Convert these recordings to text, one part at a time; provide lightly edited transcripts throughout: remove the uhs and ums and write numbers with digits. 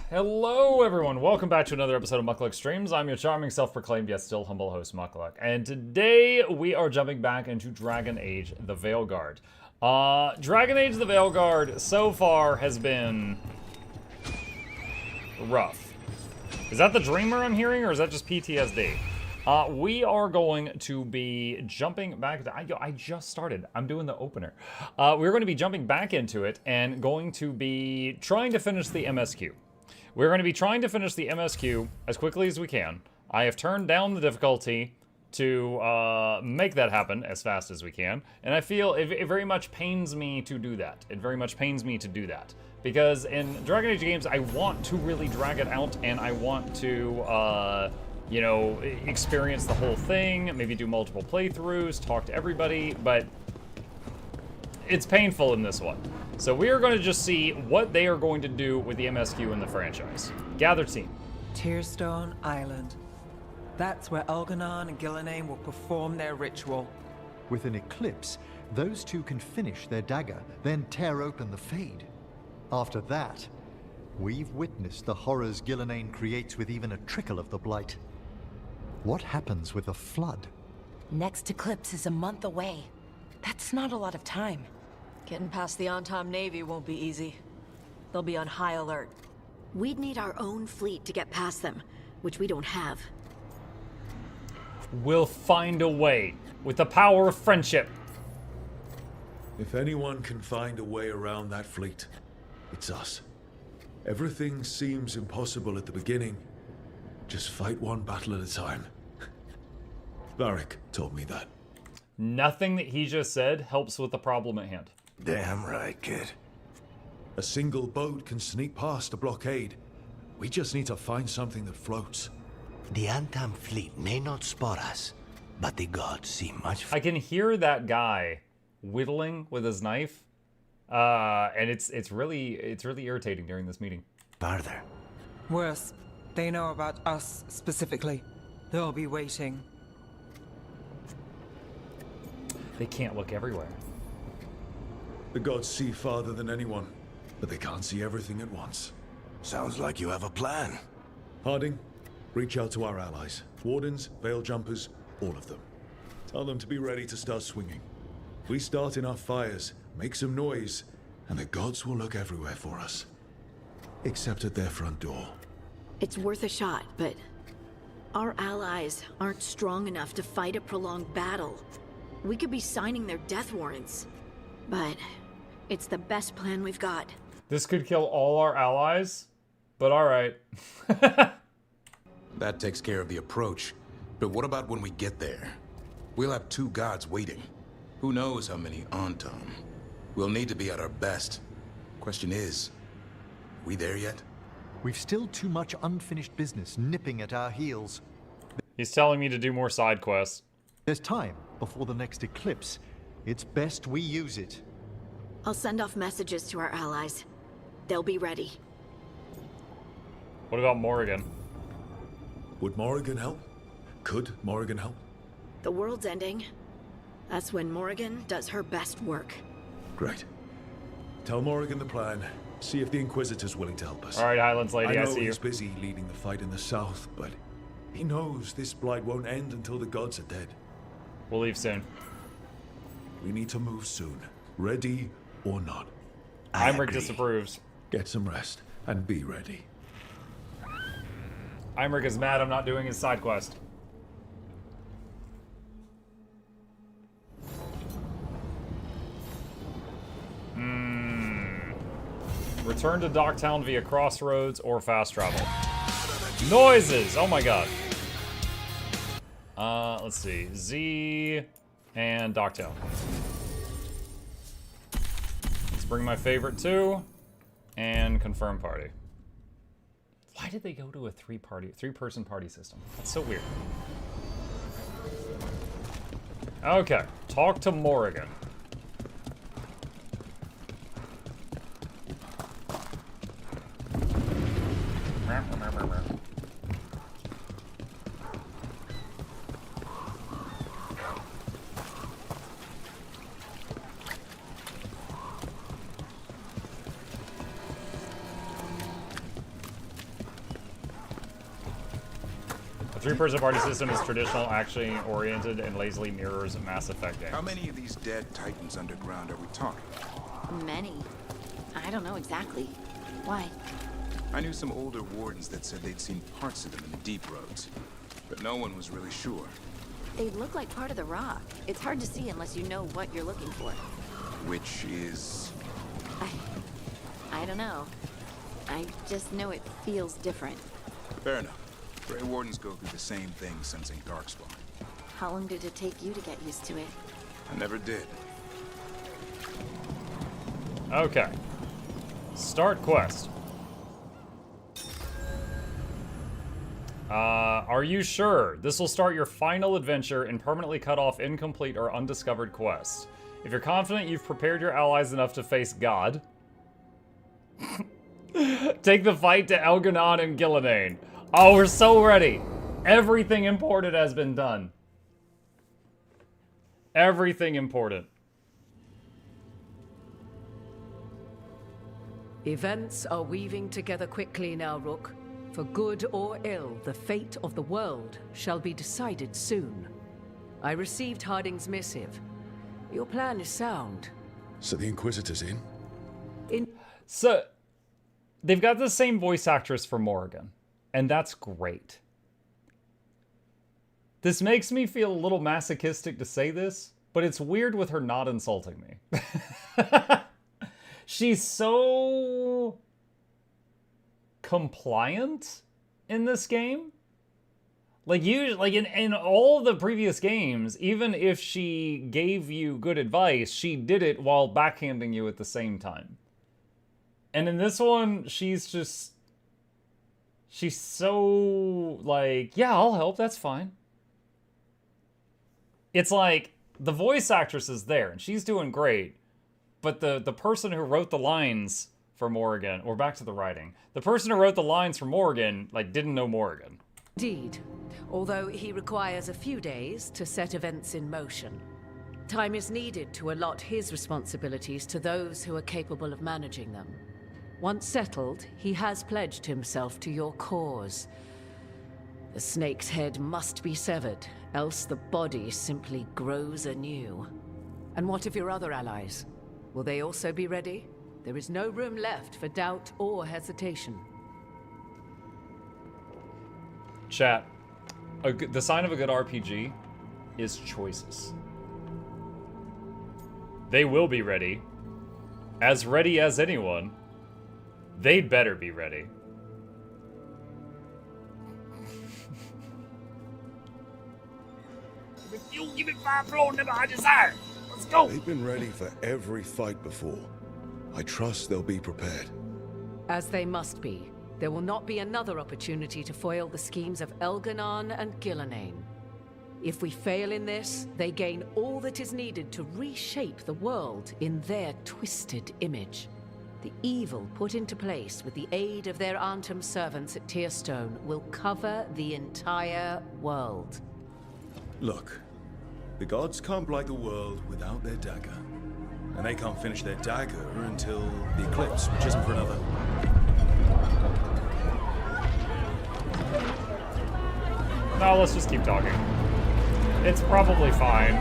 Hello everyone, welcome back to another episode of Mukluk Streams. I'm your charming, self-proclaimed, yet still humble host, Mukluk. And today we are jumping back into Dragon Age the Veilguard. Dragon Age the Veilguard so far has been rough. Is that the dreamer I'm hearing, or is that just PTSD? We are going to be jumping back. I just started. I'm doing the opener. We're going to be jumping back into it and going to be trying to finish the MSQ. We're going to be trying to finish the MSQ as quickly as we can. I have turned down the difficulty to make that happen as fast as we can. And I feel it very much pains me to do that. It very much pains me to do that. Because in Dragon Age games, I want to really drag it out and I want to, you know, experience the whole thing, maybe do multiple playthroughs, talk to everybody, but it's painful in this one. So we are going to just see what they are going to do with the MSQ in the franchise. Gather team. Tearstone Island. That's where Elganon and Gillenane will perform their ritual. With an eclipse, those two can finish their dagger, then tear open the Fade. After that, we've witnessed the horrors Gillenane creates with even a trickle of the Blight. What happens with a flood? Next eclipse is a month away. That's not a lot of time. Getting past the Antaam Navy won't be easy. They'll be on high alert. We'd need our own fleet to get past them, which we don't have. We'll find a way with the power of friendship. If anyone can find a way around that fleet, it's us. Everything seems impossible at the beginning. Just fight one battle at a time. Varric told me that. Nothing that he just said helps with the problem at hand. Damn right, kid. A single boat can sneak past a blockade. We just need to find something that floats. The Antaam fleet may not spot us, but the gods see much. I can hear that guy whittling with his knife, and it's really irritating during this meeting. Farther. Worse, they know about us specifically. They'll be waiting. They can't look everywhere. The gods see farther than anyone, but they can't see everything at once. Sounds like you have a plan. Harding, reach out to our allies. Wardens, Veil Jumpers, all of them. Tell them to be ready to start swinging. We start enough fires, make some noise, and the gods will look everywhere for us. Except at their front door. It's worth a shot, but our allies aren't strong enough to fight a prolonged battle. We could be signing their death warrants, but it's the best plan we've got. This could kill all our allies, but all right. That takes care of the approach. But what about when we get there? We'll have two gods waiting. Who knows how many Antaam? We'll need to be at our best. Question is, we there yet? We've still too much unfinished business nipping at our heels. He's telling me to do more side quests. There's time before the next eclipse. It's best we use it. I'll send off messages to our allies. They'll be ready. What about Morrigan? Would Morrigan help? Could Morrigan help? The world's ending. That's when Morrigan does her best work. Great. Tell Morrigan the plan. See if the Inquisitor's willing to help us. All right, Highlands Lady, I know see you. he's busy leading the fight in the south, but he knows this blight won't end until the gods are dead. We'll leave soon. We need to move soon. Ready or not. Imric disapproves. Get some rest and be ready. Imric is mad I'm not doing his side quest. Return to Docktown via Crossroads or fast travel. Noises! Oh my god. Let's see. Z and Docktown. Let's bring my favorite two and confirm party. Why did they go to a three-person party system? That's so weird. Okay, talk to Morrigan. Three-person party system is traditional, action-oriented, and lazily mirrors Mass Effect games. How many of these dead Titans underground are we talking? Many. I don't know exactly. Why? I knew some older wardens that said they'd seen parts of them in the deep roads, but no one was really sure. They look like part of the rock. It's hard to see unless you know what you're looking for. Which is... I don't know. I just know it feels different. Fair enough. Grey Wardens go through the same thing sensing Darkspawn. How long did it take you to get used to it? I never did. Okay. Start quest. Are you sure? This will start your final adventure and permanently cut off incomplete or undiscovered quests. If you're confident you've prepared your allies enough to face God, take the fight to Elganon and Gillenane. Oh, we're so ready. Everything important has been done. Everything important. Events are weaving together quickly now, Rook. For good or ill, the fate of the world shall be decided soon. I received Harding's missive. Your plan is sound. So the Inquisitor's in? So, they've got the same voice actress for Morrigan, and that's great. This makes me feel a little masochistic to say this, but it's weird with her not insulting me. She's so compliant in this game. Like in all the previous games, even if she gave you good advice, she did it while backhanding you at the same time. And in this one, she's so like, yeah, I'll help, that's fine. It's like the voice actress is there and she's doing great, but the person who wrote the lines for Morrigan, or back to the writing, the person who wrote the lines for Morrigan, like, didn't know Morrigan. Indeed, although he requires a few days to set events in motion. Time is needed to allot his responsibilities to those who are capable of managing them. Once settled, he has pledged himself to your cause. The snake's head must be severed, else the body simply grows anew. And what of your other allies? Will they also be ready? There is no room left for doubt or hesitation. Chat, the sign of a good RPG is choices. They will be ready as anyone. They'd better be ready. If you give it fire flow, never I desire. Let's go. They've been ready for every fight before. I trust they'll be prepared. As they must be. There will not be another opportunity to foil the schemes of Elganon and Gillenane. If we fail in this, they gain all that is needed to reshape the world in their twisted image. The evil put into place with the aid of their Antaam servants at Tearstone will cover the entire world. Look, the gods can't blight the world without their dagger. And they can't finish their dagger until the eclipse, which isn't for another. No, let's just keep talking. It's probably fine.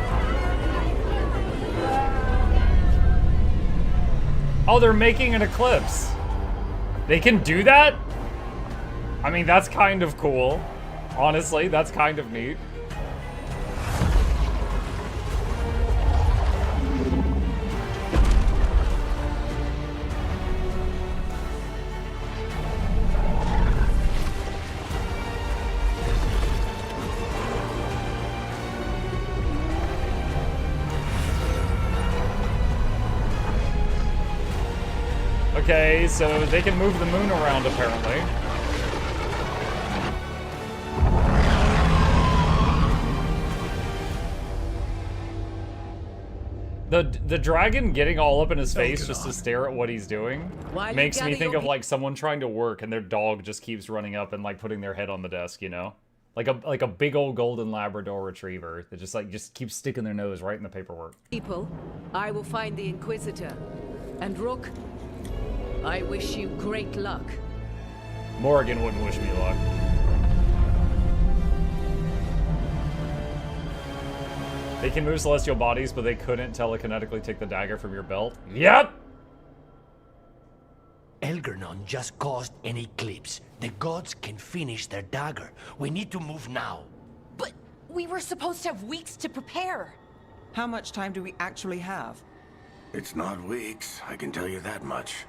Oh, they're making an eclipse. They can do that? I mean, that's kind of cool. Honestly, that's kind of neat. Okay, so they can move the moon around, apparently. The dragon getting all up in his face just to stare at what he's doing makes me think of like someone trying to work and their dog just keeps running up and like putting their head on the desk, you know? Like a big old golden Labrador retriever that just keeps sticking their nose right in the paperwork. People, I will find the Inquisitor. And Rook, I wish you great luck. Morrigan wouldn't wish me luck. They can move celestial bodies, but they couldn't telekinetically take the dagger from your belt. Yep! Elgernon just caused an eclipse. The gods can finish their dagger. We need to move now. But we were supposed to have weeks to prepare. How much time do we actually have? It's not weeks, I can tell you that much.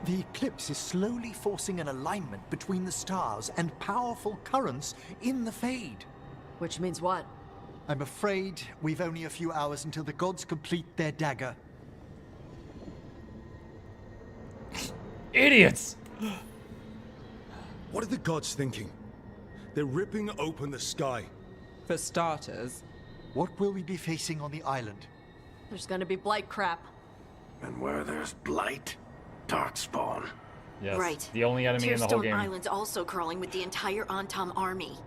The eclipse is slowly forcing an alignment between the stars and powerful currents in the Fade. Which means what? I'm afraid we've only a few hours until the gods complete their dagger. Idiots! What are the gods thinking? They're ripping open the sky. For starters. What will we be facing on the island? There's gonna be blight crap. And where there's blight, darkspawn. Yes, Right. the only enemy in the whole Tearstone game. Island's also crawling with the entire Antaam army.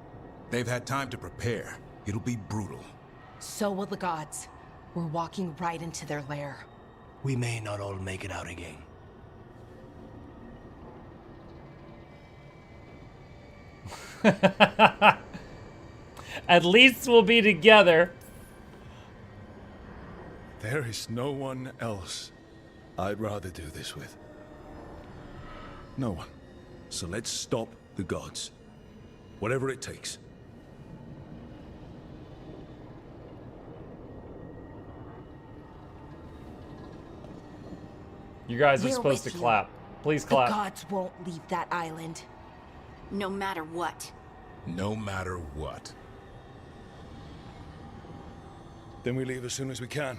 They've had time to prepare. It'll be brutal. So will the gods. We're walking right into their lair. We may not all make it out again. At least we'll be together. There is no one else I'd rather do this with. No one. So let's stop the gods. Whatever it takes. You guys are We're supposed to with you. clap. Please The clap. gods won't leave that island. No matter what. No matter what. Then we leave as soon as we can.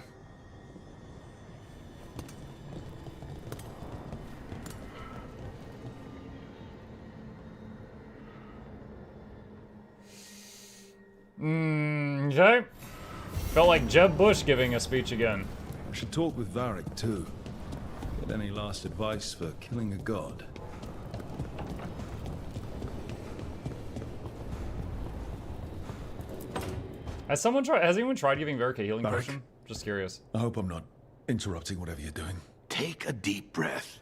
Okay. Felt like Jeb Bush giving a speech again. I should talk with Varric too. Get any last advice for killing a god. Has anyone tried giving Varric a healing Varric? potion? Just curious. I hope I'm not interrupting whatever you're doing. Take a deep breath.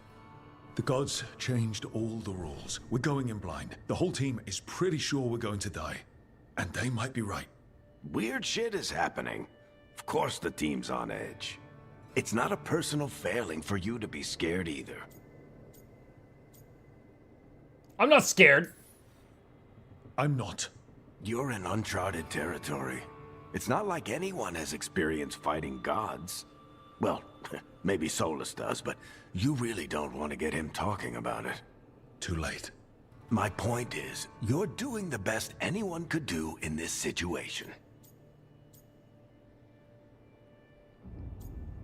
The gods changed all the rules. We're going in blind. The whole team is pretty sure we're going to die. And they might be right. Weird shit is happening. Of course the team's on edge. It's not a personal failing for you to be scared either. I'm not scared. I'm not. You're in uncharted territory. It's not like anyone has experience fighting gods. Well, maybe Solas does, but you really don't want to get him talking about it. Too late. My point is, you're doing the best anyone could do in this situation.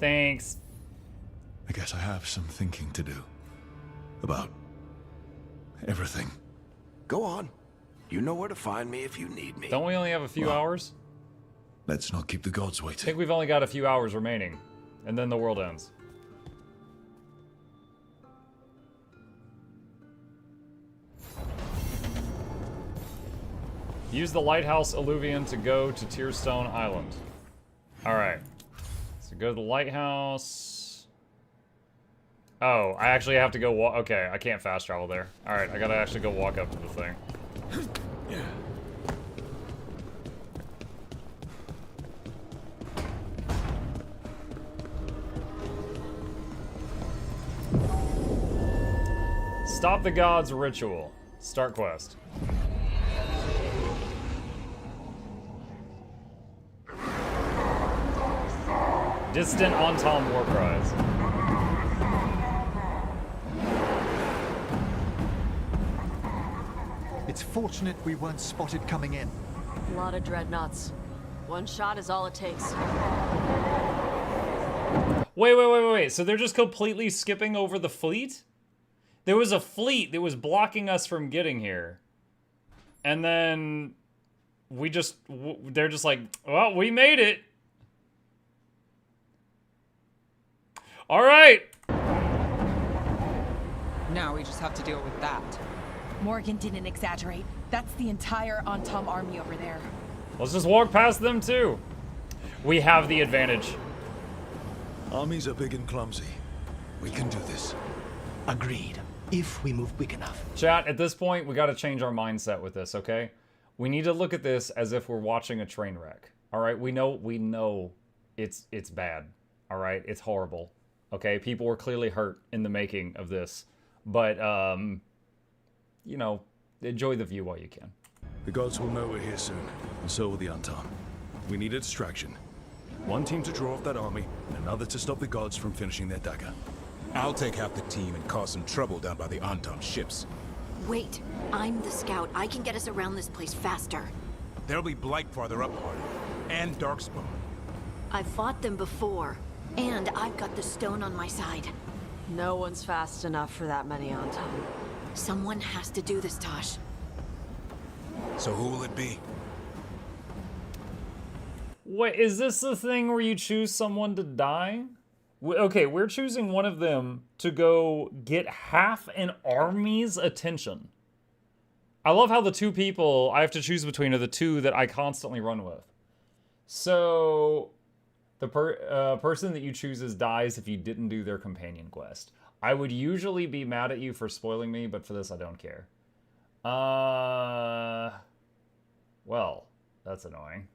Thanks. I guess I have some thinking to do. About everything. Go on. You know where to find me if you need me. Don't we only have a few hours? Let's not keep the gods I waiting. think we've only got a few hours remaining. And then the world ends. Use the lighthouse alluvion to go to Tearstone Island. Alright. So go to the lighthouse. Oh, I actually have to go walk. Okay, I can't fast travel there. Alright, I gotta actually go walk up to the thing. Stop the gods ritual. Start quest. Distant Antaam war cries. It's fortunate we weren't spotted coming in. A lot of dreadnoughts. One shot is all it takes. Wait. So they're just completely skipping over the fleet? There was a fleet that was blocking us from getting here. And then they're just like, well, we made it. All right. Now we just have to deal with that. Morgan didn't exaggerate. That's the entire Antaam army over there. Let's just walk past them too. We have the advantage. Armies are big and clumsy. We can do this. Agreed. If we move quick enough. Chat, at this point, we got to change our mindset with this, okay? We need to look at this as if we're watching a train wreck, All right, we know it's bad. All right, it's horrible. Okay, people were clearly hurt in the making of this, but you know, enjoy the view while you can. The gods will know we're here soon, and so will the Antaam. We need a distraction. One team to draw off that army, and another to stop the gods from finishing their dagger. I'll take half the team and cause some trouble down by the Antaam ships. Wait, I'm the scout. I can get us around this place faster. There'll be Blight farther up, Hardy, and Darkspawn. I've fought them before, and I've got the stone on my side. No one's fast enough for that many Antaam. Someone has to do this, Tosh. So who will it be? Wait, is this the thing where you choose someone to die? Okay, we're choosing one of them to go get half an army's attention. I love how the two people I have to choose between are the two that I constantly run with. So, the person that you chooses dies if you didn't do their companion quest. I would usually be mad at you for spoiling me, but for this I don't care. Well, that's annoying.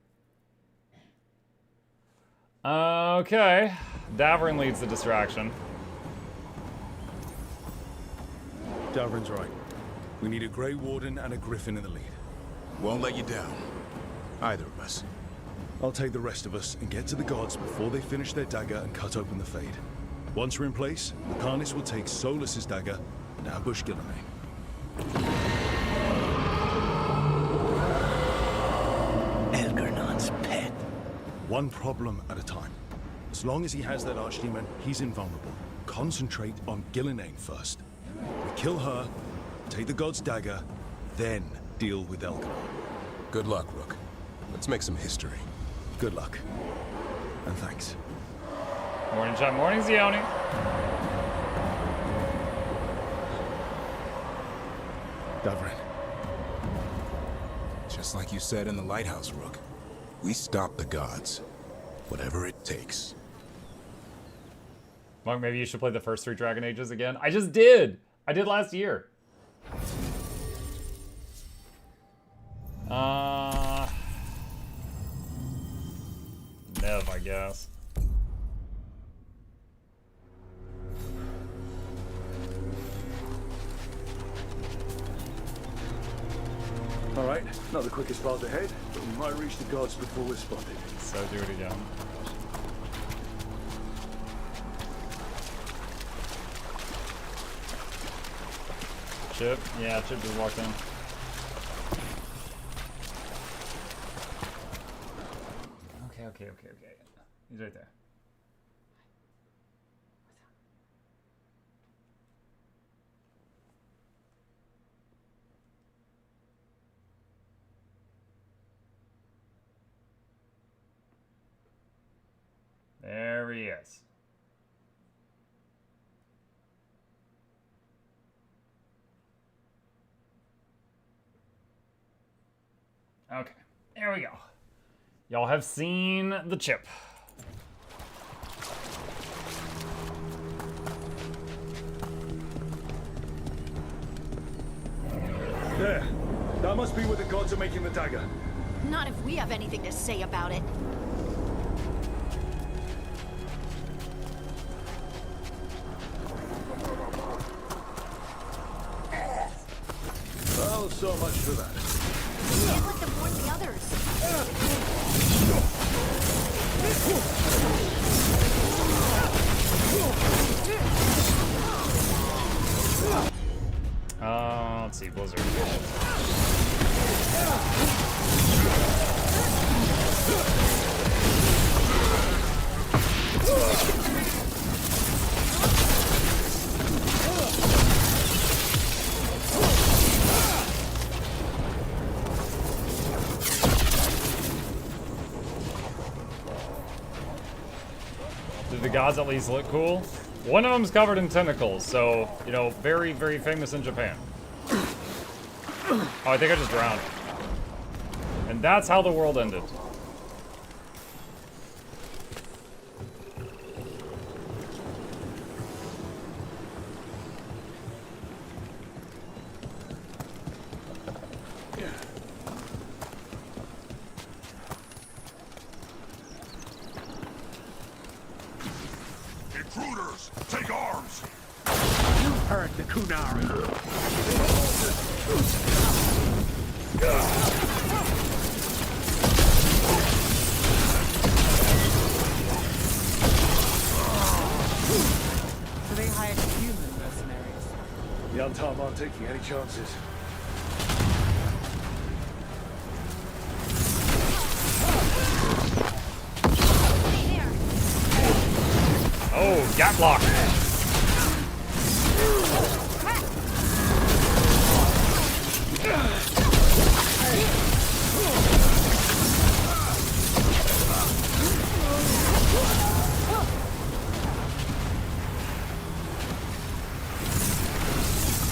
Okay. Davrin leads the distraction. Davrin's right. We need a Grey Warden and a Griffin in the lead. Won't let you down. Either of us. I'll take the rest of us and get to the gods before they finish their dagger and cut open the Fade. Once we're in place, Lucanus will take Solas' dagger and ambush Gillenane. Elgernon's pet. One problem at a time. As long as he has that archdemon, he's invulnerable. Concentrate on Gillenane first. We kill her, take the god's dagger, then deal with Elgarnon. Good luck, Rook. Let's make some history. Good luck. And thanks. Morning, chat. Morning, Zioni. Davrin. Just like you said in the lighthouse, Rook. We stop the gods. Whatever it takes. Monk, maybe you should play the first 3 Dragon Ages again. I just did! I did last year. Nev, I guess. All right, not the quickest path ahead, but we might reach the gods before we're spotted. So do it again. Chip? Yeah, Chip just walked in. Okay. He's right there. There he is. Okay, there we go. Y'all have seen the chip. There. That must be where the gods are making the dagger. Not if we have anything to say about it. Well, so much for that. We can't let them warn the others. Let's see, Blizzard. Do the gods at least look cool? One of them's covered in tentacles, so, you know, very, very famous in Japan. Oh, I think I just drowned. And that's how the world ended. So they hired human mercenaries. The Antaam aren't taking any chances. Oh, gap block.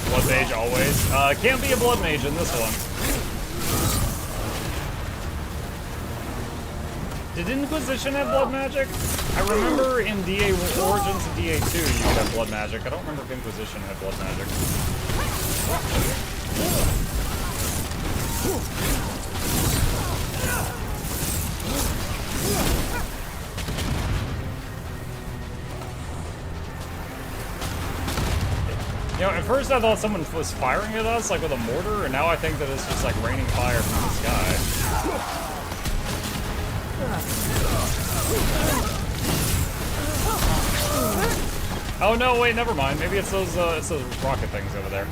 Blood mage always. Can't be a blood mage in this one. Did Inquisition have blood magic? I remember in DA Origins and DA2 you could have blood magic. I don't remember if Inquisition had blood magic. You know, at first I thought someone was firing at us, like with a mortar, and now I think that it's just like raining fire from the sky. Oh no, wait, never mind. Maybe it's those rocket things over there.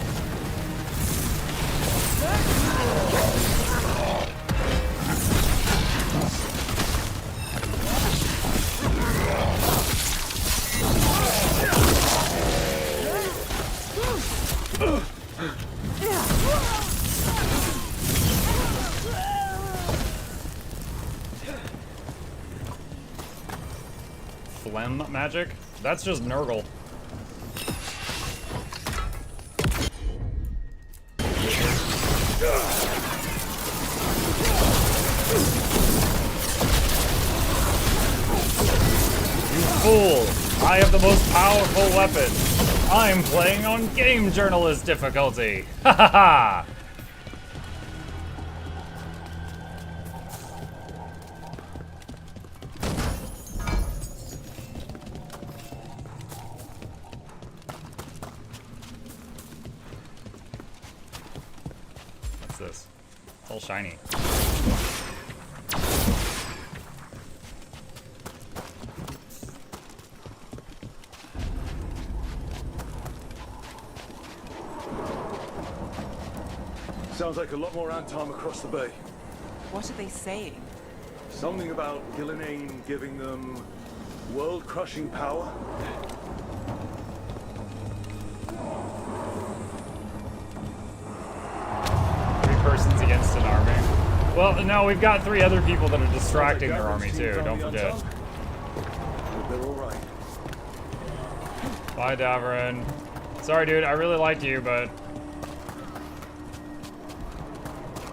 Phlegm magic? That's just Nurgle. You fool! I have the most powerful weapon. I'm playing on game journalist difficulty. Ha ha ha! What's this? It's all shiny. Sounds like a lot more Antaam across the bay. What are they saying? Something about Gillenane giving them world-crushing power. Three persons against an army. Well, no, we've got three other people that are distracting their army too, don't forget. They're alright. Bye, Davrin. Sorry, dude, I really liked you, but...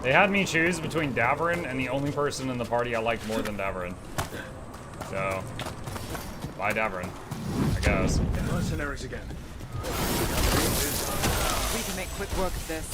They had me choose between Davrin and the only person in the party I liked more than Davrin. So, bye Davrin, I guess. Mercenaries again. We can make quick work of this.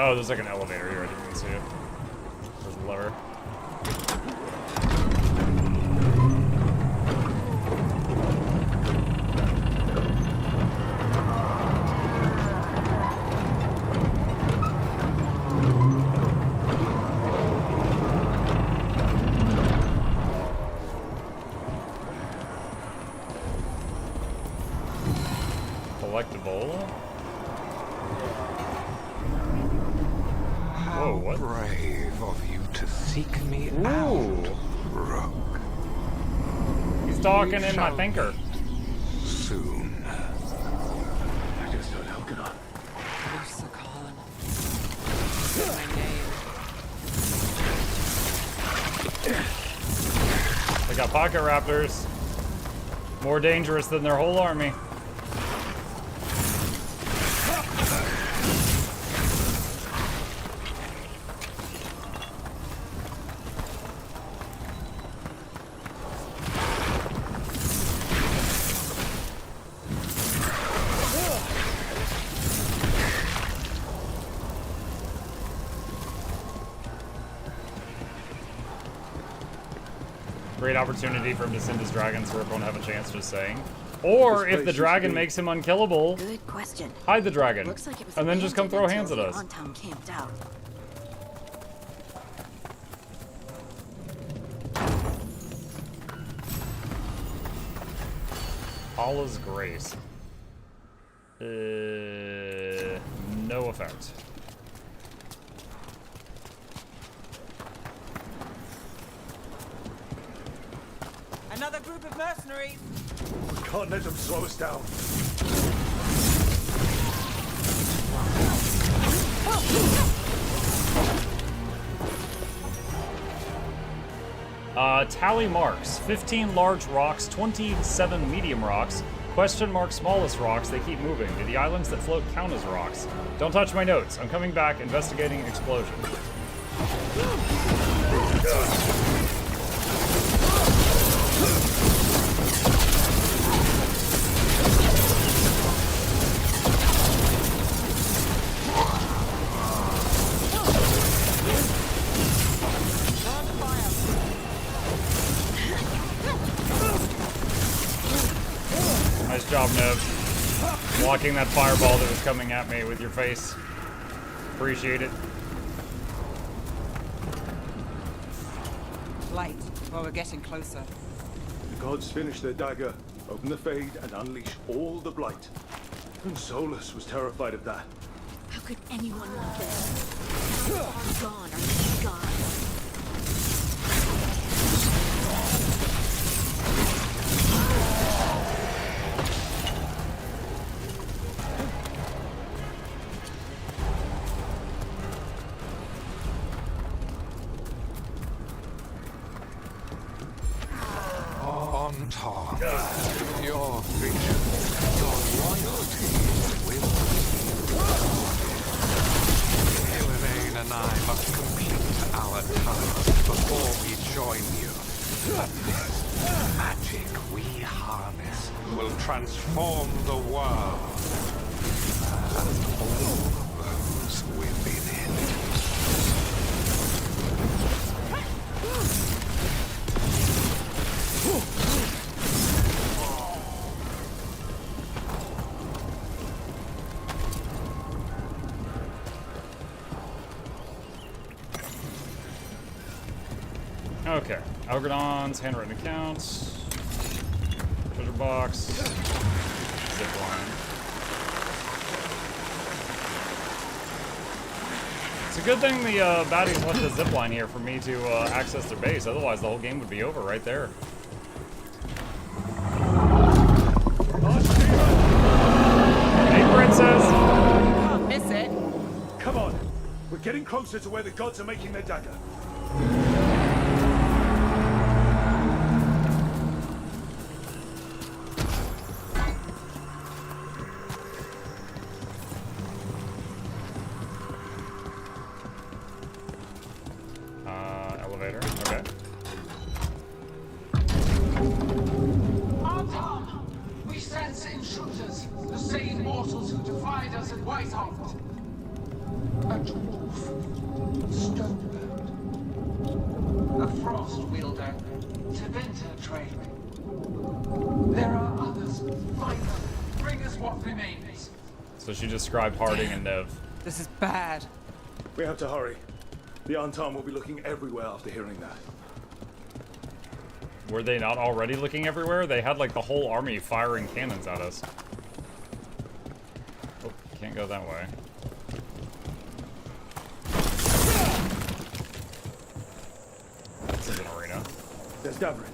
Oh, there's like an elevator here. I didn't even see it. There's a lever. Collectible. How brave of you to seek seek me Ooh. out, Rook. He's talking We in my shall thinker. meet soon. I just heard Elkanon. Lucican. Say my name. They got pocket raptors. More dangerous than their whole army. Great opportunity for him to send his dragon so everyone have a chance, just saying. Or if the dragon makes him unkillable, Good question. hide the dragon. Looks like it was And then just come abandoned throw hands at until us. the Antaam camped out. Allah's Grace. No effect. Another group of mercenaries. We can't let them slow us down. Tally marks. 15 large rocks, 27 medium rocks, question mark smallest rocks. They keep moving. Do the islands that float count as rocks? Don't touch my notes. I'm coming back, investigating explosion. Nice job, Nev. Blocking that fireball that was coming at me with your face. Appreciate it. Light. Well, we're getting closer. The gods finish their dagger, open the Fade, and unleash all the blight. Even Solas was terrified of that. How could anyone want this? How far gone are these gods? Antaam, your vision, your loyalty will Ghilanne and I must complete our task before we join you. But this magic we harness will transform the world and all those within it. Okay. Algernon's handwritten accounts. Treasure box. Zipline. It's a good thing the baddies left the zipline here for me to access their base. Otherwise, the whole game would be over right there. Hey, princess! Can't miss it. Come on! We're getting closer to where the gods are making their dagger. Elevator. Okay. Antaam! We sense intruders, the same mortals who defied us at Whitehall. A dwarf, a stonebird, a frost wielder, Teventa trade. There are others. Find them. Bring us what remains. So she described Harding and Nev. This is bad. We have to hurry. The Antaam will be looking everywhere after hearing that. Were they not already looking everywhere? They had like the whole army firing cannons at us. Oh, can't go that way. There's Davrin.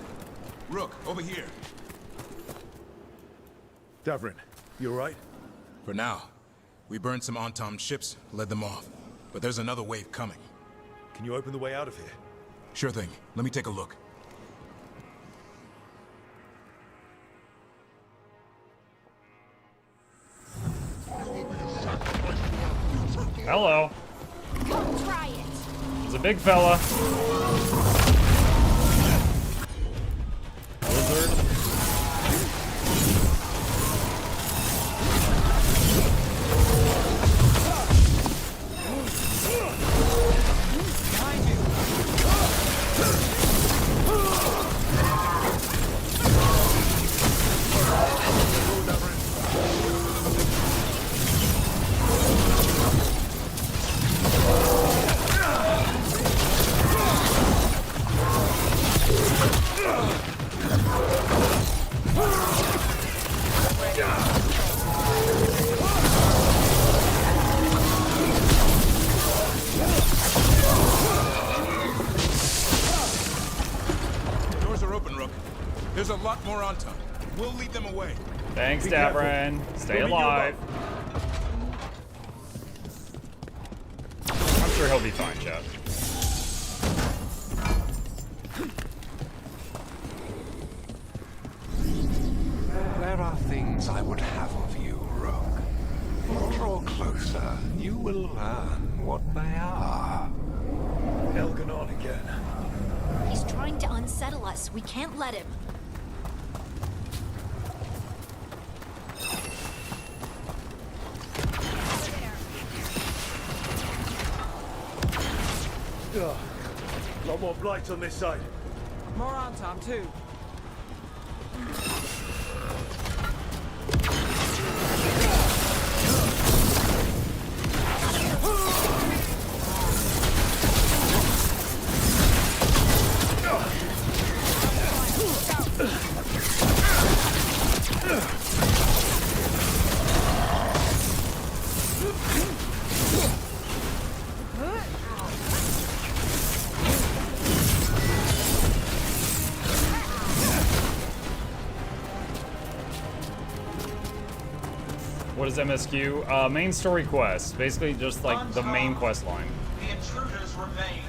Rook, over here. Davrin, you alright? For now. We burned some Antaam ships, led them off. But there's another wave coming. Can you open the way out of here? Sure thing. Let me take a look. Hello. Come try it. It's a big fella. Lizard. Doors are open, Rook. There's a lot more Antaam. We'll lead them away. Thanks, Davrin. Stay alive. I'm sure he'll be fine, chat. There are things I would have of you, Rook. Draw closer. You will learn what they are. Elganon again. He's trying to unsettle us. We can't let him. Ugh. A lot more blights on this side. More Antaam too. What is MSQ? Main story quest. Basically just like the main quest line. The intruders remain.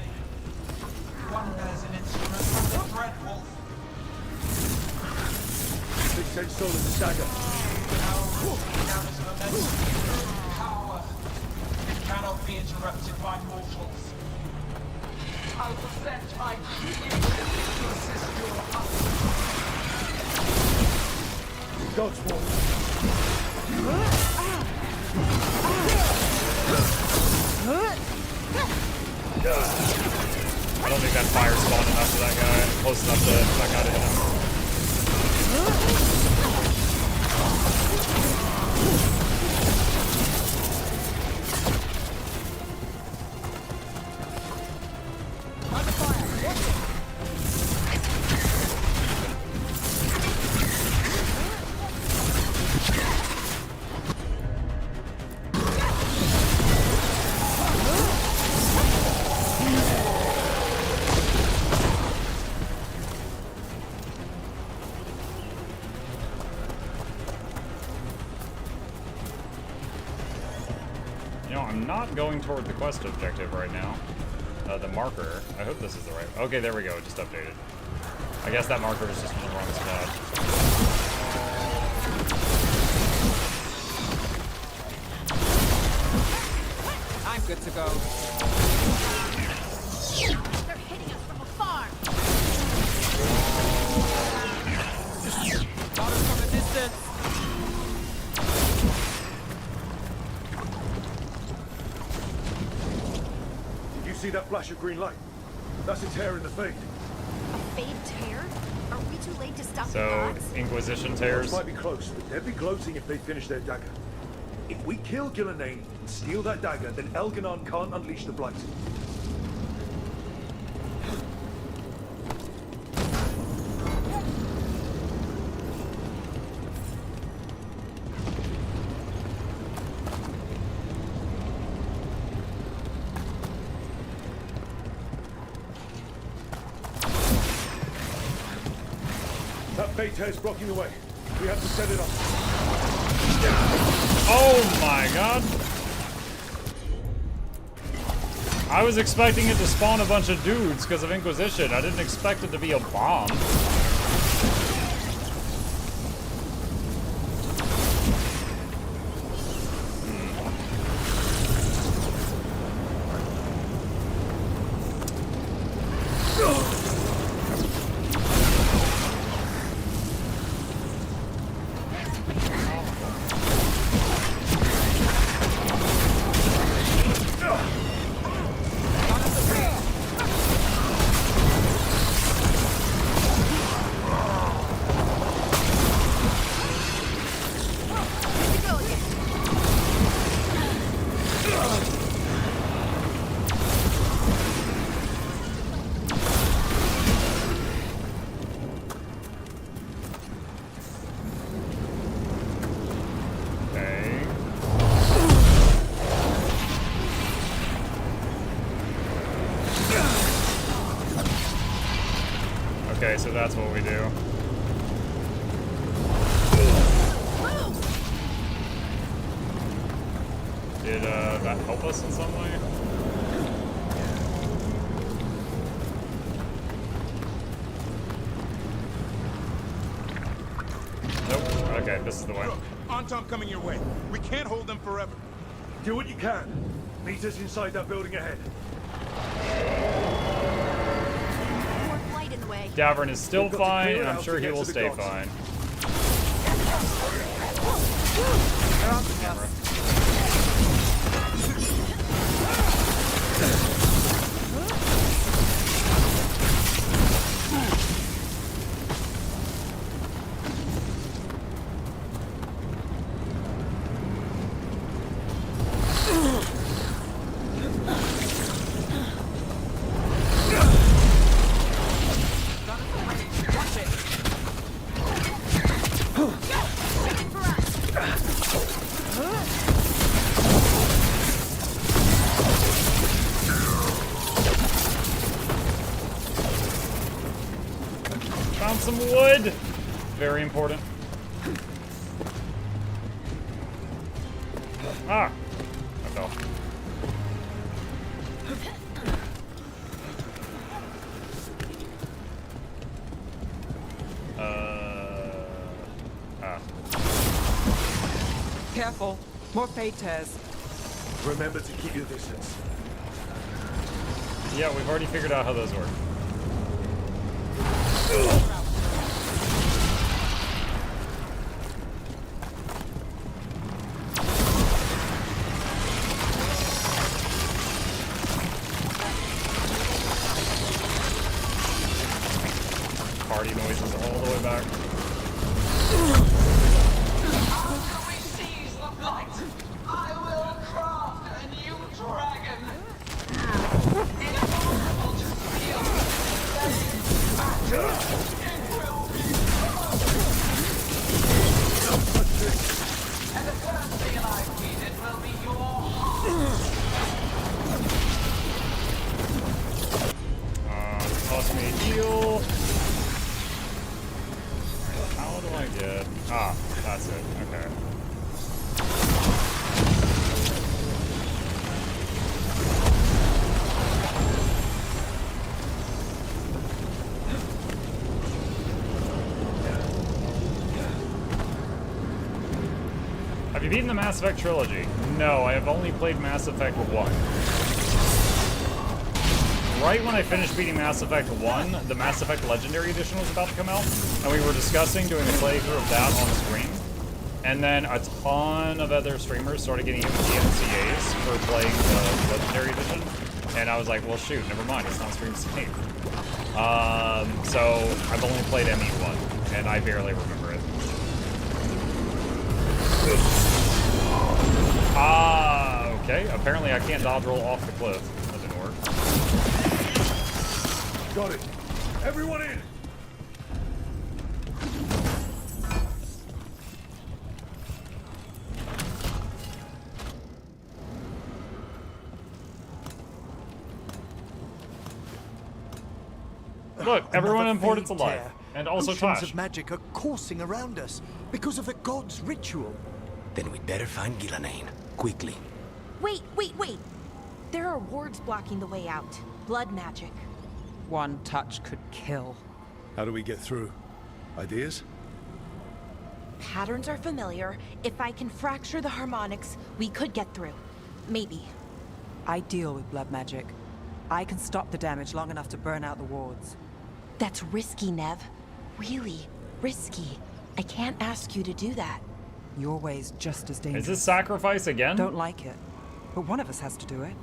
One bears an instrument from the Dreadwolf. Big Ten Solas dagger. Carries momentum, power. It cannot be interrupted by mortals. I'll present my creation to assist your hunt. God's war. I don't think that fire spawned enough for that guy. Close enough to that guy to hit him. I'm not going toward the quest objective right now. The marker. I hope this is the right. Okay, there we go. It just updated. I guess that marker was just in the wrong spot. I'm good to go. They're hitting us from afar. Got us from a distance. See that flash of green light? That's a tear in the fade. A fade tear? Are we too late to stop the So, gods? Inquisition tears. Might be close, but they'd be gloating if they finish their dagger. If we kill Gillenane and steal that dagger, then Elganon can't unleash the Blight. That bait is blocking the way. We have to set it off. Oh my god. I was expecting it to spawn a bunch of dudes because of Inquisition. I didn't expect it to be a bomb. Okay, so that's what we do. Did that help us in some way? Nope. Okay, this is the way. Look, Antaam coming your way. We can't hold them forever. Do what you can. Meet us inside that building ahead. Davern is still fine, and I'm sure he will stay fine. Camera. Found some wood. Very important. Ah, I fell. Careful. More fade tears. Remember to keep your distance. Yeah, we've already figured out how those work. Party noises all the way back. After we seize the blight, I will craft a new dragon. Impossible to steal. It will be and the first thing I needed will be your heart. Toss me a heal. How do I get... Ah, that's it. Okay. Have you beaten the Mass Effect trilogy? No, I have only played Mass Effect 1. Right when I finished beating Mass Effect 1, the Mass Effect Legendary Edition was about to come out, and we were discussing doing a playthrough of that on stream. And then a ton of other streamers started getting DMCAs for playing the Legendary Edition, and I was like, well shoot, never mind, it's not stream safe. So I've only played ME1, and I barely remember it. Okay, apparently I can't dodge roll off the cliff. That didn't work. Got it. Everyone in! Look, everyone important alive. And also Oceans Tosh. of magic are coursing around us because of the god's ritual. Then we'd better find Gillenane, quickly. Wait. There are wards blocking the way out. Blood magic. One touch could kill. How do we get through? Ideas? Patterns are familiar. If I can fracture the harmonics, we could get through. Maybe. I deal with blood magic. I can stop the damage long enough to burn out the wards. That's risky, Nev. Really risky. I can't ask you to do that. Your way's just as dangerous. Is this sacrifice again? Don't like it, but one of us has to do it.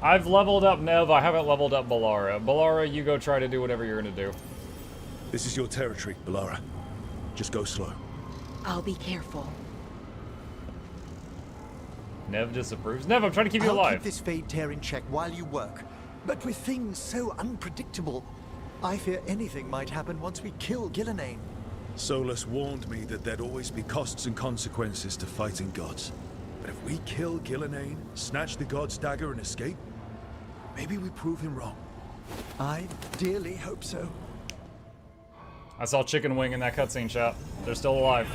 I've leveled up Nev, I haven't leveled up Balara. Balara, you go try to do whatever you're gonna do. This is your territory, Balara. Just go slow. I'll be careful. Nev disapproves. Nev, I'm trying to keep you I'll alive. keep this fade tear in check while you work. But with things so unpredictable, I fear anything might happen once we kill Gillenane. Solas warned me that there'd always be costs and consequences to fighting gods. But if we kill Gillenane, snatch the god's dagger and escape, maybe we prove him wrong. I dearly hope so. I saw Chicken Wing in that cutscene chat. They're still alive.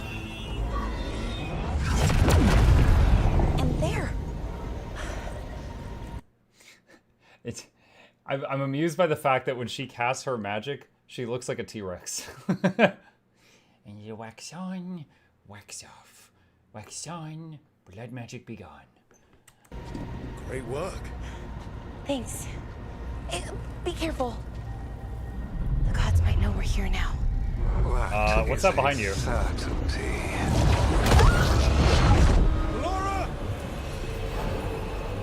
And there. I'm amused by the fact that when she casts her magic, she looks like a T-Rex. And you wax on, wax off. Wax on, blood magic be gone. Great work. Thanks. Be careful. The gods might know we're here now. What's that behind you?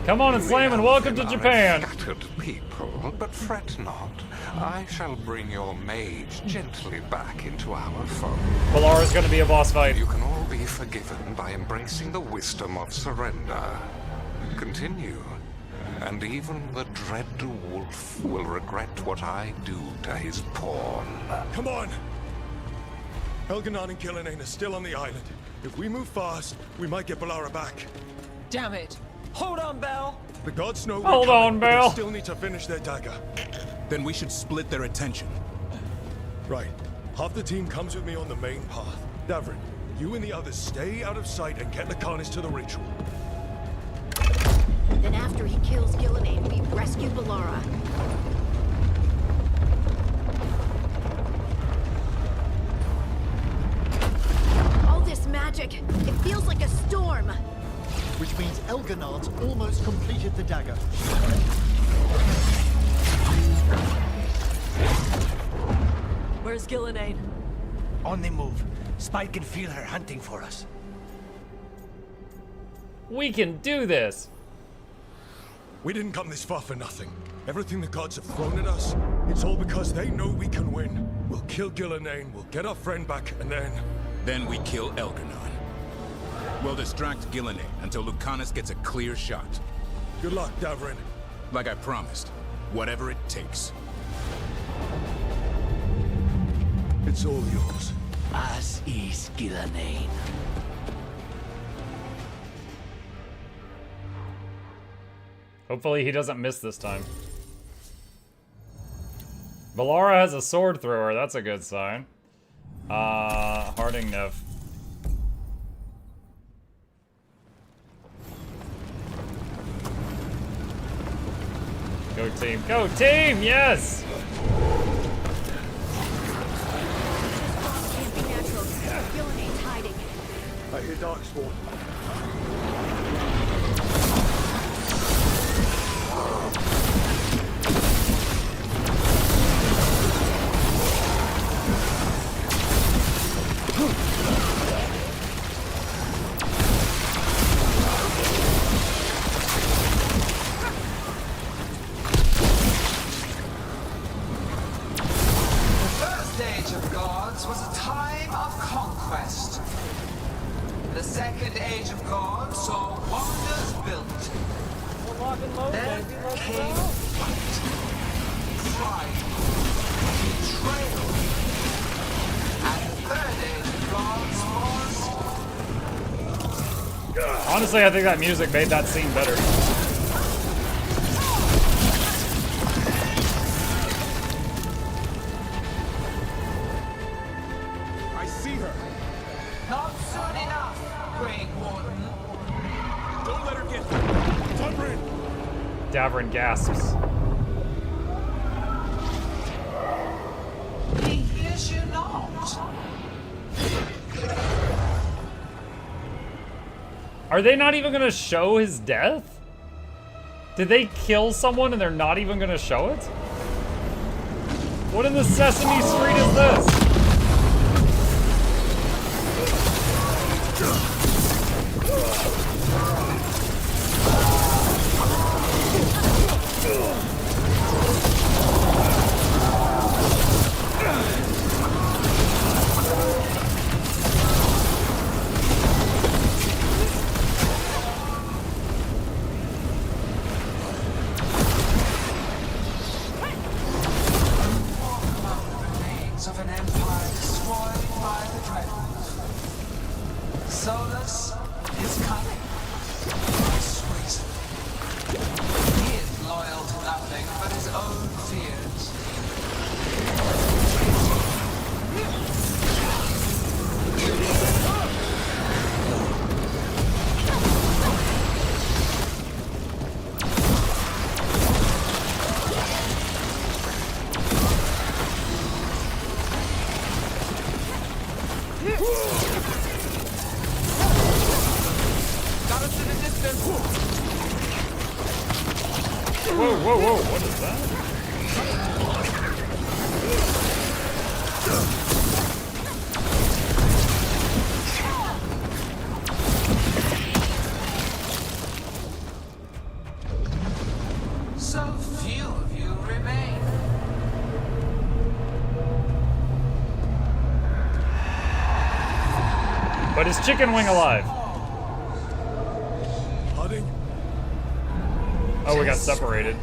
Come on and slam and welcome to Japan. Scattered people, but fret not. I shall bring your mage gently back into our fold. Balara's gonna be a boss fight. You can all be forgiven by embracing the wisdom of surrender. Continue, and even the dread wolf will regret what I do to his pawn. Come on! Elganon and Gillenane are still on the island. If we move fast, we might get Balara back. Damn it! Hold on, Belle! The gods know Hold we're coming, on, but they Belle. still need to finish their dagger. Then we should split their attention. Right. Half the team comes with me on the main path. Davrin, you and the others stay out of sight and get Lucanus to the ritual. Then after he kills Gillenane, we rescue Balara. All this magic, it feels like a storm. Which means Elganon's almost completed the dagger. Where's Gillenane? On the move. Spike can feel her hunting for us. We can do this. We didn't come this far for nothing. Everything the gods have thrown at us, it's all because they know we can win. We'll kill Gillenane, we'll get our friend back, and then... Then we kill Elganon. We'll distract Gillenane until Lucanus gets a clear shot. Good luck, Davrin. Like I promised, whatever it takes. It's all yours. As is Gillenane. Hopefully he doesn't miss this time. Balara has a sword thrower, that's a good sign. Harding Nev. Go team, go team, yes! Can't be natural. Gillenane's hiding. I hear Darkspawn. The first age of gods was a time of conquest. The second age of gods saw wonders built. Then came fight, crime, betrayal. And the third age of gods was... Honestly, I think that music made that scene better. Not soon enough, Great Warden. Don't let her get through. Tundra! Davrin gasps. He hears you not. Are they not even gonna show his death? Did they kill someone and they're not even gonna show it? What in the Sesame Street is this? Of an empire destroyed by the dreadnought. Solas is cunning. Persuasive. He is loyal to nothing but his own fears. Whoa, whoa, whoa, what is that? So few of you remain. But is Chicken Wing alive? Hunting? Oh, we got separated.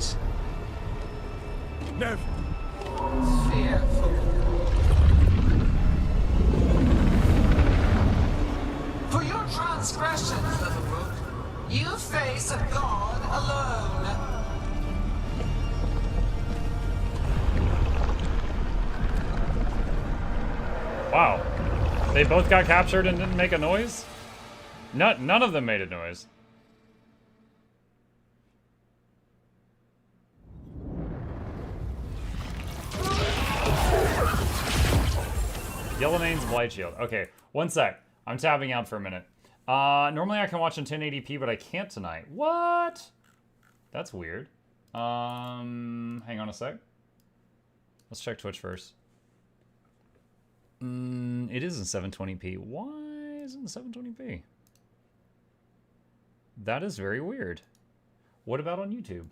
Nev! Fearful. For your transgressions, little rook, you face a god alone. Wow. They both got captured and didn't make a noise? None of them made a noise. Gillinane's Blight Shield. Okay, one sec. I'm tabbing out for a minute. Normally I can watch in 1080p, but I can't tonight. What? That's weird. Hang on a sec. Let's check Twitch first. It is in 720p. Why is it in 720p? That is very weird. What about on YouTube?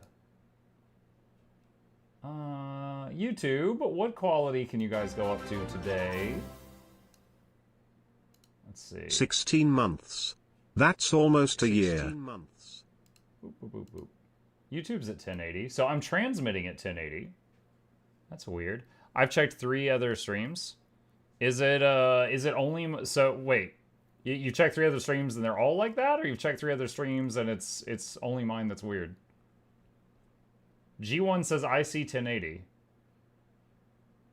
YouTube, what quality can you guys go up to today? Let's see. 16 months. That's almost a year. 16 months. Boop, boop, boop, boop. YouTube's at 1080, so I'm transmitting at 1080. That's weird. I've checked 3 other streams. Is it only, so wait, you checked 3 other streams and they're all like that, or you've checked 3 other streams and it's only mine that's weird? G1 says I see 1080.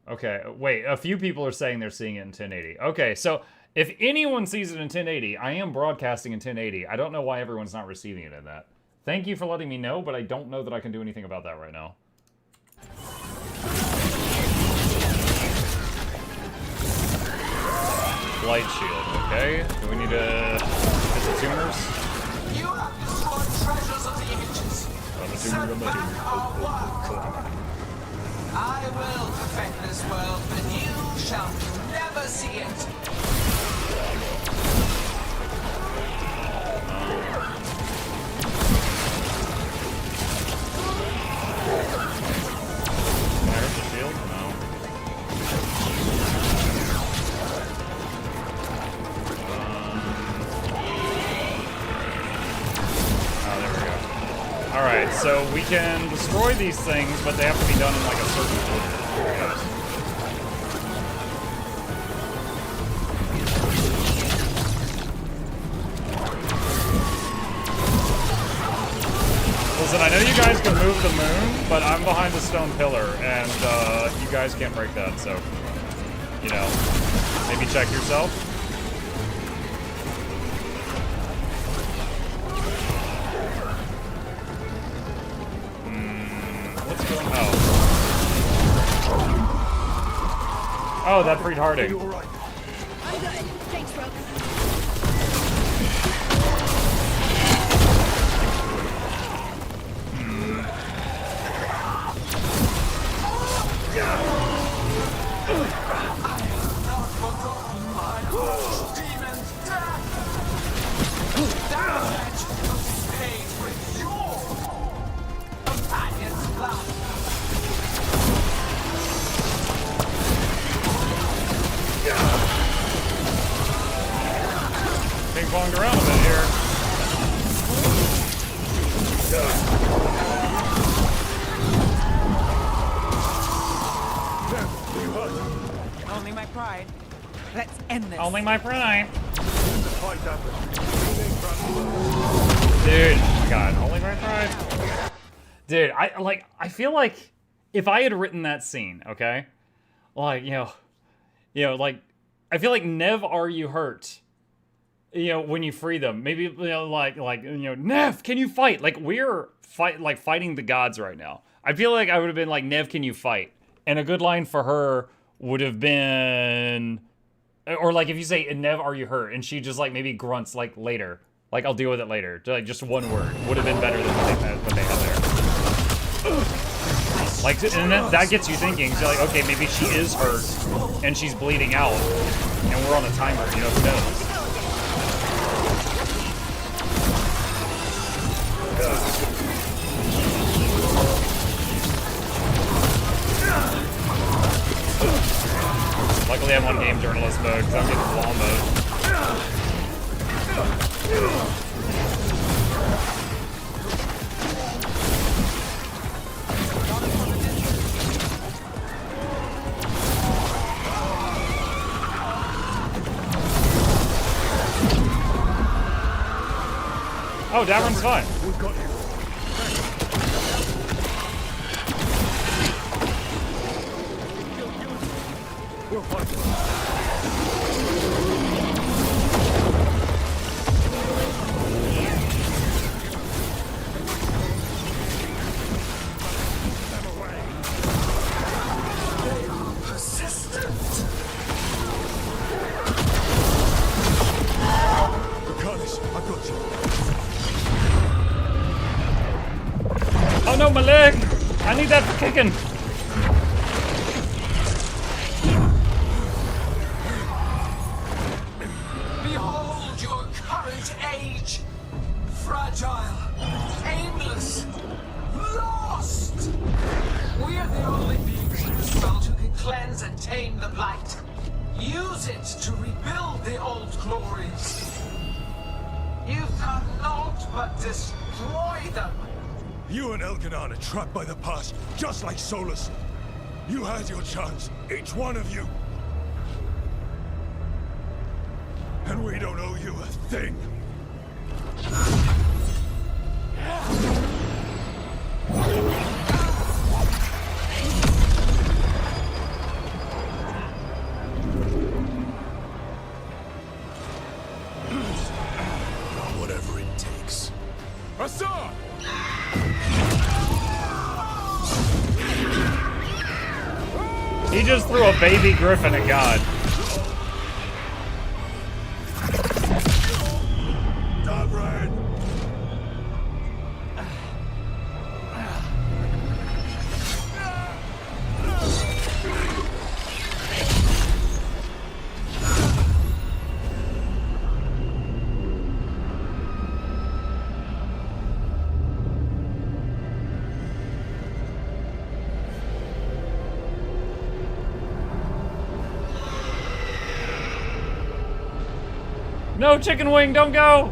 Okay, wait, a few people are saying they're seeing it in 1080. Okay, so if anyone sees it in 1080, I am broadcasting in 1080. I don't know why everyone's not receiving it in that. Thank you for letting me know, but I don't know that I can do anything about that right now. Light shield, okay. Do we need to hit the tuners? You have destroyed treasures of the ages. Set back our work. I will perfect this world, but you shall never see it. Can I hurt the shield? No. Oh, there we go. Alright, so we can destroy these things, but they have to be done in like a certain order. Yes. Listen, I know you guys can move the moon, but I'm behind the stone pillar, and you guys can't break that, so, you know. Maybe check yourself. What's going on? Oh, that freed Harding. I'm good. Thanks, Rook. Ping-ponged around a bit here. Only my pride. Let's end this. Only my pride. Dude, oh my god, only my pride. Dude, I feel like if I had written that scene, okay? Like, like I feel like Nev, are you hurt? When you free them. Maybe Nev, can you fight? Like we're fighting the gods right now. I feel like I would have been like, Nev, can you fight? And a good line for her would have been, or like if you say, Nev, are you hurt? And she just like maybe grunts like later. Like I'll deal with it later. Like just one word would have been better than what they had there. Like, and that gets you thinking. So like, okay, maybe she is hurt and she's bleeding out, and we're on a timer. Who knows? Luckily I'm on game journalist mode because I'm getting law mode. Oh, Davron's fine. We've got you. We'll fight. Oh no, my leg! I need that for kicking! Behold your current age! Fragile, aimless, lost! We are the only beings in this world who can cleanse and tame the blight. Use it to rebuild the old glories. You've done naught but destroy them. You and Elkanon are trapped by the past, just like Solas. You had your chance, each one of you. And we don't owe you a thing. Whatever it takes. Assad! He just threw a baby griffin at God. No, Chicken Wing, don't go!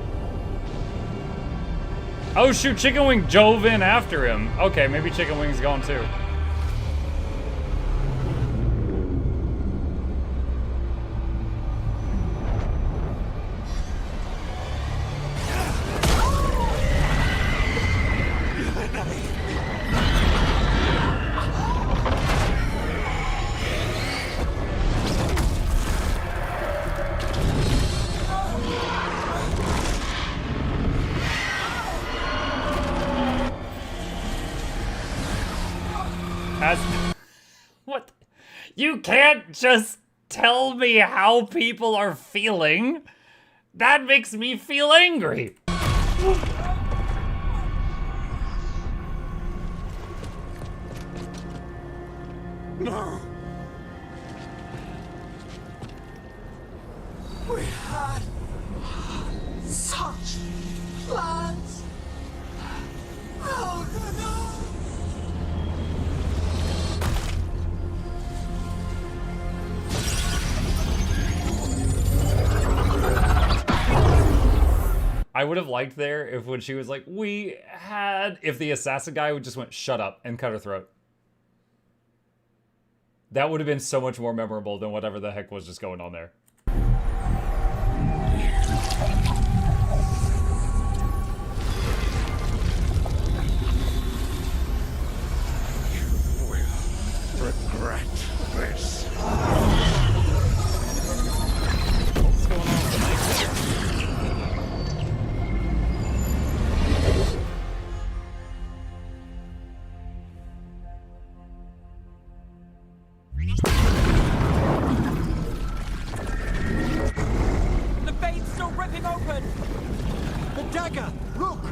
Oh shoot, Chicken Wing dove in after him. Okay, maybe Chicken Wing's gone too. You can't just tell me how people are feeling. That makes me feel angry. No. We had such plans. Oh, no. I would have liked there if when she was like, we had, if the assassin guy would just went, shut up, and cut her throat. That would have been so much more memorable than whatever the heck was just going on there. Regret this. What's going on tonight? The fade's still ripping open! The dagger! Look!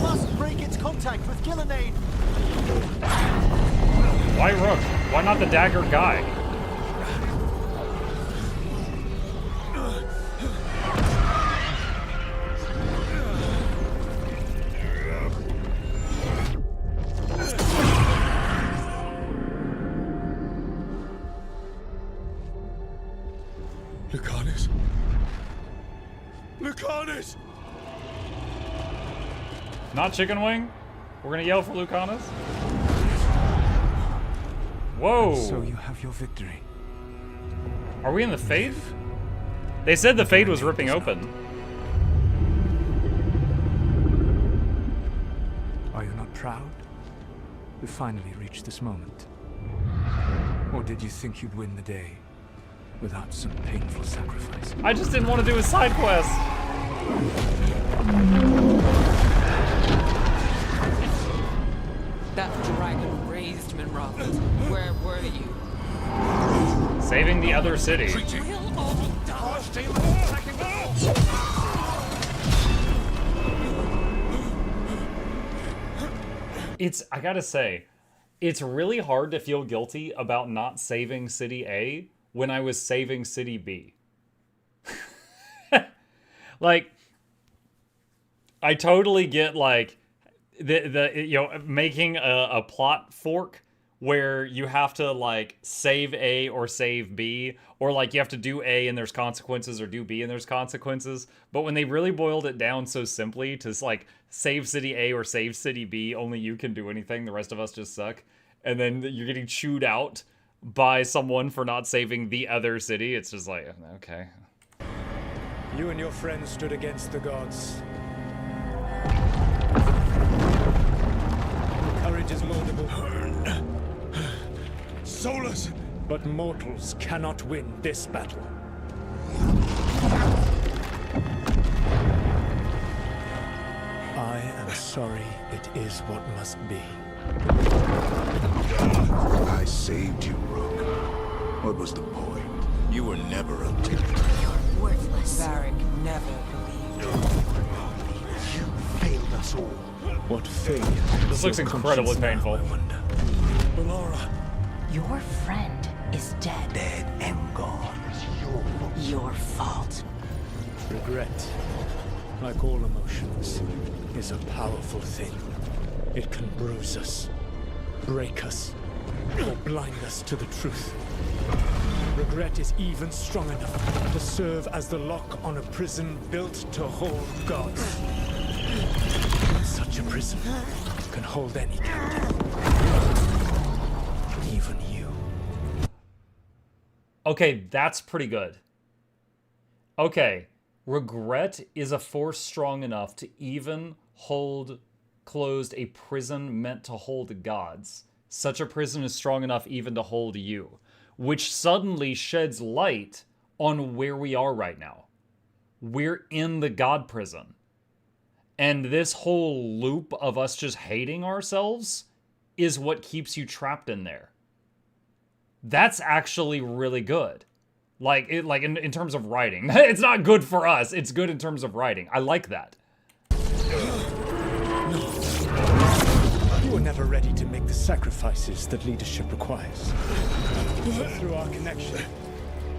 Must break its contact with Gillenane! Why Rook? Why not the dagger guy? Lucanus? Lucanus! Not Chicken Wing? We're gonna yell for Lucanus? Whoa! So you have your victory. Are we in the Fade? They said the Fade was ripping open. Are you not proud? We finally reached this moment. Or did you think you'd win the day without some painful sacrifice? I just didn't want to do a side quest. That dragon raised Minrath. Where were you? Saving the other city. I gotta say, it's really hard to feel guilty about not saving City A when I was saving City B. Like, I totally get, like, making a plot fork where you have to, like, save A or save B, or, like, you have to do A and there's consequences, or do B and there's consequences. But when they really boiled it down so simply to, like, save City A or save City B, only you can do anything, the rest of us just suck, and then you're getting chewed out by someone for not saving the other city, it's just like, okay. You and your friends stood against the gods. Your courage is laudable. Solas! But mortals cannot win this battle. I am sorry it is what must be. I saved you, Rook. What was the point? You were never up to it. You're worthless. Varric never believed. You failed us all. What failure? This looks incredibly painful. Bellara. Your friend is dead. Dead and gone. Your fault. Regret, like all emotions, is a powerful thing. It can bruise us, break us, or blind us to the truth. Regret is even strong enough to serve as the lock on a prison built to hold gods. Such a prison can hold any captive. Even you. Okay, that's pretty good. Okay, regret is a force strong enough to even hold closed a prison meant to hold gods. Such a prison is strong enough even to hold you, which suddenly sheds light on where we are right now. We're in the god prison. And this whole loop of us just hating ourselves is what keeps you trapped in there. That's actually really good. Like in terms of writing. It's not good for us. It's good in terms of writing. I like that. You were never ready to make the sacrifices that leadership requires. But through our connection,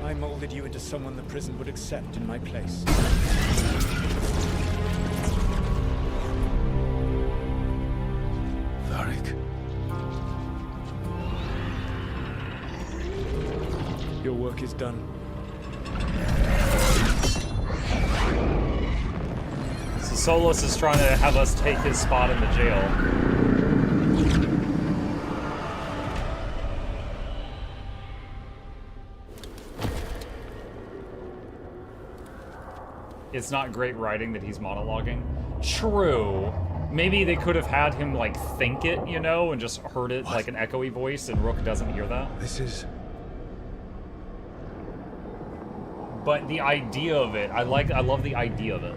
I molded you into someone the prison would accept in my place. Varric. Your work is done. So Solas is trying to have us take his spot in the jail. It's not great writing that he's monologuing. True. Maybe they could have had him, like, think it, you know, and just heard it like an echoey voice, and Rook doesn't hear that. This is... But the idea of it, I love the idea of it.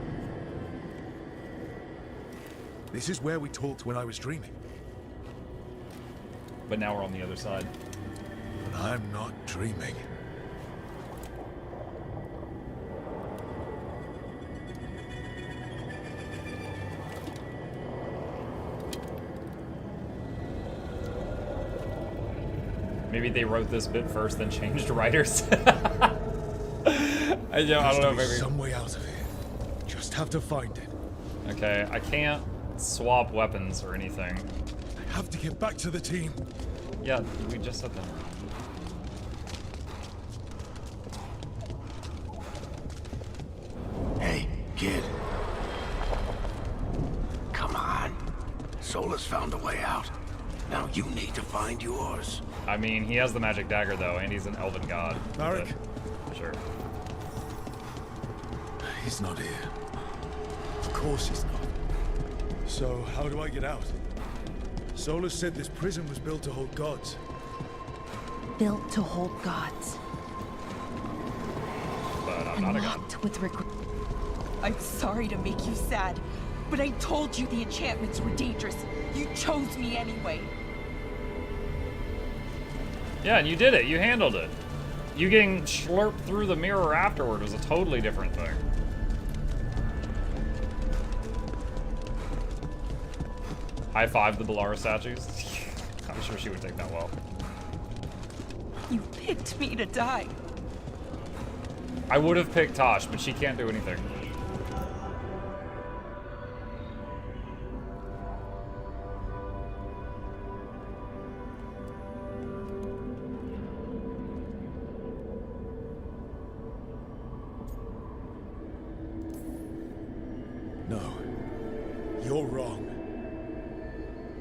This is where we talked when I was dreaming. But now we're on the other side. But I'm not dreaming. Maybe they wrote this bit first, then changed writers. I don't know, maybe. Some way out of here. Just have to find it. Okay, I can't swap weapons or anything. I have to get back to the team. Yeah, we just said that. Hey, kid. Come on. Solas found a way out. Now you need to find yours. I mean, he has the magic dagger, though, and he's an elven god. Varric? Sure. He's not here. Of course he's not. So, how do I get out? Solas said this prison was built to hold gods. Built to hold gods. But I'm not a god. Locked with regret. I'm sorry to make you sad, but I told you the enchantments were dangerous. You chose me anyway. Yeah, and you did it. You handled it. You getting slurped through the mirror afterward was a totally different thing. High five the Balara statues. I'm sure she would take that well. You picked me to die. I would have picked Tosh, but she can't do anything. No. You're wrong.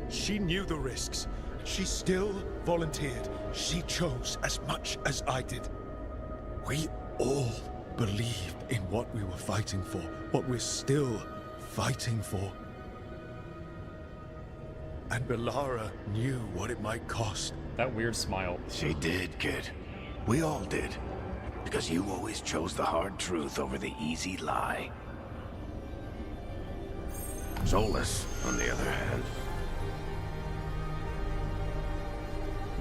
She knew the risks. She still volunteered. She chose as much as I did. We all believed in what we were fighting for, what we're still fighting for. And Balara knew what it might cost. That weird smile. She did, kid. We all did. Because you always chose the hard truth over the easy lie. Solas, on the other hand.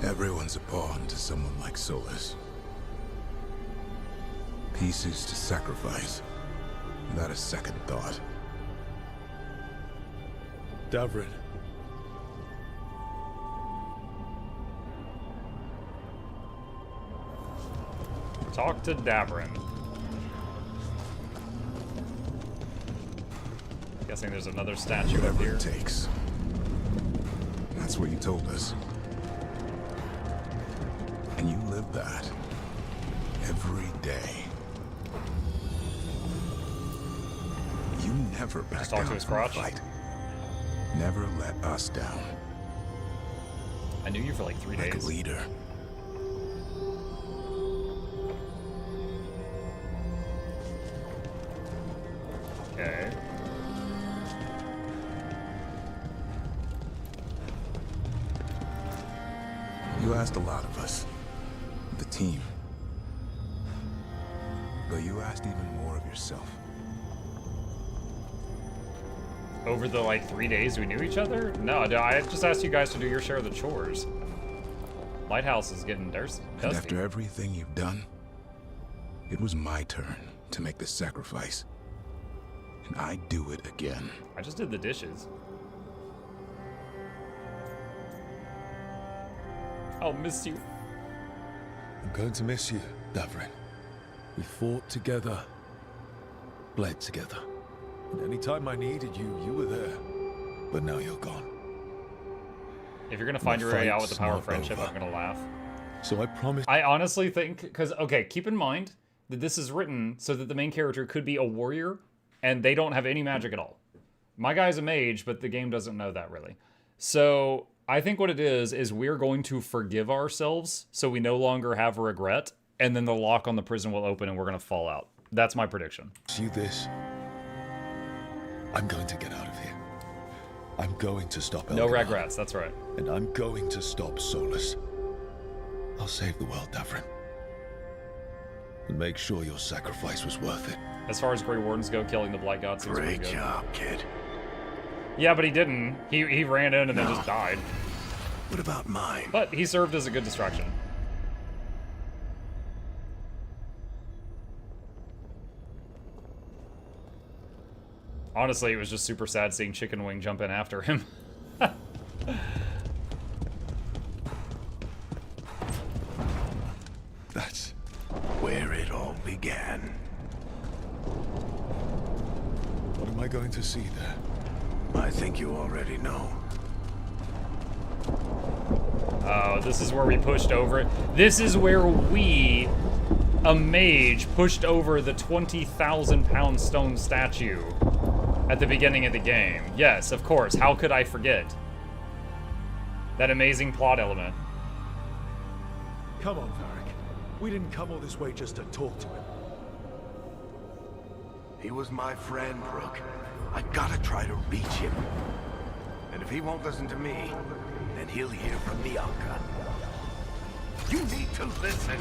Everyone's a pawn to someone like Solas. Pieces to sacrifice, without a second thought. Davrin. Talk to Davrin. Guessing there's another statue up here. Whatever it takes. That's what you told us. And you live that every day. You never back down to his from a crotch. fight. Never let us down. I knew you for like 3 days. Like a leader. Okay. You asked a lot of us. The team. But you asked even more of yourself. Over the like 3 days we knew each other? No, I just asked you guys to do your share of the chores. Lighthouse is getting dusty. And after everything you've done, it was my turn to make the sacrifice. And I do it again. I just did the dishes. I'll miss you. I'm going to miss you, Davrin. We fought together, bled together. And any time I needed you, you were there. But now you're gone. If you're gonna find your way out with the power of friendship, over. I'm gonna laugh. So I promise. I honestly think, because, okay, keep in mind that this is written so that the main character could be a warrior, and they don't have any magic at all. My guy's a mage, but the game doesn't know that really. So I think what it is we're going to forgive ourselves so we no longer have regret, and then the lock on the prison will open and we're gonna fall out. That's my prediction. See this? I'm going to get out of here. I'm going to stop Elganon. No regrets, that's right. And I'm going to stop Solas. I'll save the world, Davrin. And make sure your sacrifice was worth it. As far as Grey Wardens go, killing the Blight God seems pretty good. Great job, kid. Yeah, but he didn't. He ran in and then just died. What about mine? But he served as a good distraction. Honestly, it was just super sad seeing Chicken Wing jump in after him. That's where it all began. What am I going to see there? I think you already know. Oh, this is where we pushed over it. This is where we, a mage, pushed over the 20,000-pound stone statue at the beginning of the game. Yes, of course. How could I forget? That amazing plot element. Come on, Varric. We didn't come all this way just to talk to him. He was my friend, Rook. I gotta try to reach him. And if he won't listen to me, then he'll hear from Bianca. You need to listen.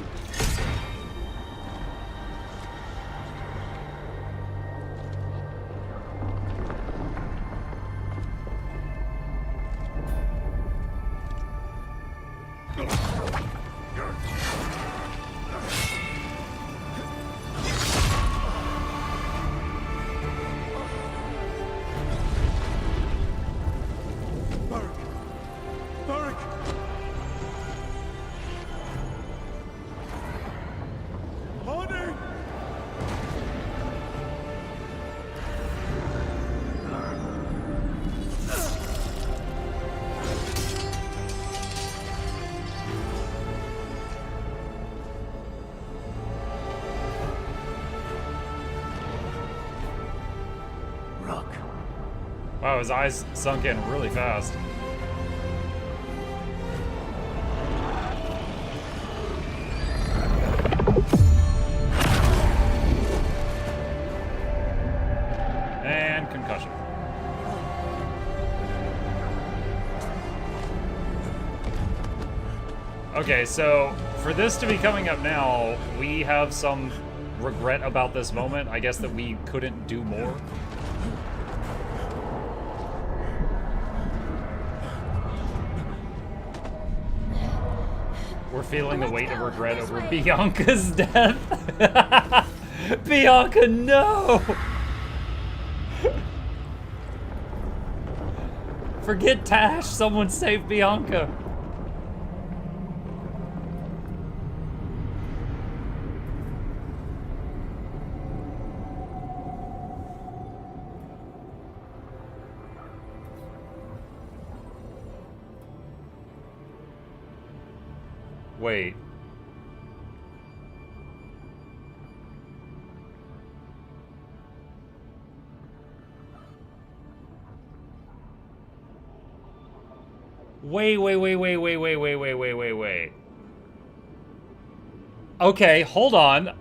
Wow, his eyes sunk in really fast. And concussion. Okay, so for this to be coming up now, we have some regret about this moment. I guess that we couldn't do more. We're feeling the weight of regret over Bianca's death. Bianca, no! Forget Tash, someone save Bianca. Wait. Wait. Okay, hold on.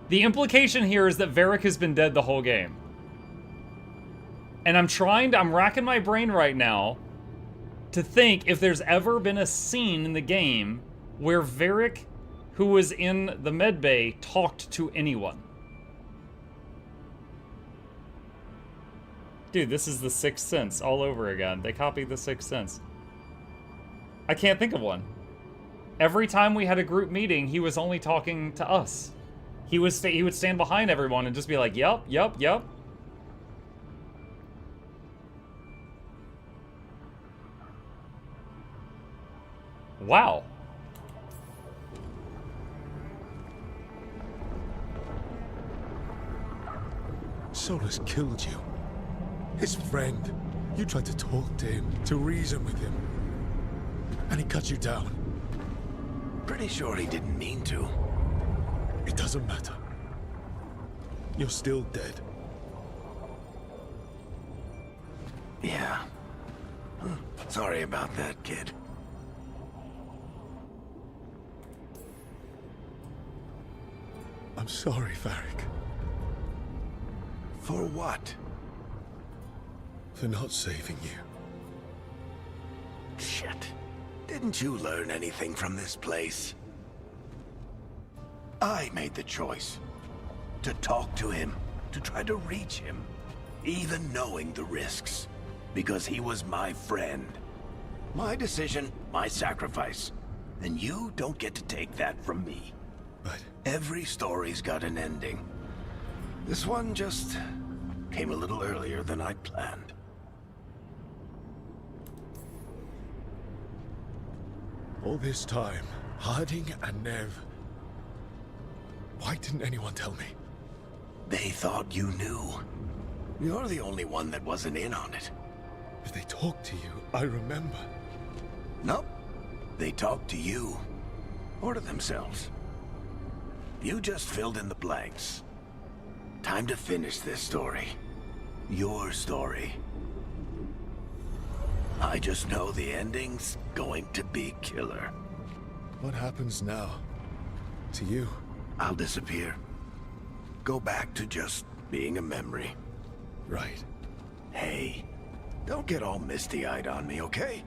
The implication here is that Varric has been dead the whole game. And I'm racking my brain right now to think if there's ever been a scene in the game where Varric, who was in the medbay, talked to anyone. Dude, this is the Sixth Sense all over again. They copied the Sixth Sense. I can't think of one. Every time we had a group meeting, he was only talking to us. He would stand behind everyone and just be like, yup, yup, yup. Wow. Solas killed you. His friend. You tried to talk to him, to reason with him. And he cut you down. Pretty sure he didn't mean to. It doesn't matter. You're still dead. Yeah. Sorry about that, kid. I'm sorry, Varric. For what? For not saving you. Shit. Didn't you learn anything from this place? I made the choice. To talk to him. To try to reach him. Even knowing the risks. Because he was my friend. My decision, my sacrifice. And you don't get to take that from me. But every story's got an ending. This one just came a little earlier than I'd planned. all this time, Harding and Nev, why didn't anyone tell me? They thought you knew. You're the only one that wasn't in on it. If they talked to you, I remember. Nope. They talked to you. Or to themselves. You just filled in the blanks. Time to finish this story. Your story. I just know the ending's going to be killer. What happens now? To you? I'll disappear. Go back to just being a memory. Right. Hey, don't get all misty-eyed on me, okay?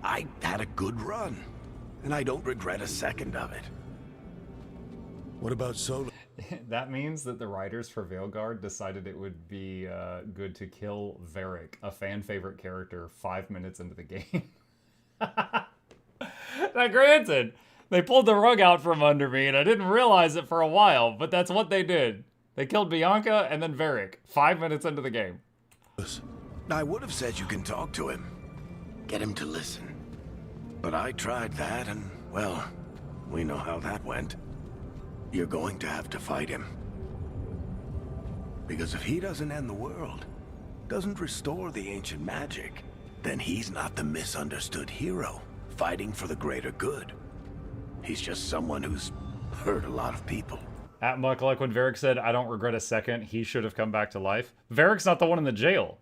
I had a good run, and I don't regret a second of it. What about Solas? That means that the writers for Veilguard decided it would be good to kill Varric, a fan favorite character, 5 minutes into the game. Now granted, they pulled the rug out from under me and I didn't realize it for a while, but that's what they did. They killed Bianca and then Varric, 5 minutes into the game. I would have said you can talk to him. Get him to listen. But I tried that and, well, we know how that went. You're going to have to fight him. Because if he doesn't end the world, doesn't restore the ancient magic, then he's not the misunderstood hero, fighting for the greater good. He's just someone who's hurt a lot of people. At Mukluk, when Varric said, "I don't regret a second, he should have come back to life." Varric's not the one in the jail.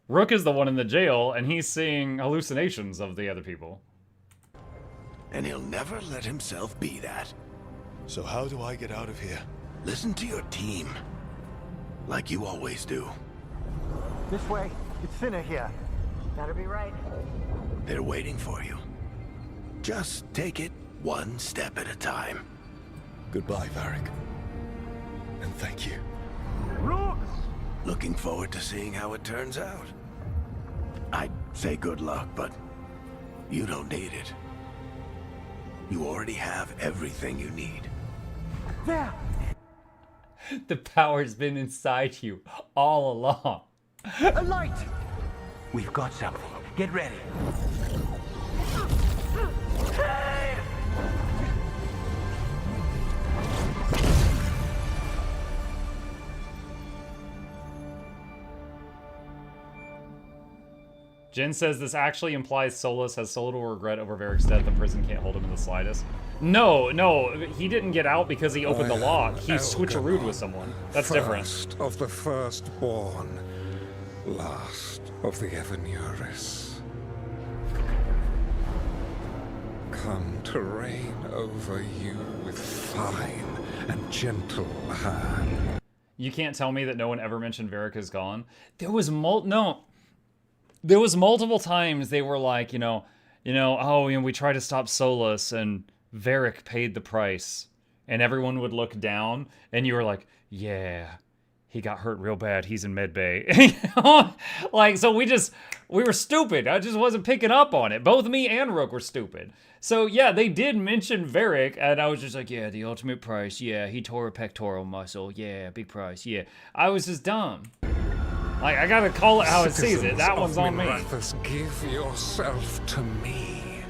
Rook is the one in the jail, and he's seeing hallucinations of the other people. And he'll never let himself be that. So how do I get out of here? Listen to your team. Like you always do. This way. It's thinner here. Better be right. They're waiting for you. Just take it one step at a time. Goodbye, Varric. And thank you. Rook! Looking forward to seeing how it turns out. I'd say good luck, but you don't need it. You already have everything you need. There! The power's been inside you all along. A light! We've got something. Get ready. Jen says this actually implies Solas has so little regret over Varric's death the prison can't hold him in the slightest. No, he didn't get out because he opened the lock. He switcherooed with someone. That's different. First of the firstborn, last of the Evanuris. Come to reign over you with fine and gentle hand. You can't tell me that no one ever mentioned Varric is gone. There was multiple times they were like, we tried to stop Solas and Varric paid the price. And everyone would look down and you were like, yeah, he got hurt real bad. He's in med bay. Like, so we were stupid. I just wasn't picking up on it. Both me and Rook were stupid. So yeah, they did mention Varric, and I was just like, yeah, the ultimate price. Yeah, he tore a pectoral muscle. Yeah, big price. Yeah, I was just dumb. Like, I gotta call it how it sees it. That one's on me. Give yourself to me.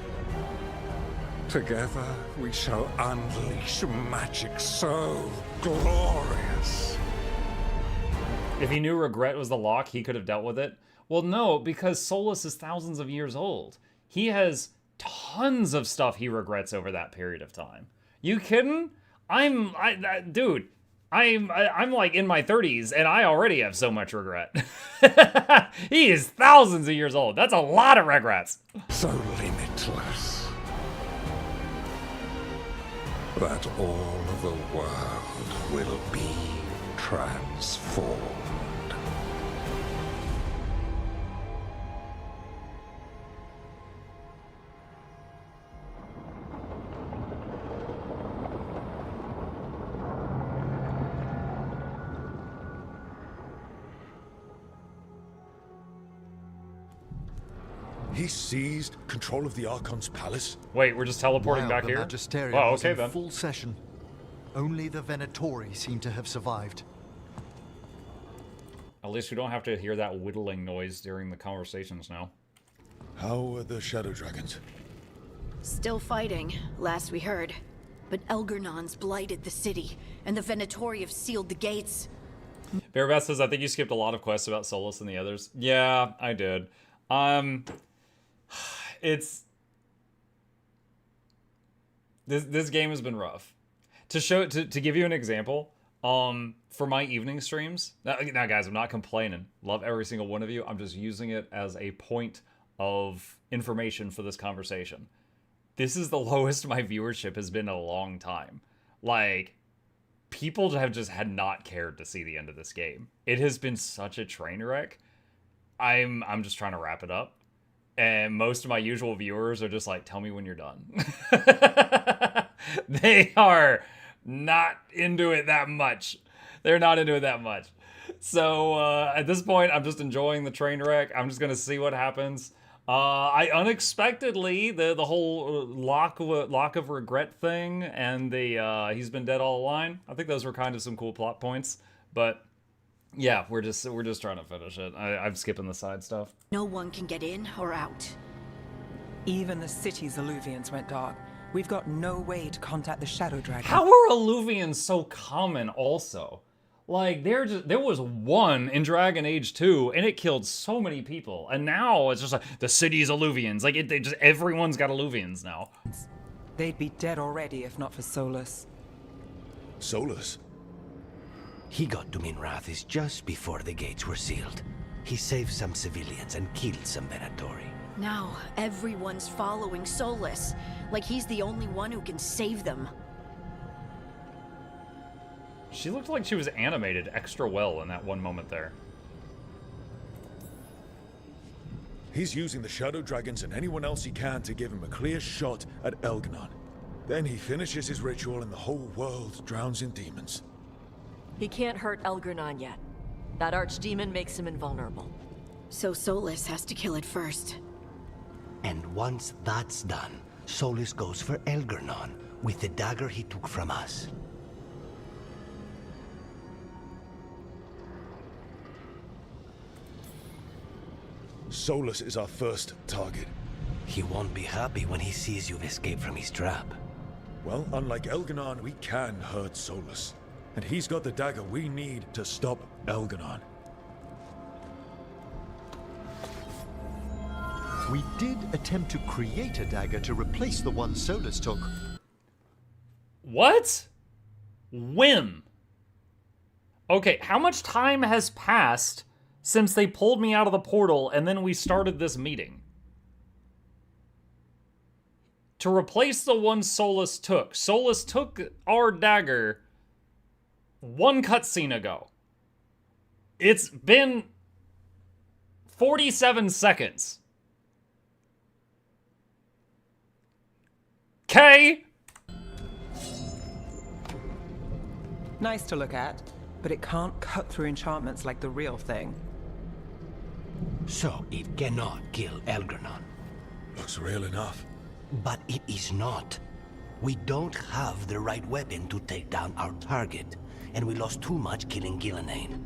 Together we shall unleash magic so glorious. If he knew regret was the lock, he could have dealt with it. Well, no, because Solas is thousands of years old. He has tons of stuff he regrets over that period of time. You kidding? Dude, I'm like in my 30s and I already have so much regret. He is thousands of years old. That's a lot of regrets. So limitless that all of the world will be transformed. He seized control of the Archon's palace? Wait, we're just teleporting back here? Oh, okay then. Full session. Only the Venatori seem to have survived. At least we don't have to hear that whittling noise during the conversations now. How are the Shadow Dragons? Still fighting, last we heard. But Elgernon's blighted the city, and the Venatori have sealed the gates. Bearbeth says, I think you skipped a lot of quests about Solas and the others. Yeah, I did. This game has been rough. To give you an example, for my evening streams, now guys, I'm not complaining. Love every single one of you. I'm just using it as a point of information for this conversation. This is the lowest my viewership has been in a long time. Like, people had not cared to see the end of this game. It has been such a train wreck. I'm just trying to wrap it up. And most of my usual viewers are just like, tell me when you're done. They are not into it that much. They're not into it that much. So at this point, I'm just enjoying the train wreck. I'm just going to see what happens. I unexpectedly, the whole lock of regret thing and the he's been dead all along, I think those were kind of some cool plot points. But yeah, we're just trying to finish it. I'm skipping the side stuff. No one can get in or out. Even the city's Alluvians went dark. We've got no way to contact the Shadow Dragon. How are Alluvians so common also? Like, there was one in Dragon Age 2, and it killed so many people. And now it's just like, the city's Alluvians. Like, everyone's got Alluvians now. They'd be dead already if not for Solas. Solas? He got to Minrathis just before the gates were sealed. He saved some civilians and killed some Venatori. Now everyone's following Solas, like he's the only one who can save them. She looked like she was animated extra well in that one moment there. He's using the Shadow Dragons and anyone else he can to give him a clear shot at Elganon. Then he finishes his ritual and the whole world drowns in demons. He can't hurt Elgarnon yet. That archdemon makes him invulnerable. So Solas has to kill it first. And once that's done, Solas goes for Elgarnon with the dagger he took from us. Solas is our first target. He won't be happy when he sees you've escaped from his trap. Well, unlike Elganon, we can hurt Solas. And he's got the dagger we need to stop Elganon. We did attempt to create a dagger to replace the one Solas took. What? When? Okay, how much time has passed since they pulled me out of the portal and then we started this meeting? To replace the one Solas took. Solas took our dagger one cutscene ago. It's been 47 seconds. Okay. Nice to look at, but it can't cut through enchantments like the real thing. So it cannot kill Elgranon. Looks real enough. But it is not. We don't have the right weapon to take down our target, and we lost too much killing Gillenane.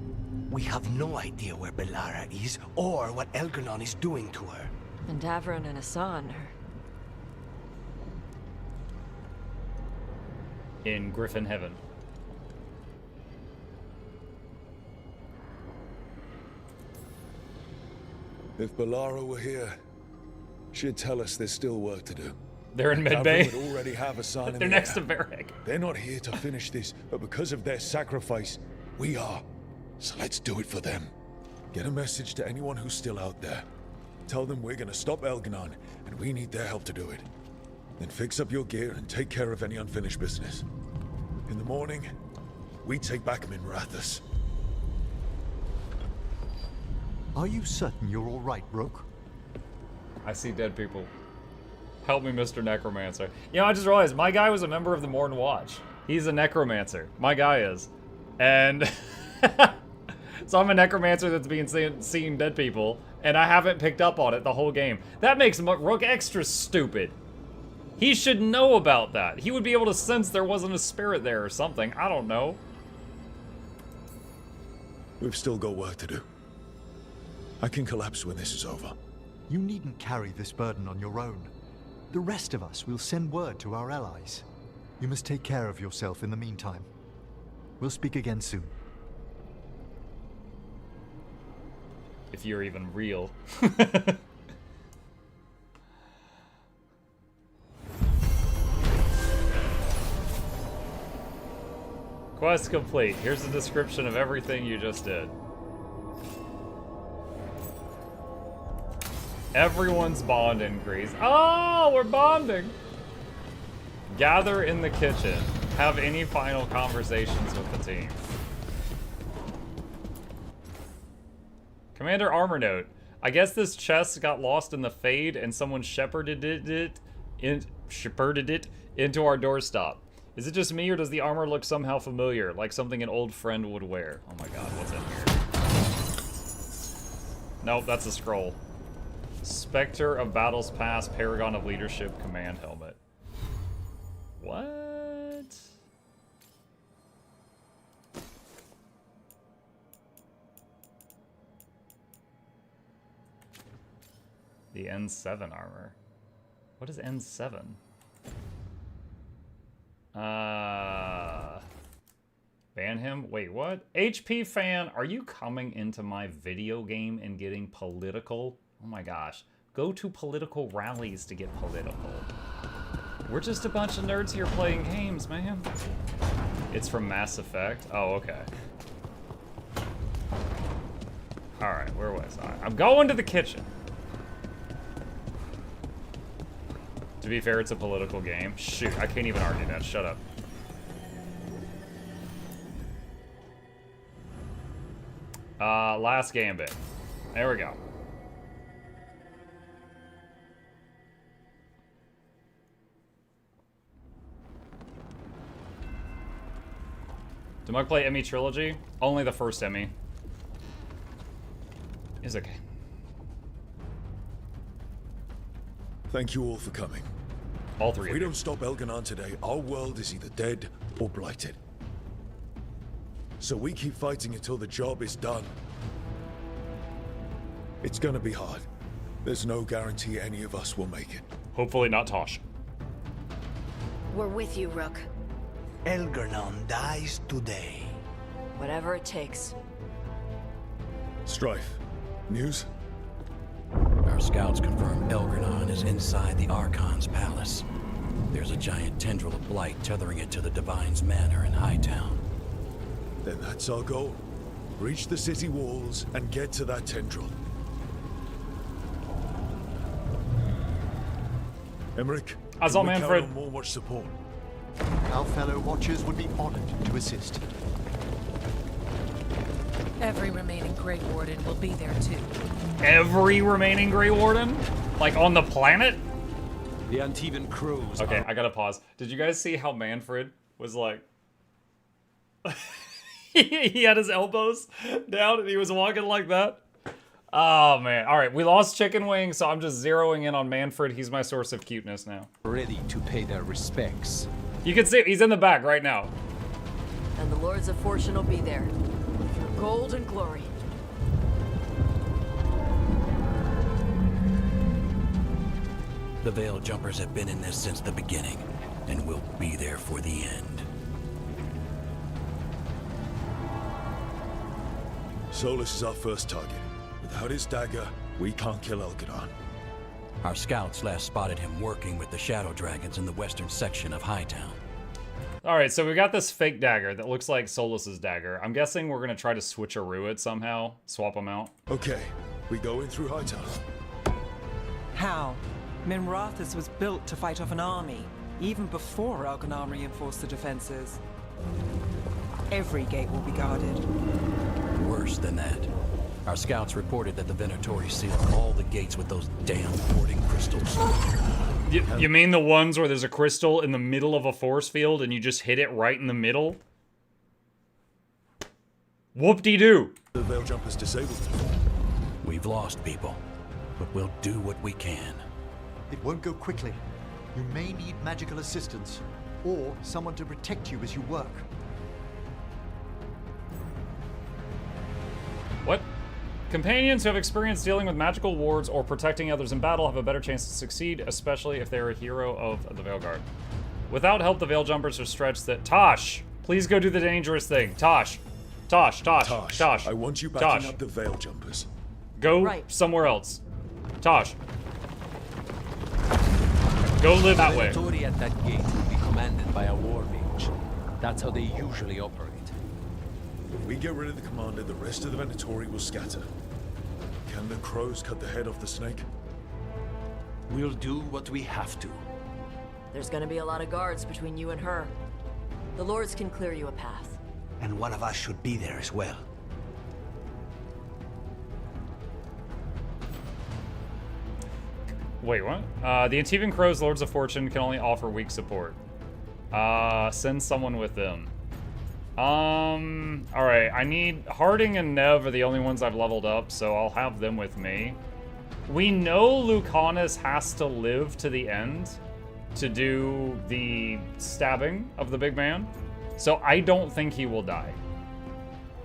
We have no idea where Bellara is, or what Elgranon is doing to her. And Davron and Hassan are... in Griffin Heaven. If Bellara were here, she'd tell us there's still work to do. They're in Mid-Bay. Would already have a sign in They're the next air. to Varric. They're not here to finish this, but because of their sacrifice, we are. So let's do it for them. Get a message to anyone who's still out there. Tell them we're gonna stop Elganon, and we need their help to do it. Then fix up your gear and take care of any unfinished business. In the morning, we take back Minrathous. Are you certain you're all right, Rook? I see dead people. Help me, Mr. Necromancer. You know, I just realized my guy was a member of the Morn Watch. He's a necromancer. My guy is. And so I'm a necromancer that's being seeing dead people, and I haven't picked up on it the whole game. That makes Rook extra stupid. He should know about that. He would be able to sense there wasn't a spirit there or something. I don't know. We've still got work to do. I can collapse when this is over. You needn't carry this burden on your own. The rest of us will send word to our allies. You must take care of yourself in the meantime. We'll speak again soon. If you're even real. Quest complete. Here's a description of everything you just did. Everyone's bond increase. Oh, we're bonding. Gather in the kitchen. Have any final conversations with the team. Commander Armor Note. I guess this chest got lost in the Fade and someone shepherded it into our doorstop. Is it just me or does the armor look somehow familiar, like something an old friend would wear? Oh my god, what's in here? Nope, that's a scroll. Spectre of Battles Past, Paragon of Leadership, Command Helmet. What? The N7 armor. What is N7? Ban him? Wait, what? HP fan, are you coming into my video game and getting political? Oh my gosh. Go to political rallies to get political. We're just a bunch of nerds here playing games, man. It's from Mass Effect? Oh, okay. Alright, where was I? I'm going to the kitchen. To be fair, it's a political game. Shoot, I can't even argue that. Shut up. Last gambit. There we go. Do I play Emmy Trilogy? Only the first Emmy. It's okay. Thank you all for coming. All three If we don't stop Elganon today, our world is either dead or blighted. So we keep fighting until the job is done. It's gonna be hard. There's no guarantee any of us will make it. Hopefully not Tosh. We're with you, Rook. Elganon dies today. Whatever it takes. Strife, news? Our scouts confirm Elgranon is inside the Archon's palace. There's a giant tendril of blight tethering it to the Divine's manor in Hightown. Then that's our goal. Reach the city walls and get to that tendril. Emmerich, As all Manfred. On more watch support. Our fellow Watchers would be honored to assist. Every remaining Grey Warden will be there too. Every remaining Grey Warden? Like on the planet? The Antivan crews. Okay, I gotta pause. Did you guys see how Manfred was like... He had his elbows down and he was walking like that. Oh, man. All right, we lost Chicken Wing, so I'm just zeroing in on Manfred. He's my source of cuteness now. Ready to pay their respects. You can see he's in the back right now. And the Lords of Fortune will be there. For gold and glory. The Veil Jumpers have been in this since the beginning, and will be there for the end. Solas is our first target. Without his dagger, we can't kill Elgadon. Our scouts last spotted him working with the Shadow Dragons in the western section of Hightown. All right, so we got this fake dagger that looks like Solas's dagger. I'm guessing we're gonna try to switcheroo it somehow, swap them out. Okay, we go in through Hightown. How? Minrathous was built to fight off an army, even before Elganon reinforced the defenses. Every gate will be guarded. Worse than that. Our scouts reported that the Venatori sealed all the gates with those damn warding crystals. You mean the ones where there's a crystal in the middle of a force field and you just hit it right in the middle? Whoop-de-doo. The Veil Jumpers disabled. We've lost people, but we'll do what we can. It won't go quickly. You may need magical assistance, or someone to protect you as you work. What? Companions who have experience dealing with magical wards or protecting others in battle have a better chance to succeed, especially if they're a hero of the Veilguard. Without help, the Veil Jumpers are stretched that— Tosh! Please go do the dangerous thing. Tosh. Tosh. I want you backing up the Veil Jumpers. Go somewhere else. Tosh. Go live that way. The Venatori at that gate will be commanded by a war mage. That's how they usually operate. If we get rid of the commander, the rest of the Venatori will scatter. Can the crows cut the head off the snake? We'll do what we have to. There's gonna be a lot of guards between you and her. The Lords can clear you a path. And one of us should be there as well. Wait, what? The Antaam Crows, Lords of Fortune, can only offer weak support. Send someone with them. Alright, I need... Harding and Nev are the only ones I've leveled up, so I'll have them with me. We know Lucanus has to live to the end to do the stabbing of the big man, so I don't think he will die.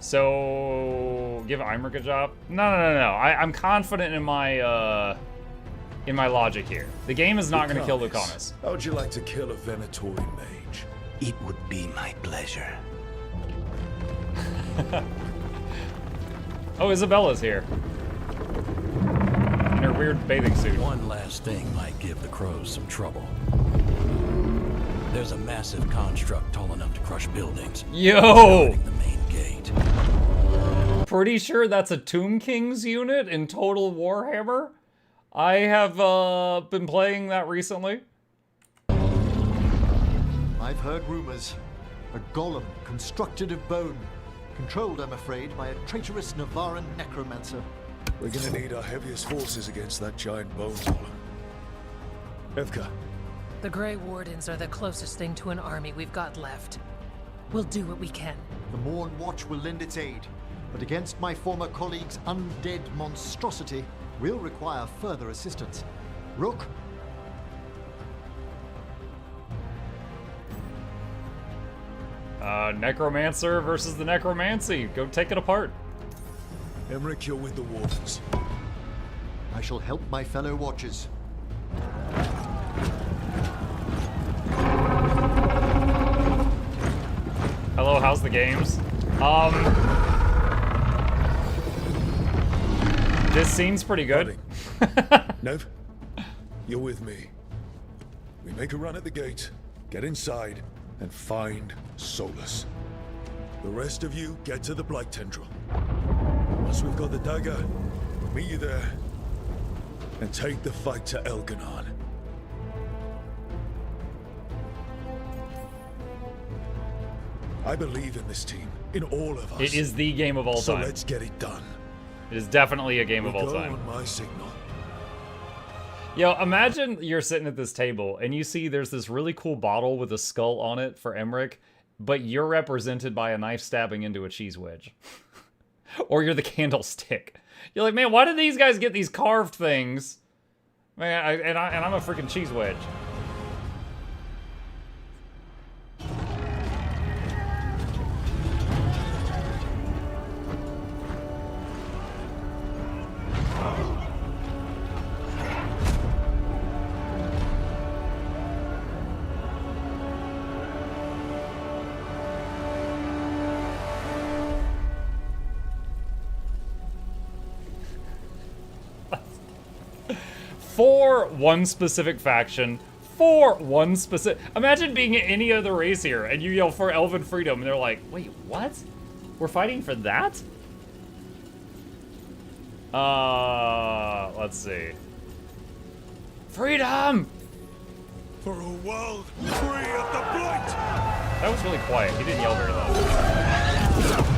So... Give Imric a job? No. I'm confident in my logic here. The game is not going to kill Lucanus. How would you like to kill a Venatori mage? It would be my pleasure. Oh, Isabella's here. In her weird bathing suit. One last thing might give the crows some trouble. There's a massive construct tall enough to crush buildings. Yo! The main gate. Pretty sure that's a Tomb King's unit in Total Warhammer. I have been playing that recently. I've heard rumors. A golem constructed of bone. Controlled, I'm afraid, by a traitorous Navaran necromancer. We're gonna need our heaviest forces against that giant bone golem. Evka. The Grey Wardens are the closest thing to an army we've got left. We'll do what we can. The Morn Watch will lend its aid, but against my former colleague's undead monstrosity, we'll require further assistance. Rook? Necromancer versus the Necromancy. Go take it apart. Emmerich, you're with the Wardens. I shall help my fellow Watchers. Hello, how's the games? This scene's pretty good. Nev, you're with me. We make a run at the gate, get inside, and find Solas. The rest of you get to the Blight Tendril. Once we've got the dagger, we'll meet you there and take the fight to Elganon. I believe in this team, in all of us. It is the game of all time. So let's get it done. It is definitely a game of all time. On my signal. Yo, imagine you're sitting at this table and you see there's this really cool bottle with a skull on it for Emmerich, but you're represented by a knife stabbing into a cheese wedge. Or you're the candlestick. You're like, man, why did these guys get these carved things? Man, and I'm a freaking cheese wedge. For one specific faction, for one specific... Imagine being any other race here, and you yell for Elven Freedom, and they're like, wait, what? We're fighting for that? Let's see. Freedom! For a world free of the blight! That was really quiet. He didn't yell very loud.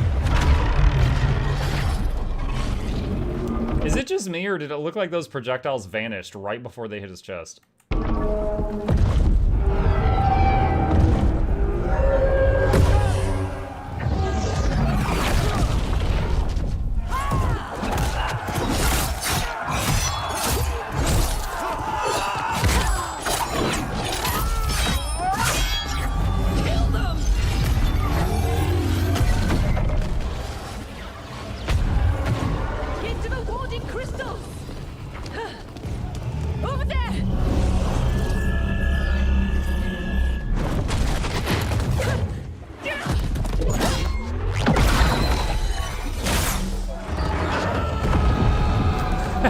Is it just me, or did it look like those projectiles vanished right before they hit his chest?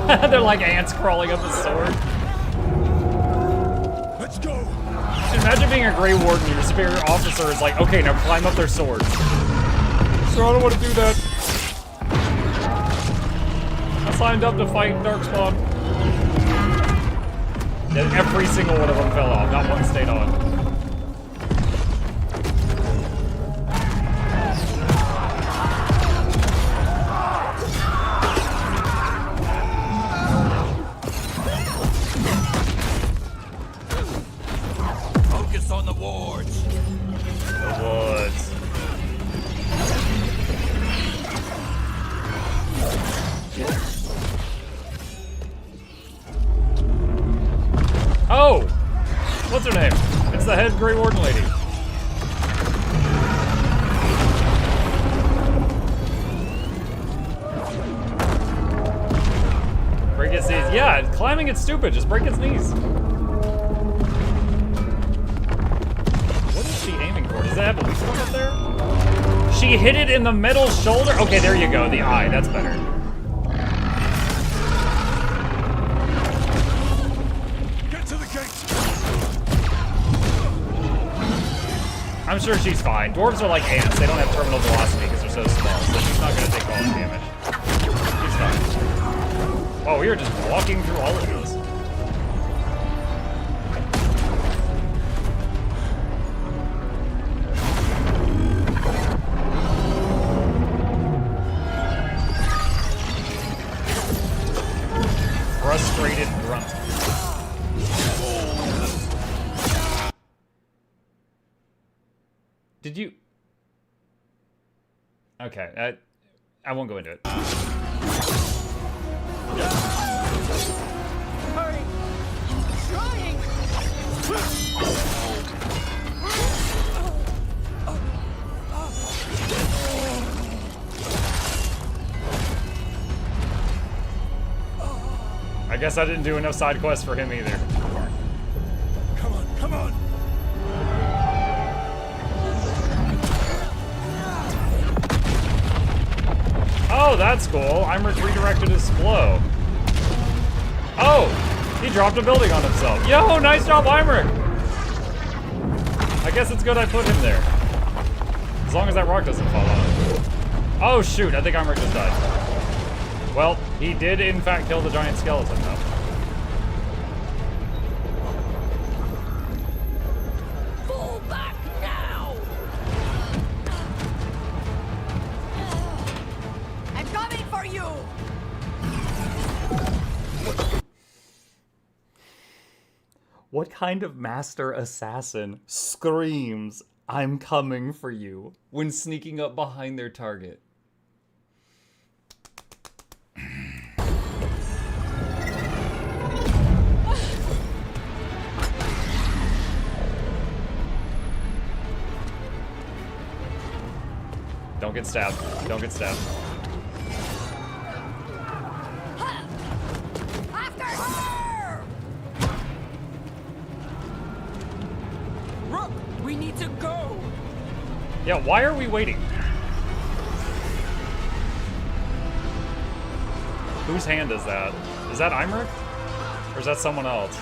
They're like ants crawling up a sword. Let's go. Imagine being a Grey Warden, your superior officer is like, okay, now climb up their swords. Sir, I don't want to do that. I signed up to fight Darkspawn. Then every single one of them fell off, not one stayed on. On the wards. The woods. Oh! What's her name? It's the head Grey Warden lady. Break its knees. Yeah, climbing it's stupid. Just break its knees. What is she aiming for? Does that have a weak spot up there? She hit it in the middle shoulder? Okay, there you go. The eye. That's better. Get to the gate. I'm sure she's fine. Dwarves are like ants. They don't have terminal velocity because they're so small, so she's not going to take all the damage. She's fine. Oh, we are just walking through all of those. Frustrated grunt. Did you... Okay, I won't go into it. Hurry! Trying! I guess I didn't do enough side quests for him either. Come on, come on! Oh, that's cool. Imric redirected his blow. Oh, he dropped a building on himself. Yo, nice job, Imric! I guess it's good I put him there. As long as that rock doesn't fall on him. Oh, shoot, I think Imric just died. Well, he did in fact kill the giant skeleton, though. Fall back now! I'm coming for you! What kind of master assassin screams I'm coming for you when sneaking up behind their target. Don't get stabbed. Don't get stabbed. After her! Rook, we need to go! Yeah, why are we waiting? Whose hand is that? Is that Imric? Or is that someone else?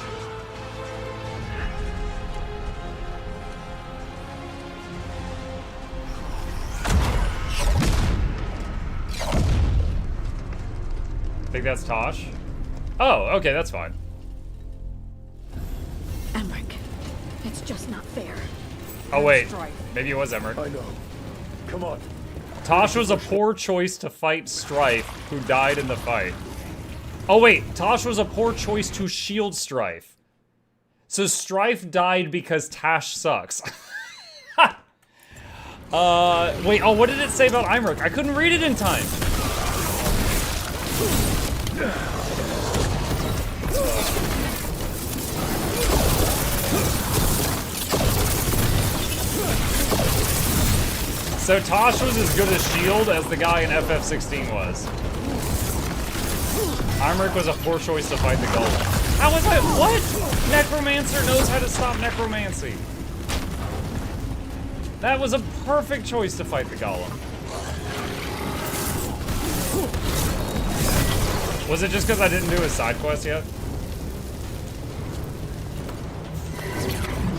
I think that's Tosh. Oh, okay, that's fine. Emmerich, it's just not fair. Oh wait, maybe it was Emmerich. I know. Come on. Tosh was a poor choice to fight Strife, who died in the fight. Oh wait, Tosh was a poor choice to shield Strife. So Strife died because Tash sucks. Wait, oh, what did it say about Imric? I couldn't read it in time. So Tosh was as good a shield as the guy in FF16 was. Imric was a poor choice to fight the golem. How was I? What? Necromancer knows how to stop necromancy. That was a perfect choice to fight the golem. Was it just because I didn't do his side quest yet?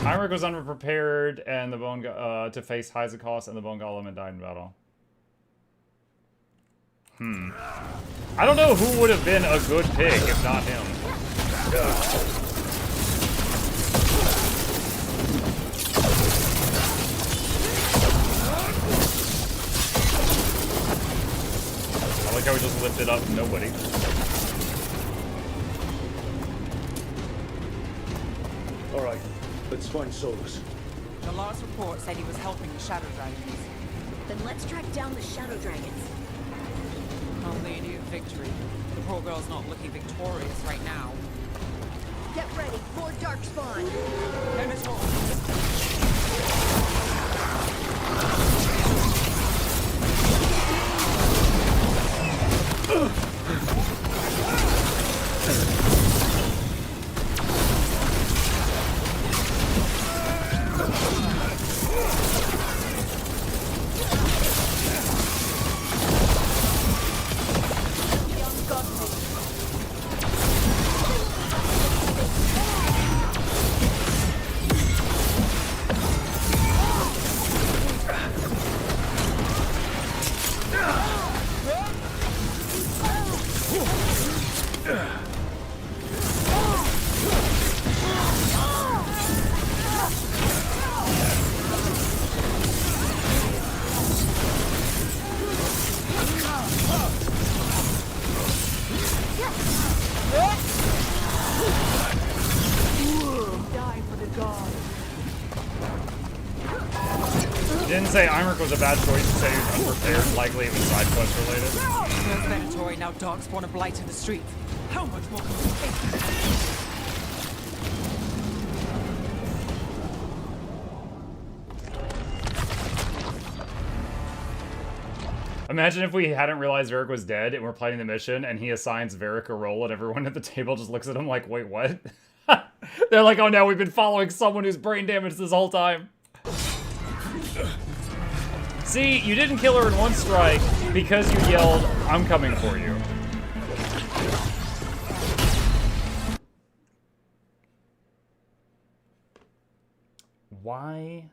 Imric was unprepared and the bone to face Hyzikos and the bone golem and died in battle. I don't know who would have been a good pick if not him. I like how we just lifted up nobody. All right, let's find Solas. The last report said he was helping the Shadow Dragons. Then let's track down the Shadow Dragons. Only a new victory. The poor girl's not looking victorious right now. Get ready, more Darkspawn. Didn't say Imric was a bad choice, to say he was unprepared. Likely it was side quest related. First Venatori, now Darkspawn and Blight in the streets. How much more can we take? Imagine if we hadn't realized Varric was dead and we're playing the mission and he assigns Varric a role and everyone at the table just looks at him like, wait, what? They're like, oh no, we've been following someone who's brain damaged this whole time. See, you didn't kill her in one strike because you yelled, I'm coming for you. Why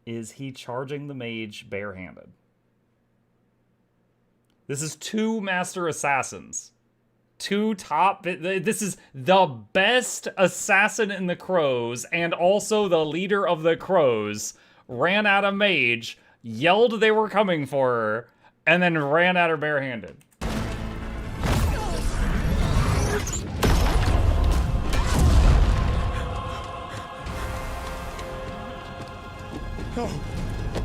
is he charging the mage barehanded? This is two master assassins. Two top... This is the best assassin in the Crows and also the leader of the Crows. Ran at a mage, yelled they were coming for her, and then ran at her barehanded. No.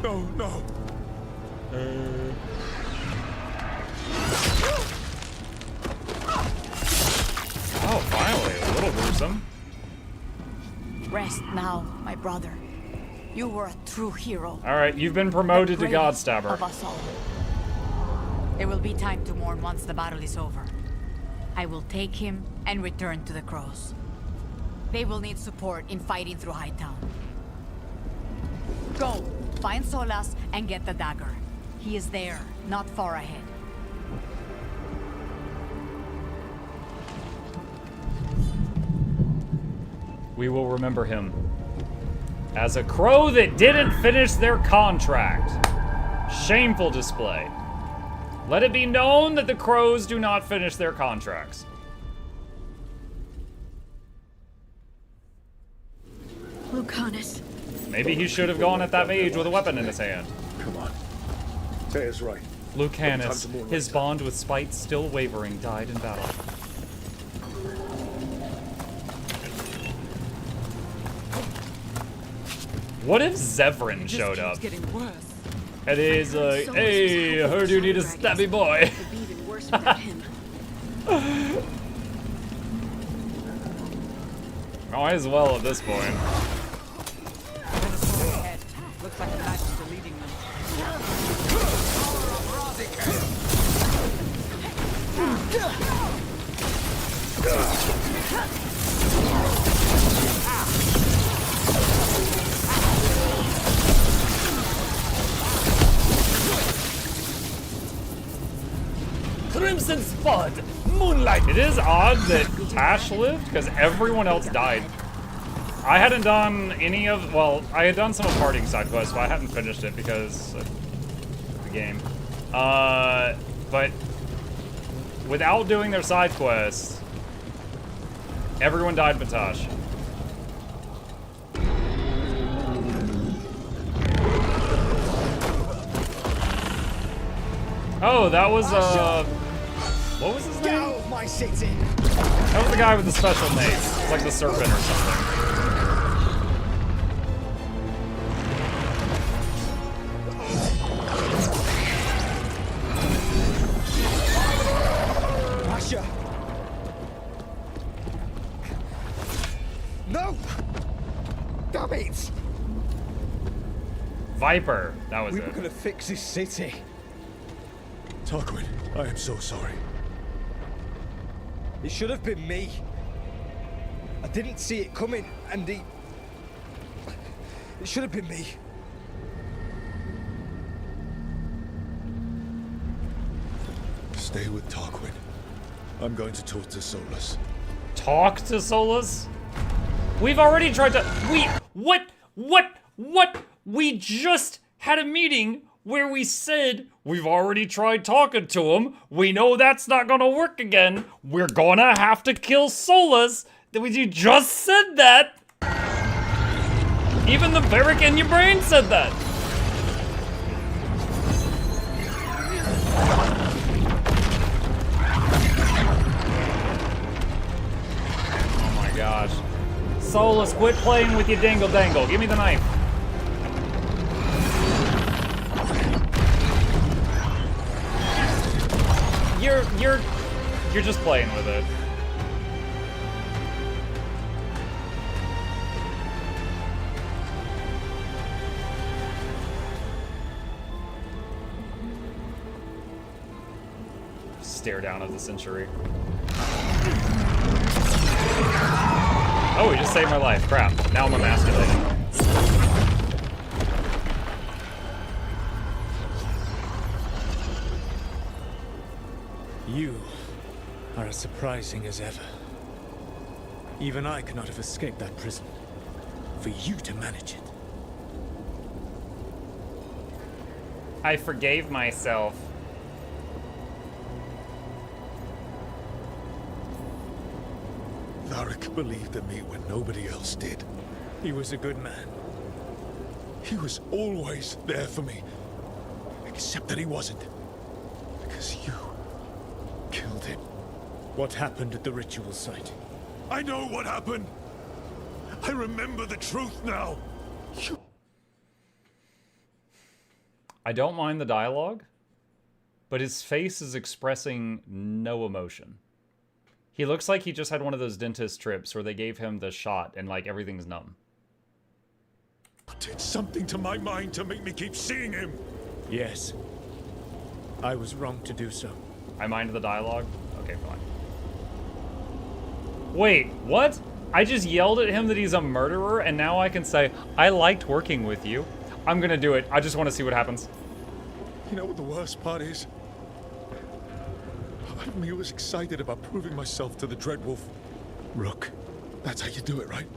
No, no. Oh, finally, a little gruesome. Rest now, my brother. You were a true hero. Alright, you've been promoted to bravest Godstabber. of us all. There will be time to mourn once the battle is over. I will take him and return to the Crows. They will need support in fighting through Hightown. Go, find Solas and get the dagger. He is there, not far ahead. We will remember him as a crow that didn't finish their contract. Shameful display. Let it be known that the crows do not finish their contracts. Lucanus. Maybe he should have gone at that age with a weapon in his hand. Come on. Tear's right. Lucanus, his bond with spite still wavering, died in battle. What if Zevran showed up? Getting worse. And he's like, hey, I heard you need a stabby boy. It'd be even worse without him. Might as well at this point. Looks like the Magists are leading them. Crimson Spud! Moonlight! It is odd that Tash lived, because everyone else died. I hadn't done any of, well, I had done some of Parting side quests, but I hadn't finished it because of the game. But without doing their side quests, everyone died but Tash. Oh, that was, what was his name? Get out of my city! That was the guy with the special name. It's like the Serpent or something. Asher! No! Damn it! Viper, that was We it. were gonna fix this city. Tarquin, I am so sorry. It should have been me. I didn't see it coming, and it should have been me. Stay with Tarquin. I'm going to talk to Solas. Talk to Solas? We've already tried to, what? We just had a meeting where we said we've already tried talking to him. We know that's not gonna work again. We're gonna have to kill Solas. You just said that. Even the barrack in your brain said that. Oh my gosh. Solas, quit playing with your dangle dangle. Give me the knife. You're just playing with it. Stare down at the century. Oh, he just saved my life. Crap. Now I'm emasculated. You are as surprising as ever. Even I could not have escaped that prison. For you to manage it. I forgave myself. Varric believed in me when nobody else did. He was a good man. He was always there for me. Except that he wasn't. Because you killed him. What happened at the ritual site? I know what happened. I remember the truth now. I don't mind the dialogue, but his face is expressing no emotion. He looks like he just had one of those dentist trips where they gave him the shot and like everything's numb. Did something to my mind to make me keep seeing him. Yes. I was wrong to do so. I mind the dialogue? Okay, fine. Wait, what? I just yelled at him that he's a murderer, and now I can say, I liked working with you. I'm gonna do it. I just want to see what happens. You know what the worst part is? Part of me was excited about proving myself to the Dreadwolf. Rook, that's how you do it, right?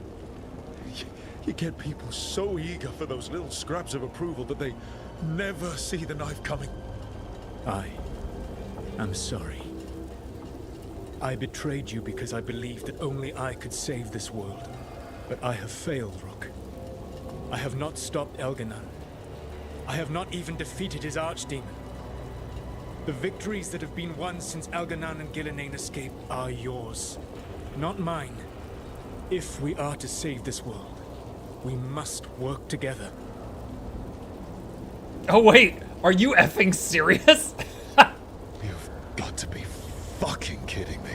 You get people so eager for those little scraps of approval that they never see the knife coming. I'm sorry. I betrayed you because I believed that only I could save this world. But I have failed, Rook. I have not stopped Elganon. I have not even defeated his archdemon. The victories that have been won since Elganon and Gillenane escaped are yours, not mine. If we are to save this world, we must work together. Oh wait, are you effing serious? You've got to be fucking kidding me.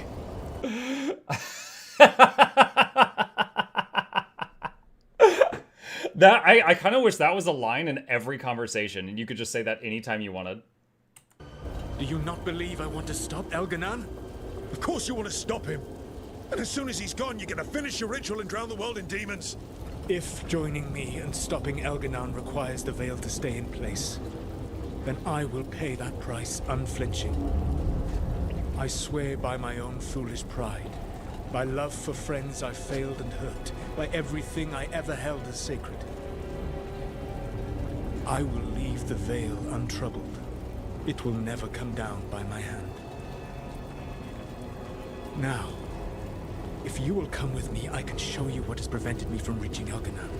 I kind of wish that was a line in every conversation, and you could just say that anytime you wanted. Do you not believe I want to stop Elganon? Of course you want to stop him. And as soon as he's gone, you're gonna finish your ritual and drown the world in demons. If joining me and stopping Elganon requires the Veil to stay in place, then I will pay that price unflinching. I swear by my own foolish pride, by love for friends I failed and hurt, by everything I ever held as sacred. I will leave the Veil untroubled. It will never come down by my hand. Now, if you will come with me, I can show you what has prevented me from reaching Elganon.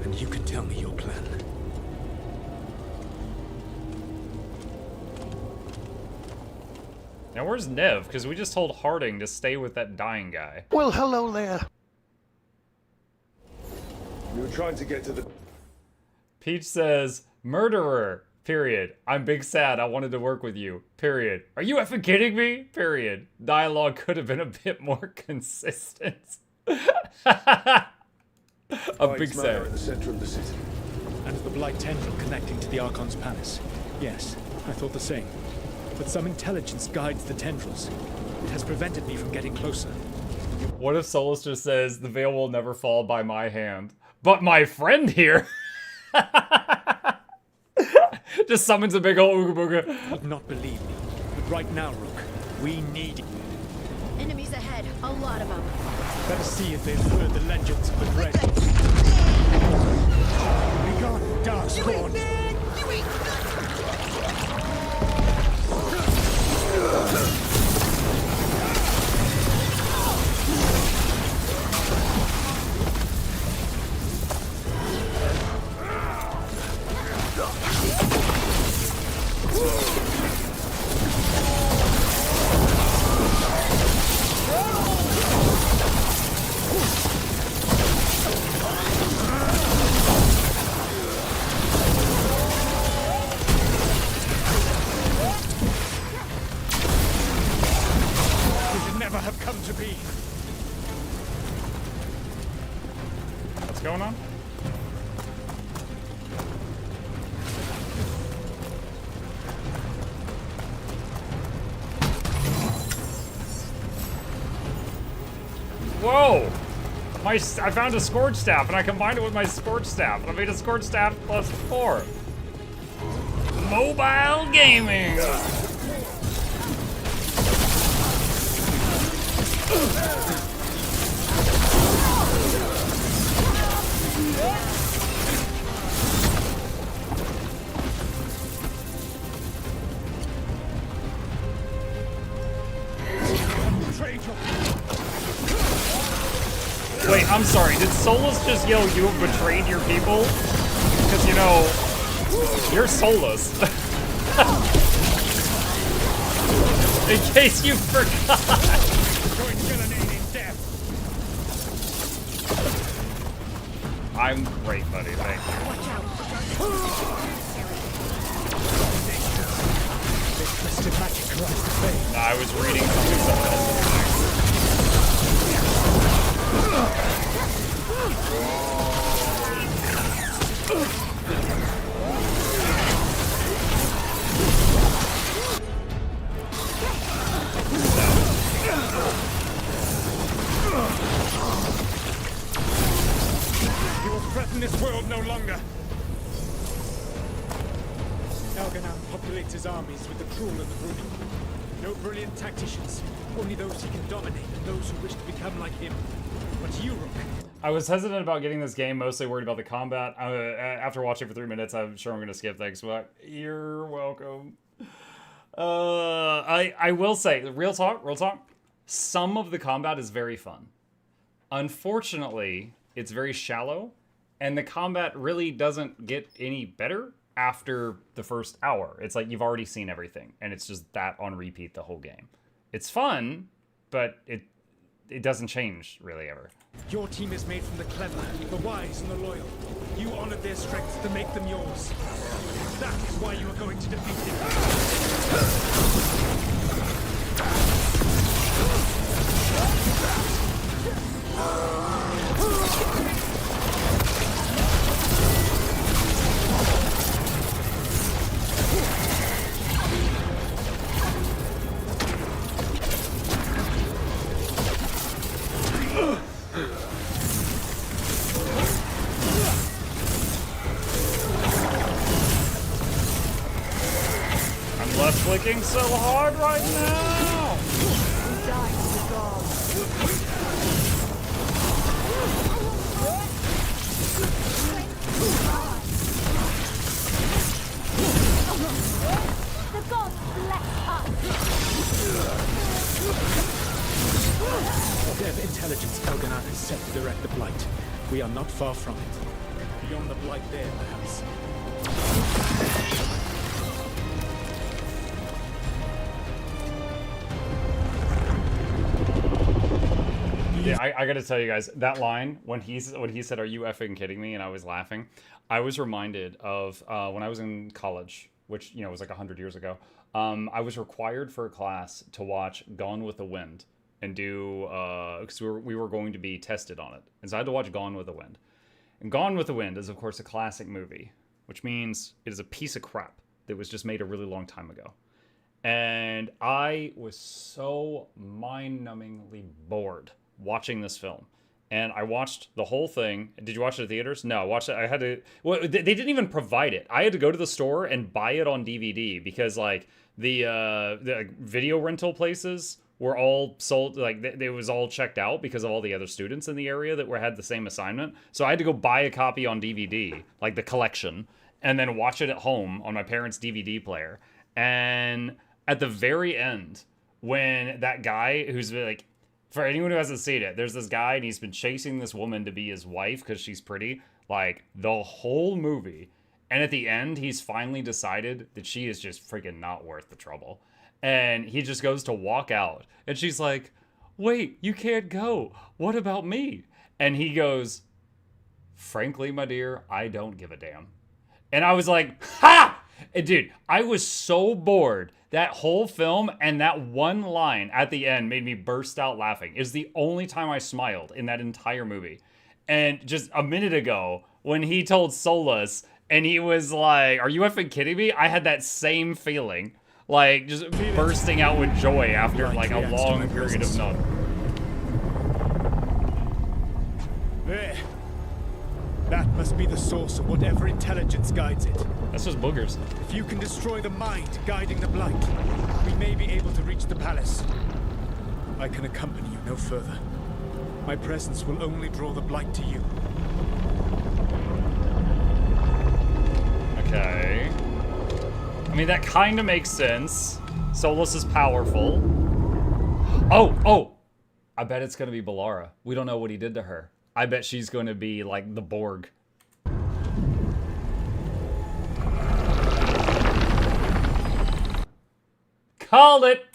And you can tell me your plan. Now where's Nev? Because we just told Harding to stay with that dying guy. Well, hello there. You were trying to get to the... Peach says, murderer, period. I'm big sad, I wanted to work with you, period. Are you effing kidding me? Period. Dialogue could have been a bit more consistent. A big sad. In the center of the city. And the Blight tendril connecting to the Archon's palace. Yes, I thought the same. But some intelligence guides the tendrils. It has prevented me from getting closer. What if Solas just says, the veil will never fall by my hand, but my friend here? Just summons a big ol' ooga booga. You would not believe me, but right now, Rook, we need you. Enemies ahead, a lot of them. Better see if they've heard the legends of the Dread. Be gone, Darkspawn. What's going on? Whoa! I found a Scorch Staff and I combined it with my Scorch Staff and I made a Scorch Staff +4. Mobile gaming! Wait, I'm sorry, did Solas just yell, you have betrayed your people? Because, you know, you're Solas. In case you forgot. I'm great, buddy, thank you. Did magic corrupt the fate? Nah, I was reading something someone else was saying. You will threaten this world no longer. Elganan populates his armies with the cruel and the brutal. No brilliant tacticians, only those he can dominate and those who wish to become like him. But you, Rook. I was hesitant about getting this game, mostly worried about the combat. After watching for 3 minutes, I'm sure I'm going to skip things, but you're welcome. I will say, real talk, some of the combat is very fun. Unfortunately, it's very shallow, and the combat really doesn't get any better after the first hour. It's like you've already seen everything, and it's just that on repeat the whole game. It's fun, but it doesn't change really ever. Your team is made from the clever, the wise, and the loyal. You honored their strengths to make them yours. That is why you are going to defeat him. I'm left clicking so hard right now. The gods bless us! Whatever intelligence Elganan has set to direct the Blight, we are not far from it. Beyond the Blight there, perhaps. Yeah, I gotta tell you guys, that line, when he said, "Are you effing kidding me?" and I was laughing, I was reminded of when I was in college, which, you know, was like 100 years ago. I was required for a class to watch Gone with the Wind and do, because we were going to be tested on it. And so I had to watch Gone with the Wind. And Gone with the Wind is, of course, a classic movie, which means it is a piece of crap that was just made a really long time ago. And I was so mind-numbingly bored watching this film. And I watched the whole thing. Did you watch it at theaters? No, I watched it. I had to... Well, they didn't even provide it. I had to go to the store and buy it on DVD because, like, the video rental places were all sold. Like, it was all checked out because of all the other students in the area that had the same assignment. So I had to go buy a copy on DVD, like the collection, and then watch it at home on my parents' DVD player. And at the very end, when that guy who's like... For anyone who hasn't seen it, there's this guy and he's been chasing this woman to be his wife because she's pretty, like, the whole movie. And at the end, he's finally decided that she is just freaking not worth the trouble. And he just goes to walk out. And she's like, "Wait, you can't go. What about me?" And he goes, "Frankly, my dear, I don't give a damn." And I was like, ha! And dude, I was so bored. That whole film and that one line at the end made me burst out laughing. It was the only time I smiled in that entire movie. And just a minute ago, when he told Solas, and he was like, "Are you effing kidding me?" I had that same feeling. Like, just bursting out with joy after, like, a long period of none. There. That must be the source of whatever intelligence guides it. That's just boogers. If you can destroy the mind guiding the Blight, we may be able to reach the palace. I can accompany you no further. My presence will only draw the Blight to you. Okay. I mean, that kind of makes sense. Solas is powerful. Oh! I bet it's going to be Balara. We don't know what he did to her. I bet she's going to be, like, the Borg. Called it!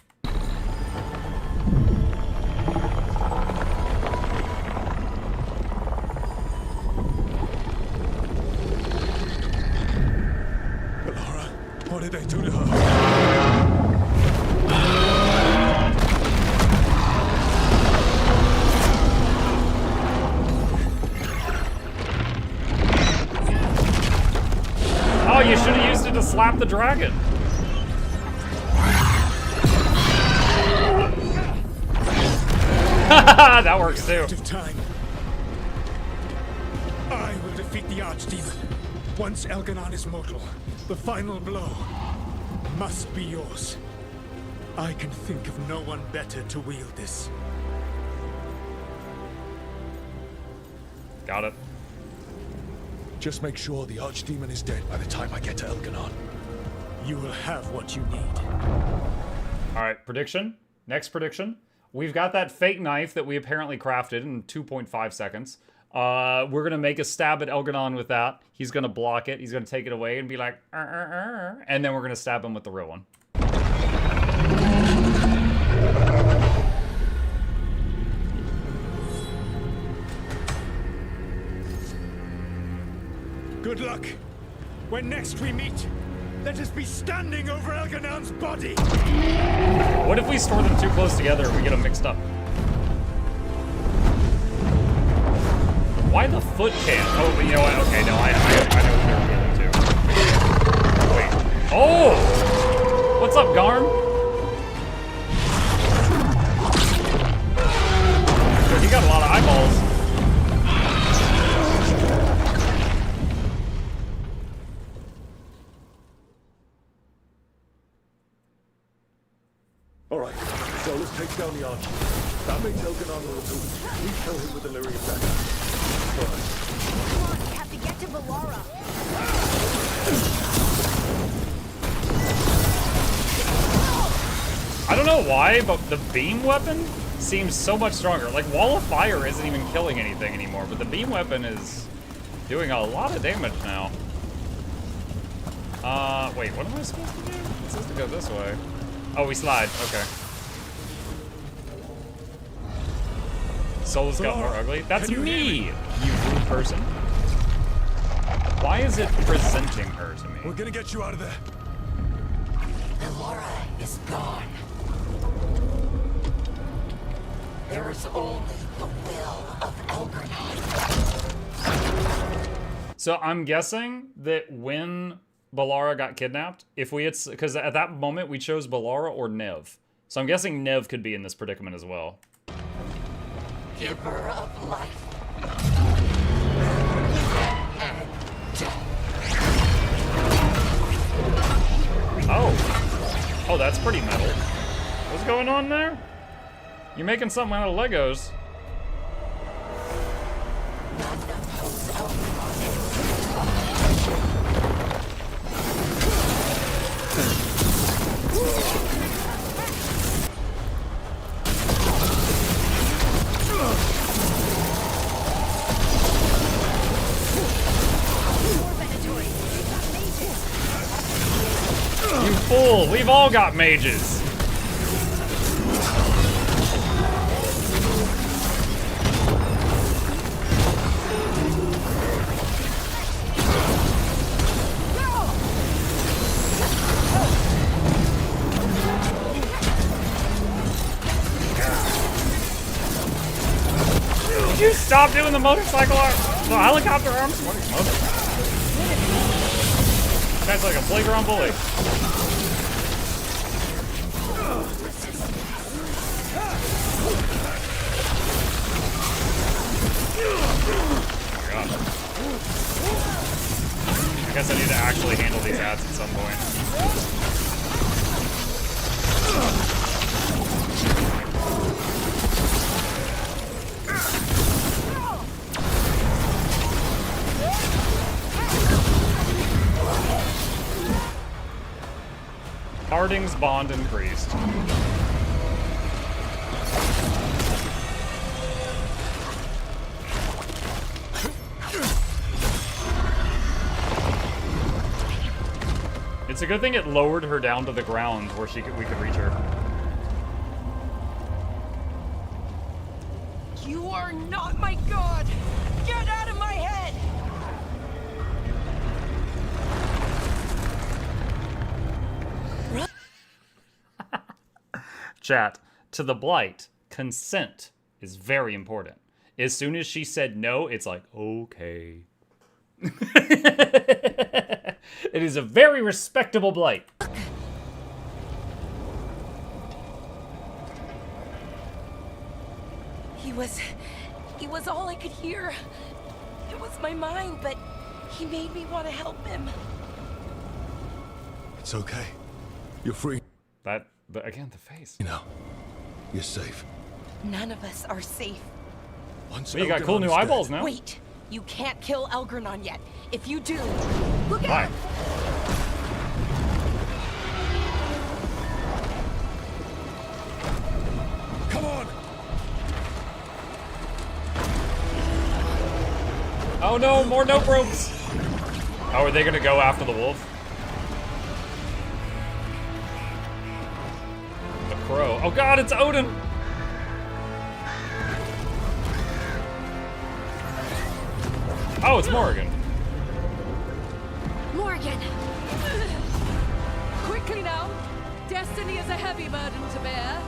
Balara, what did they do to her? slap the dragon. That works too. Of time. I will defeat the Archdemon. Once Elganon is mortal, the final blow must be yours. I can think of no one better to wield this. Got it. Just make sure the Archdemon is dead by the time I get to Elganon. You will have what you need. All right, prediction. Next prediction. We've got that fake knife that we apparently crafted in 2.5 seconds. We're going to make a stab at Elganon with that. He's going to block it. He's going to take it away and be like, and then we're going to stab him with the real one. Good luck. When next we meet, let us be standing over Elganon's body. What if we store them too close together and we get them mixed up? Why the foot can? Oh, but you know what? Okay, no, I know what they're getting to. Wait. Oh! What's up, Garm? He got a lot of eyeballs. Alright, Solas takes down the archer. That makes Elganon mortal. We kill him with the Lyrian dagger. First. Come on, we have to get to Valara. I don't know why, but the beam weapon seems so much stronger. Like, Wall of Fire isn't even killing anything anymore, but the beam weapon is doing a lot of damage now. Wait, what am I supposed to do? It says to go this way. Oh, we slide. Okay. Solas got more ugly. That's me, you rude person. Why is it presenting her to me? We're gonna get you out of there. Valara is gone. There is only the will of Elganon. So I'm guessing that when Valara got kidnapped, if we had, because at that moment we chose Valara or Nev. So I'm guessing Nev could be in this predicament as well. Giver of life. Oh. Oh, that's pretty metal. What's going on there? You're making something out of Legos. You fool! We've all got mages! Did you stop doing the motorcycle arm? The helicopter arms? What is motorcycle? That's like a playground bully. God. I guess I need to actually handle these ads at some point. Harding's bond increased. It's a good thing it lowered her down to the ground where we could reach her. You are not my god! Get out of my head! Chat, to the Blight, consent is very important. As soon as she said no, it's like, okay. It is a very respectable blight. He was all I could hear. It was my mind, but he made me want to help him. It's okay. You're free. Again, the face. You know, you're safe. None of us are safe. Once well, you got cool new eyeballs now. Wait, you can't kill Elgranon yet. If you do, look Why? out! Come on! Oh no, more note ropes! Oh, are they gonna go after the wolf? The crow. Oh god, it's Odin! Oh, it's Morrigan. Morrigan! Quickly now! Destiny is a heavy burden to bear.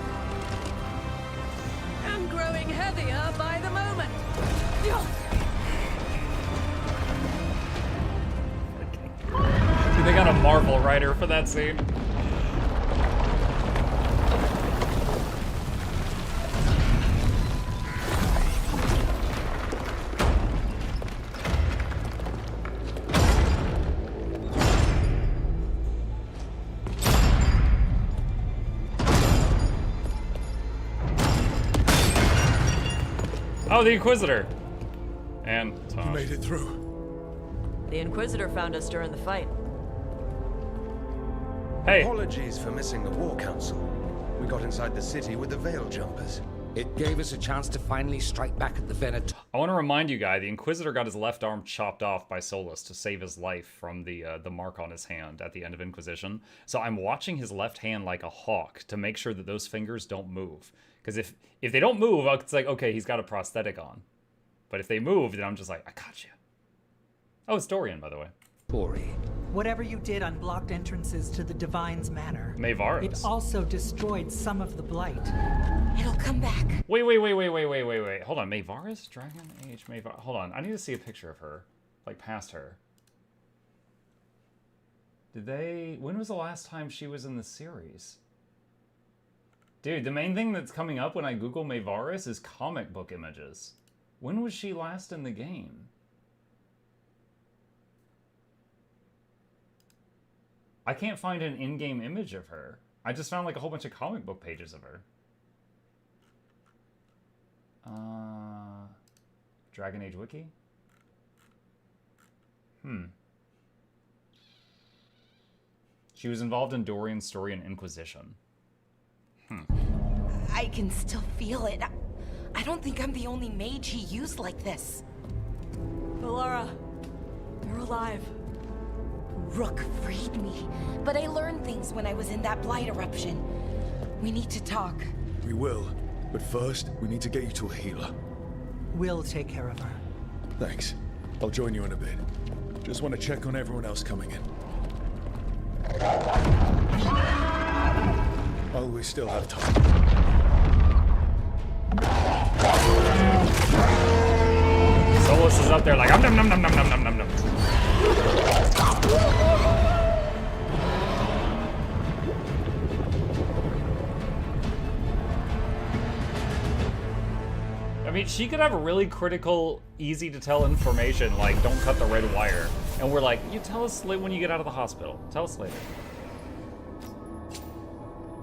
And growing heavier by the moment. Dude, they got a Marvel writer for that scene. Oh, the Inquisitor. And Tom. You made it through. The Inquisitor found us during the fight. Hey. Apologies for missing the War Council. We got inside the city with the Veil Jumpers. It gave us a chance to finally strike back at the Venator. I want to remind you guys, the Inquisitor got his left arm chopped off by Solas to save his life from the mark on his hand at the end of Inquisition. So I'm watching his left hand like a hawk to make sure that those fingers don't move. Because if they don't move, it's like, okay, he's got a prosthetic on. But if they move, then I'm just like, I got you. Oh, it's Dorian, by the way. Whatever you did unblocked entrances to the Divine's Manor. Mayvaris. It also destroyed some of the Blight. It'll come back. Wait. Hold on, Mayvaris? Dragon Age Mayvaris. Hold on, I need to see a picture of her. Like, past her. When was the last time she was in the series? Dude, the main thing that's coming up when I Google Mayvaris is comic book images. When was she last in the game? I can't find an in-game image of her. I just found like a whole bunch of comic book pages of her. Dragon Age Wiki? She was involved in Dorian's story and Inquisition. I can still feel it. I don't think I'm the only mage he used like this. Valara, you're alive. Rook freed me, but I learned things when I was in that blight eruption. We need to talk. We will, but first, we need to get you to a healer. We'll take care of her. Thanks. I'll join you in a bit. Just want to check on everyone else coming in. Oh, we still have time. Solas is up there like, nom nom nom nom nom nom nom nom. I mean, she could have a really critical, easy to tell information, like don't cut the red wire. And we're like, you tell us when you get out of the hospital. Tell us later.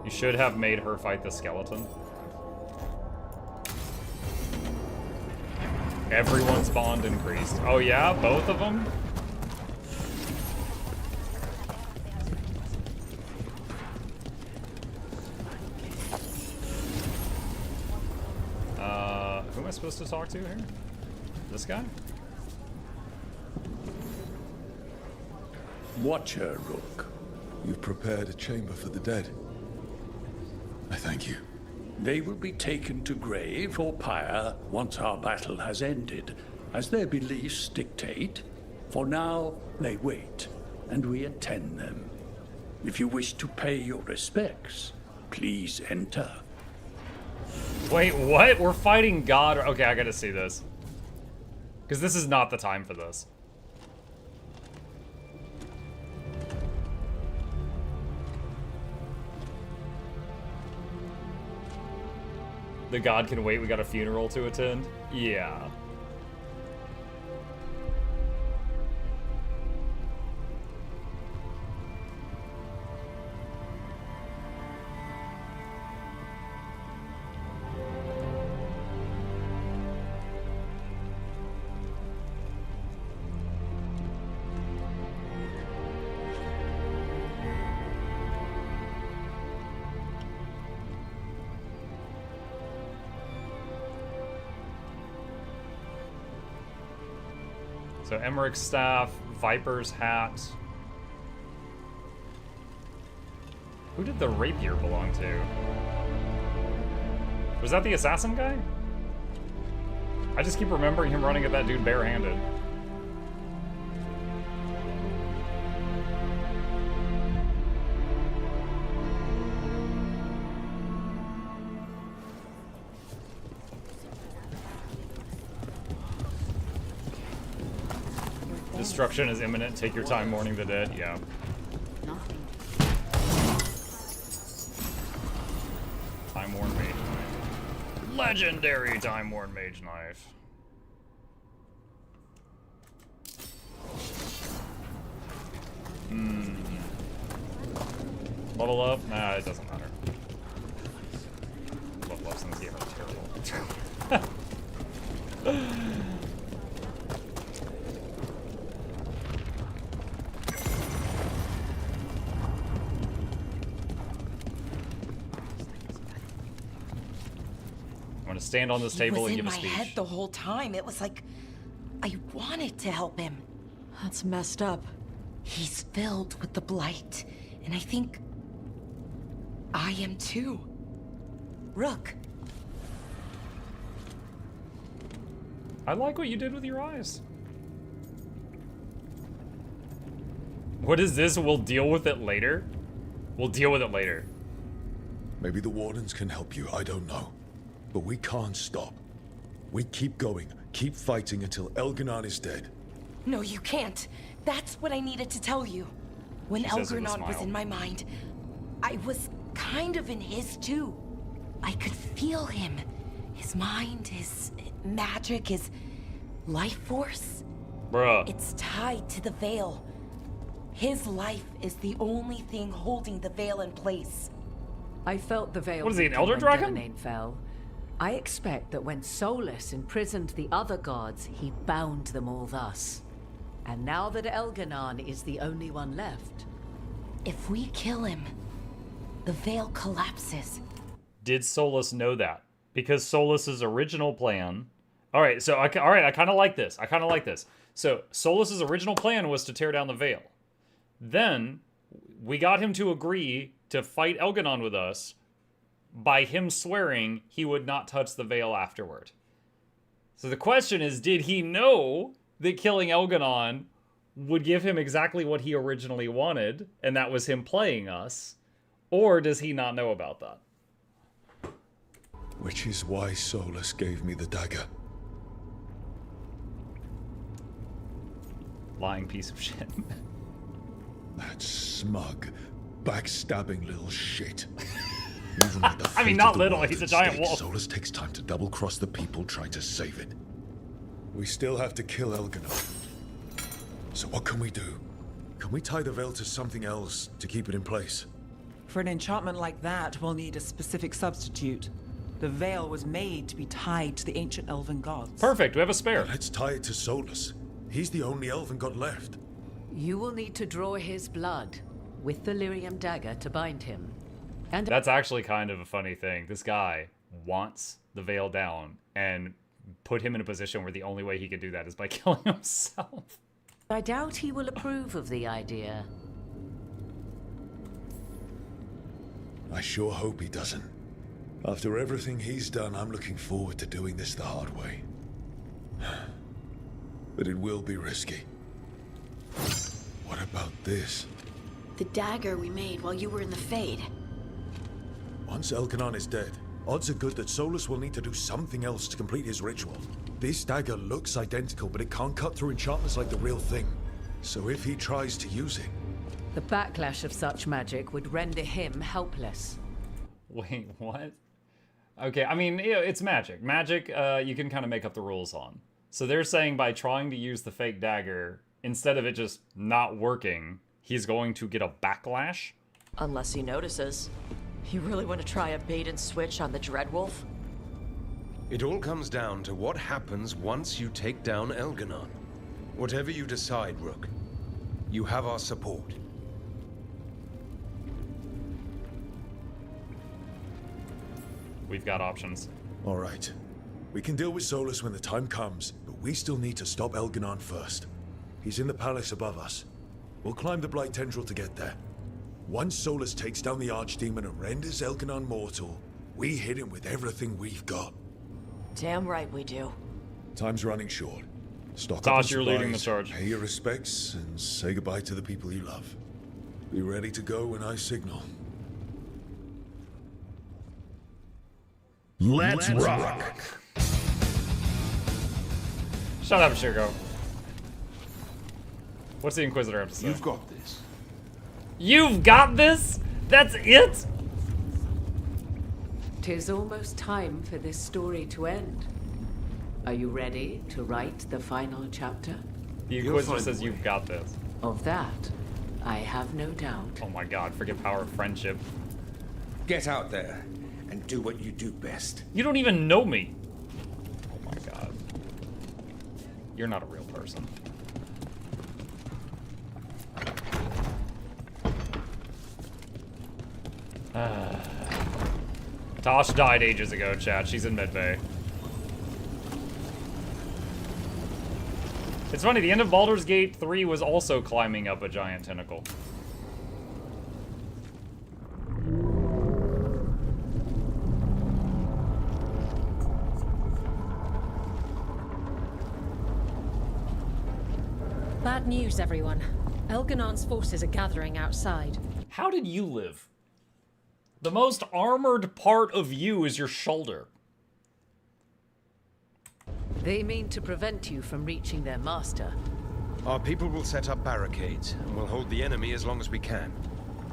You should have made her fight the skeleton. Everyone's bond increased. Oh yeah, both of them? Who am I supposed to talk to here? This guy? Watcher, Rook. You've prepared a chamber for the dead. I thank you. They will be taken to grave or pyre once our battle has ended, as their beliefs dictate. For now, they wait, and we attend them. If you wish to pay your respects, please enter. Wait, what? We're fighting God? Okay, I gotta see this. Because this is not the time for this. The god can wait, we got a funeral to attend. Yeah. So Emmerich's staff, Viper's hat. Who did the rapier belong to? Was that the assassin guy? I just keep remembering him running at that dude barehanded. Destruction is imminent. Take your time mourning the dead. Yeah. Time-worn mage knife. Legendary time-worn mage knife. Level up? Nah, it doesn't matter. Level ups in this game are terrible. Stand on this table and give a speech. He was in my head the whole time. It was like I wanted to help him. That's messed up. He's filled with the blight, and I think I am too. Rook. I like what you did with your eyes. What is this? We'll deal with it later? We'll deal with it later. Maybe the Wardens can help you, I don't know. But we can't stop. We keep going, keep fighting until Elganon is dead. No, you can't. That's what I needed to tell you. When Elganon was in my mind, I was kind of in his too. I could feel him. His mind, his magic, his life force. Bruh. It's tied to the Veil. His life is the only thing holding the Veil in place. I felt the Veil. What is he, an Elder Dragon? Fell. I expect that when Solas imprisoned the other gods, he bound them all thus. And now that Elganon is the only one left... If we kill him, the Veil collapses. Did Solas know that? Because Solas's original plan... Alright, so, I kind of like this. I kind of like this. So, Solas's original plan was to tear down the Veil. Then, we got him to agree to fight Elganon with us by him swearing he would not touch the Veil afterward. So the question is, did he know that killing Elganon would give him exactly what he originally wanted, and that was him playing us? Or does he not know about that? Which is why Solas gave me the dagger. Lying piece of shit. That smug, backstabbing little shit. Even with the I mean, fate not of the little, world he's a at giant stake, wolf. Solas takes time to double-cross the people trying to save it. We still have to kill Elganon. So what can we do? Can we tie the Veil to something else to keep it in place? For an enchantment like that, we'll need a specific substitute. The Veil was made to be tied to the ancient elven gods. Perfect, we have a spare. Let's tie it to Solas. He's the only elven god left. You will need to draw his blood with the Lyrium dagger to bind him. And that's actually kind of a funny thing. This guy wants the Veil down and put him in a position where the only way he could do that is by killing himself. I doubt he will approve of the idea. I sure hope he doesn't. After everything he's done, I'm looking forward to doing this the hard way. But it will be risky. What about this? The dagger we made while you were in the Fade. Once Elganon is dead, odds are good that Solas will need to do something else to complete his ritual. This dagger looks identical, but it can't cut through enchantments like the real thing. So if he tries to use it... The backlash of such magic would render him helpless. Wait, what? Okay, I mean, you know, it's magic. Magic, you can kind of make up the rules on. So they're saying by trying to use the fake dagger, instead of it just not working, he's going to get a backlash? Unless he notices. You really want to try a bait and switch on the Dreadwolf? It all comes down to what happens once you take down Elganon. Whatever you decide, Rook, you have our support. We've got options. All right. We can deal with Solas when the time comes, but we still need to stop Elganon first. He's in the palace above us. We'll climb the Blight Tendril to get there. Once Solas takes down the Archdemon and renders Elganon mortal, we hit him with everything we've got. Damn right we do. Time's running short. Stock up Tosh, on you're leading the supplies, charge. Pay your respects, and say goodbye to the people you love. Be ready to go when I signal. Let's rock. Shut up, Shirgo. What's the Inquisitor have to say? You've got this. You've got this? That's it? 'Tis almost time for this story to end. Are you ready to write the final chapter? The Inquisitor says you've got this. Of that, I have no doubt. Oh my god, forget power of friendship. Get out there and do what you do best. You don't even know me. Oh my god. You're not a real person. Tosh died ages ago, chat. She's in medbay. It's funny, the end of Baldur's Gate 3 was also climbing up a giant tentacle. Bad news, everyone. Elganon's forces are gathering outside. How did you live? The most armored part of you is your shoulder. They mean to prevent you from reaching their master. Our people will set up barricades, and we'll hold the enemy as long as we can.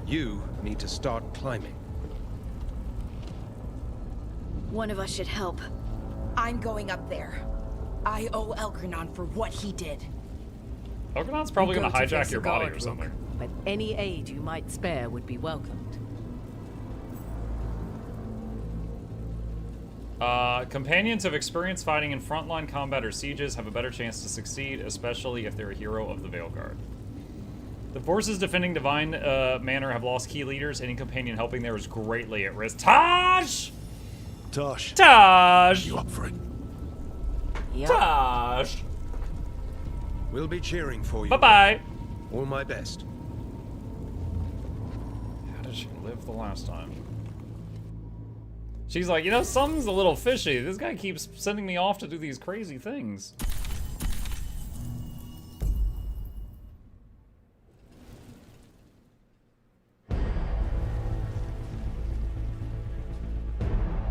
You need to start climbing. One of us should help. I'm going up there. I owe Elgranon for what he did. Elgranon's probably going to hijack your body or something. But any aid you might spare would be welcomed. Companions of experience fighting in frontline combat or sieges have a better chance to succeed, especially if they're a hero of the Veilguard. The forces defending Divine Manor have lost key leaders. Any companion helping there is greatly at risk. Tosh! Tosh! Tosh! You up for it? Yep. Tosh! We'll be cheering for you. Bye-bye! All my best. How did she live the last time? She's like, you know, something's a little fishy. This guy keeps sending me off to do these crazy things.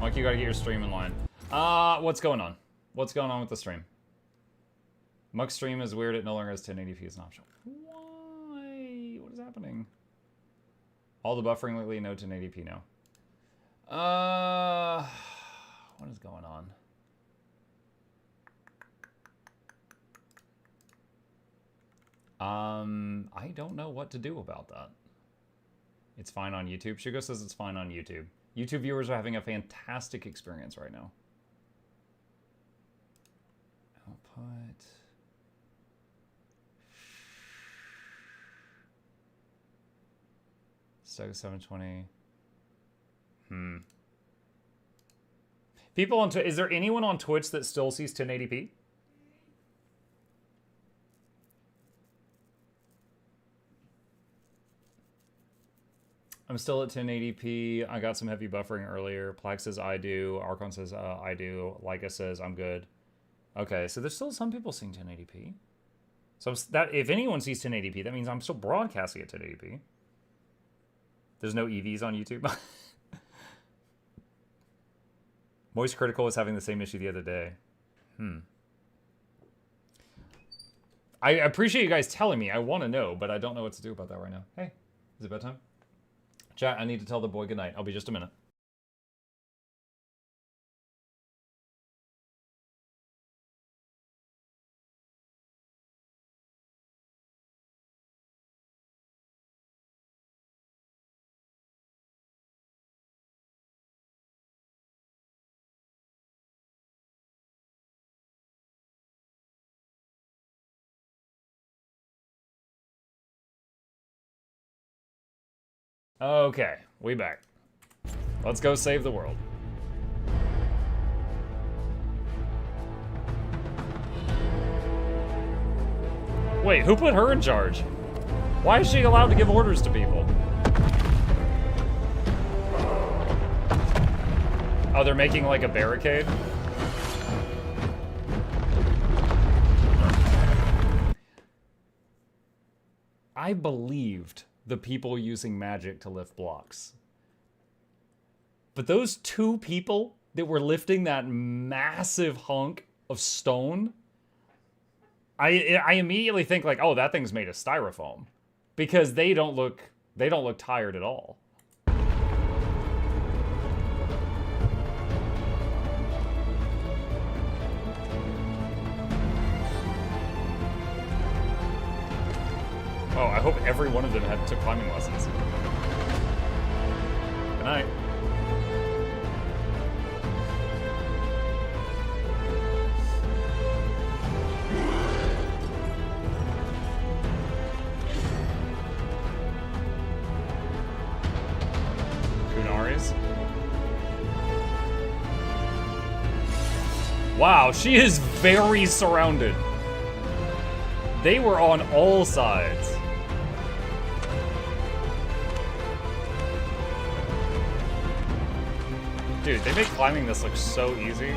Mike, you gotta get your stream in line. What's going on? What's going on with the stream? Muck's stream is weird. It no longer has 1080p as an option. Why? What is happening? All the buffering lately, no 1080p now. What is going on? I don't know what to do about that. It's fine on YouTube. Shugo says it's fine on YouTube. YouTube viewers are having a fantastic experience right now. Output. Stego 720. People on Twitch, is there anyone on Twitch that still sees 1080p? I'm still at 1080p. I got some heavy buffering earlier. Plague says I do. Archon says I do. Leica says I'm good. Okay, so there's still some people seeing 1080p. So that if anyone sees 1080p, that means I'm still broadcasting at 1080p. There's no EVs on YouTube. Moist Critical was having the same issue the other day. I appreciate you guys telling me. I want to know, but I don't know what to do about that right now. Hey, is it bedtime? Chat, I need to tell the boy goodnight. I'll be just a minute. Okay, we back. Let's go save the world. Wait, who put her in charge? Why is she allowed to give orders to people? Oh, they're making like a barricade? I believed the people using magic to lift blocks. But those two people that were lifting that massive hunk of stone, I immediately think like, oh, that thing's made of styrofoam, because they don't look tired at all. Oh, I hope every one of them took climbing lessons. Good night. Kunaris. Wow, she is very surrounded. They were on all sides. Dude, they make climbing this look so easy.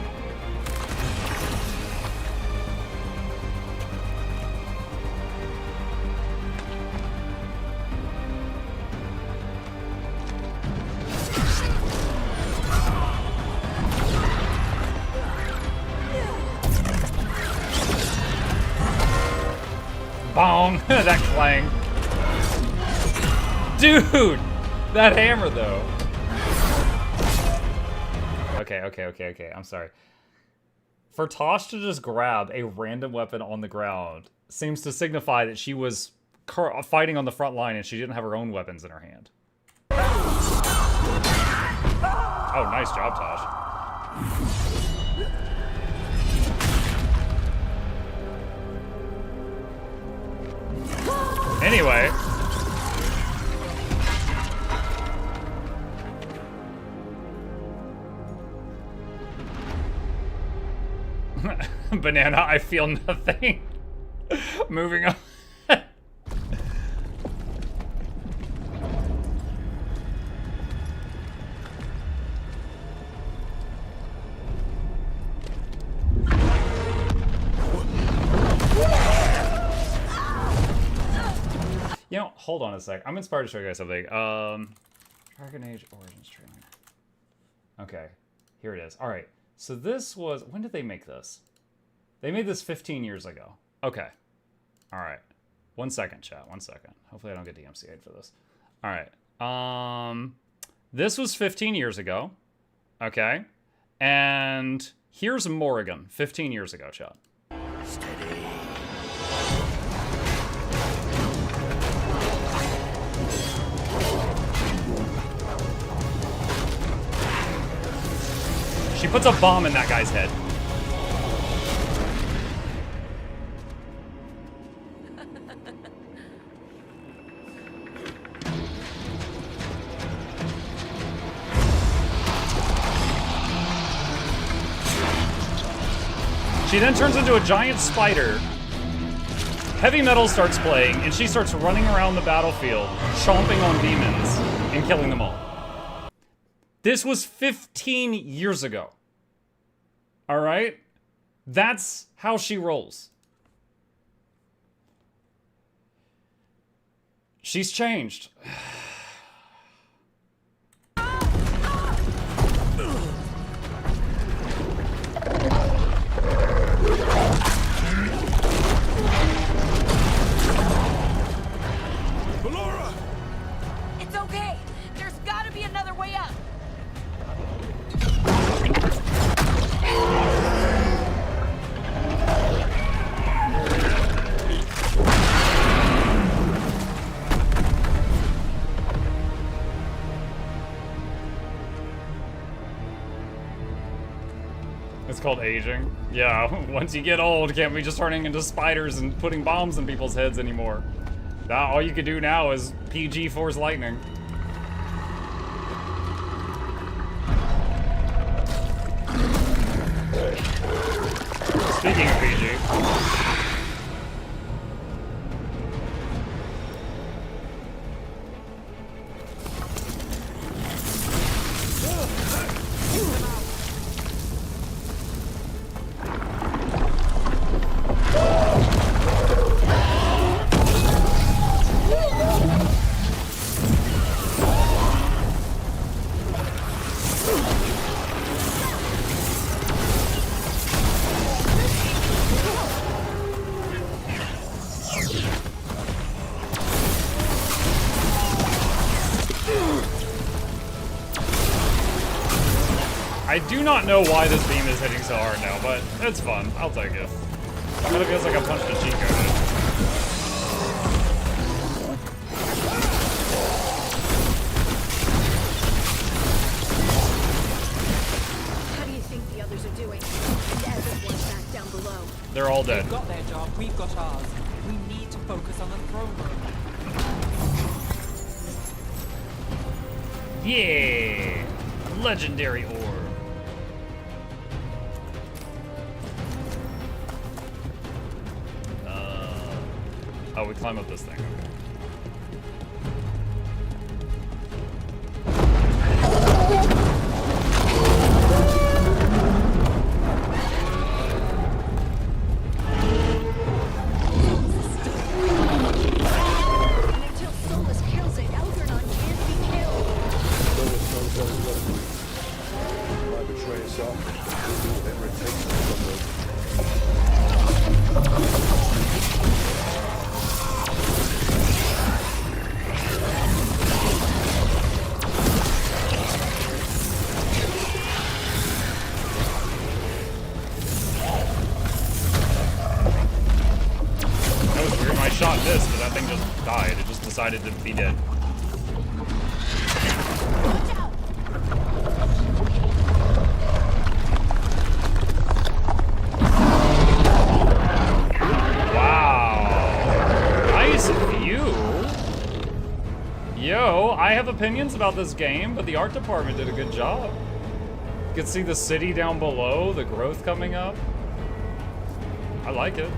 Bong! That clang. Dude! That hammer, though. Okay. I'm sorry. For Tosh to just grab a random weapon on the ground seems to signify that she was fighting on the front line and she didn't have her own weapons in her hand. Oh, nice job, Tosh. Anyway. Banana, I feel nothing. Moving on. You know, hold on a sec. I'm inspired to show you guys something. Dragon Age Origins trailer. Okay, here it is. All right. So this was, when did they make this? They made this 15 years ago. Okay. All right. 1 second, chat. 1 second. Hopefully I don't get DMCA'd for this. All right. This was 15 years ago. Okay. And here's Morrigan, 15 years ago, chat. Steady. She puts a bomb in that guy's head. She then turns into a giant spider. Heavy metal starts playing, and she starts running around the battlefield, chomping on demons and killing them all. This was 15 years ago. All right? That's how she rolls. She's changed. Ballora! It's okay. There's gotta be another way up. It's called aging. Yeah, once you get old, can't be just turning into spiders and putting bombs in people's heads anymore. Now, all you can do now is PG Force Lightning. I do not know why this beam is hitting so hard now, but it's fun. I'll take it. It kind of feels like I punched a cheat code. How do you think the others are doing? And everyone's back down below. They're all dead. They've got their job, we've got ours. We need to focus on the throne room. Yeah! Legendary orb. Oh, we climb up this thing. Okay. Until Solas kills it, Algernon can't be killed. Might betray us all. We'll do whatever it takes to come over. That was weird. I shot this, but that thing just died. It just decided to be dead. Yo, I have opinions about this game, but the art department did a good job. You can see the city down below, the growth coming up. I like it.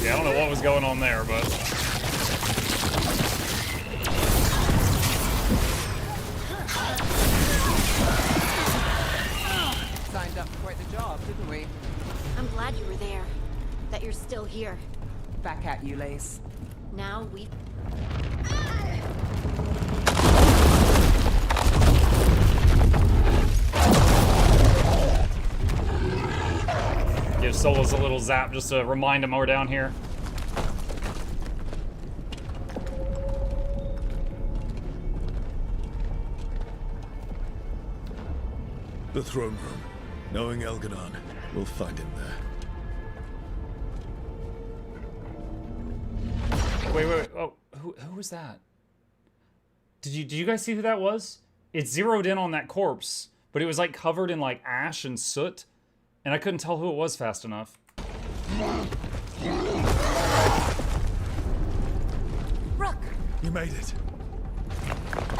Yeah, I don't know what was going on there, but... Signed up for quite the job, didn't we? I'm glad you were there. That you're still here. Back at you, Lace. Now we... Give Solas a little zap just to remind him we're down here. The throne room. Knowing Elganon, we'll find him there. Wait. Oh, who was that? Did you guys see who that was? It zeroed in on that corpse, but it was like covered in like ash and soot, and I couldn't tell who it was fast enough. Rook! You made it.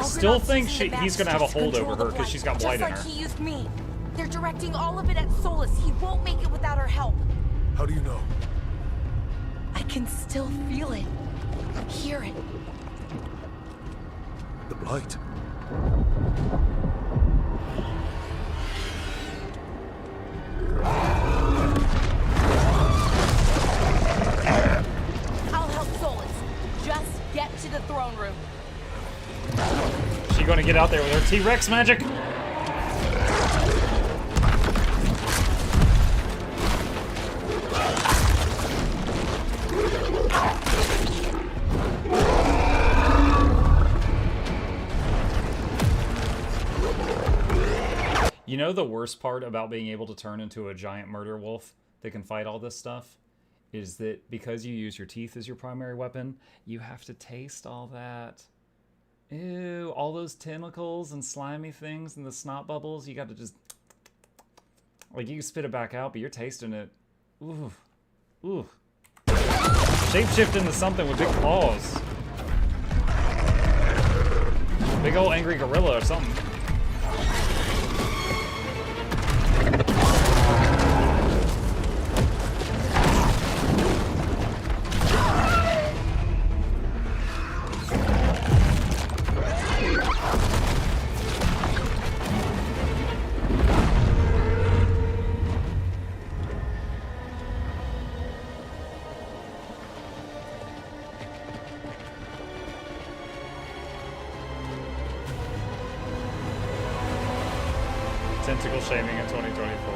Still think he's gonna have a hold over her because she's got blight in her. Just like he used me. They're directing all of it at Solas. He won't make it without our help. How do you know? I can still feel it. Hear it. The blight. I'll help Solas. Just get to the throne room. She gonna get out there with her T-Rex magic? You know the worst part about being able to turn into a giant murder wolf that can fight all this stuff? Is that because you use your teeth as your primary weapon, you have to taste all that. Ew, all those tentacles and slimy things and the snot bubbles, you gotta just... Like, you can spit it back out, but you're tasting it. Ooh. Ooh. Shapeshift into something with big claws. Big old angry gorilla or something. tentacle shaming in 2024.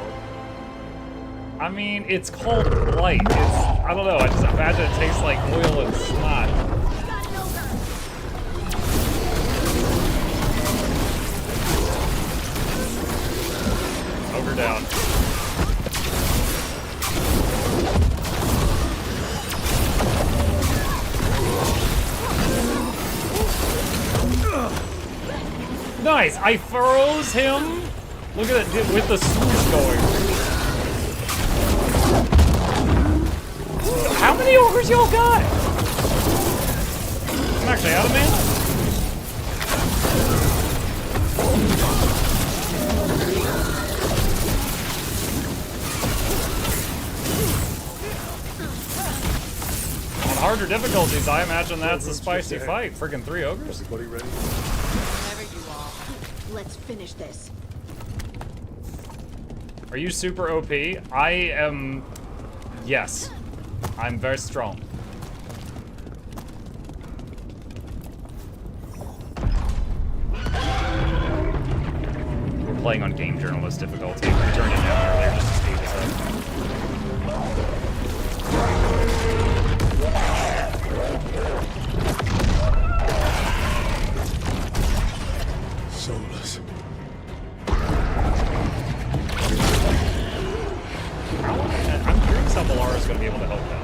I mean, it's called blight. It's, I don't know, I just imagine it tastes like oil and snot. Ogre down. Nice! I froze him! Look at it with the swoosh going. How many ogres y'all got? I'm actually out of mana. On harder difficulties, I imagine that's a spicy fight. Friggin' 3 ogres. Everybody ready? Whenever you are. Let's finish this. Are you super OP? I am... Yes. I'm very strong. We're playing on game journalist difficulty. We turned it down earlier just to speed this up. Solas. I'm curious how Valara's going to be able to help that.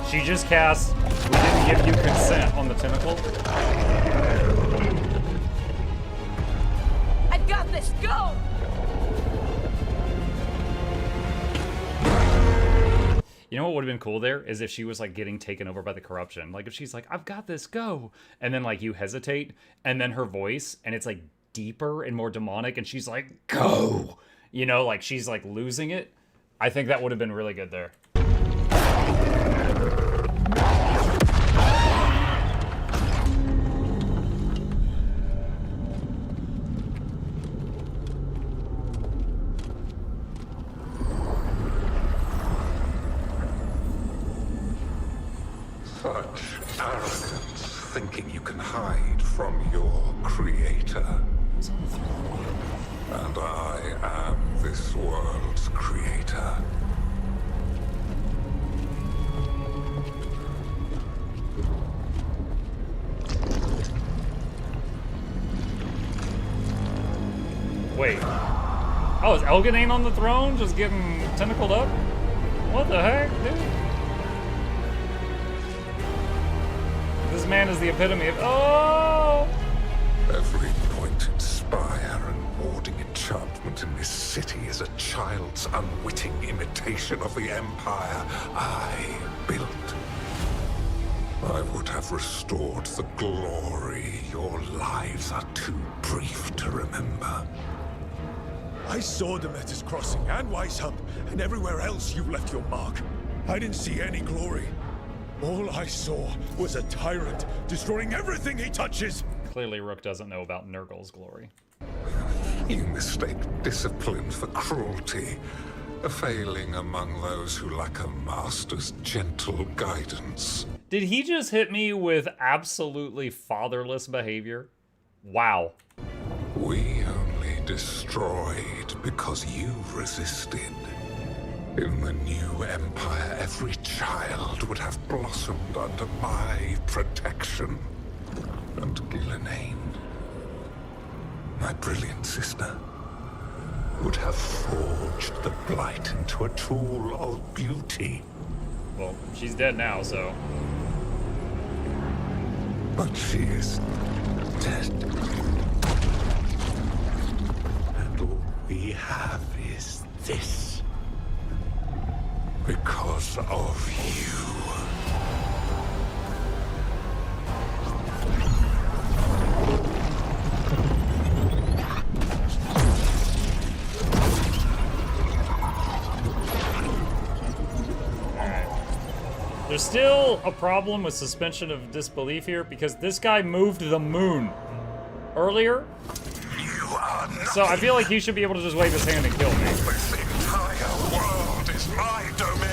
She just cast, we didn't give you consent on the tentacle. I've got this, go! You know what would have been cool there is if she was like getting taken over by the corruption. Like if she's like, I've got this, go. And then like you hesitate and then her voice and it's like deeper and more demonic and she's like, go. You know, like she's like losing it. I think that would have been really good there. Such arrogance, thinking you can hide from your creator. And I am this world's creator. Wait. Oh, is Elganane on the throne just getting tentacled up? What the heck, dude? This man is the epitome of... Oh! Every pointed spire and warding enchantment in this city is a child's unwitting imitation of the empire I built. I would have restored the glory. Your lives are too brief to remember. I saw Demeter's Crossing and Weishump, and everywhere else you've left your mark. I didn't see any glory. All I saw was a tyrant destroying everything he touches. Clearly Rook doesn't know about Nurgle's glory. You mistake discipline for cruelty, a failing among those who lack a master's gentle guidance. Did he just hit me with absolutely fatherless behavior? Wow. We only destroyed because you resisted. In the new empire, every child would have blossomed under my protection. And Gillenane, my brilliant sister, would have forged the blight into a tool of beauty. Well, she's dead now, so... But she is dead. And all we have is this. Because of you. There's still a problem with suspension of disbelief here because this guy moved the moon earlier. So I feel like he should be able to just wave his hand and kill me. This entire world is my domain.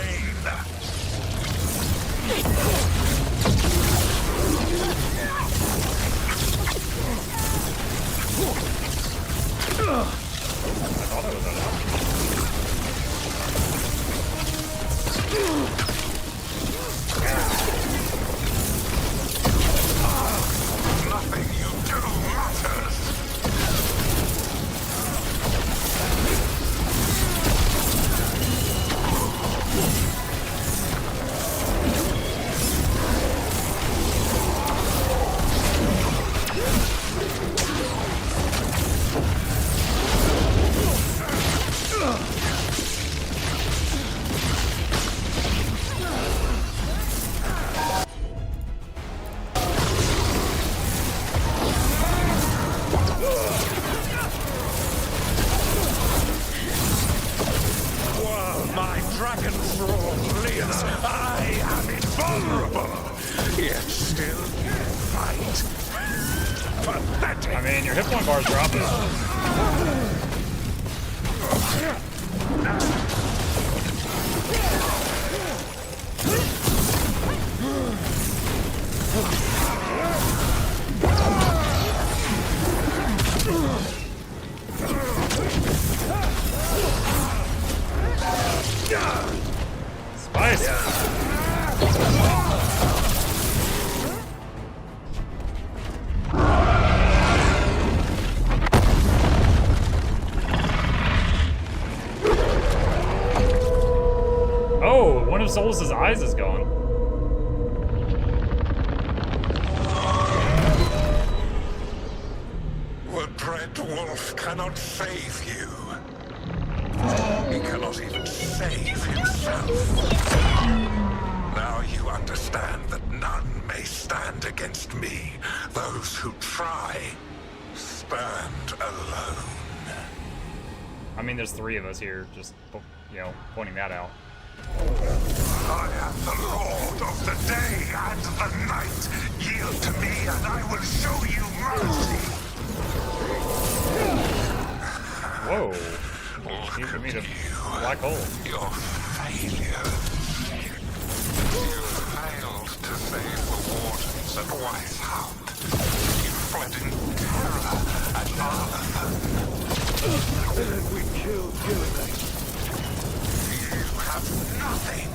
my dragon thrall lives, I am invulnerable. Yet still fight. Pathetic. I mean, your hit point bar's dropping. Spice. Oh, one of Solas' eyes is gone. The dread wolf cannot save you. He cannot even save himself. Now you understand that none may stand against me. Those who try stand alone. I mean, there's 3 of us here, just, you know, pointing that out. I am the Lord of the day and the night. Yield to me and I will show you mercy. Whoa. He put me to black hole. Your failure. You failed to save the wardens at Weisshaupt. You fled in terror at Arlington. Then we killed Gilligan. You have nothing.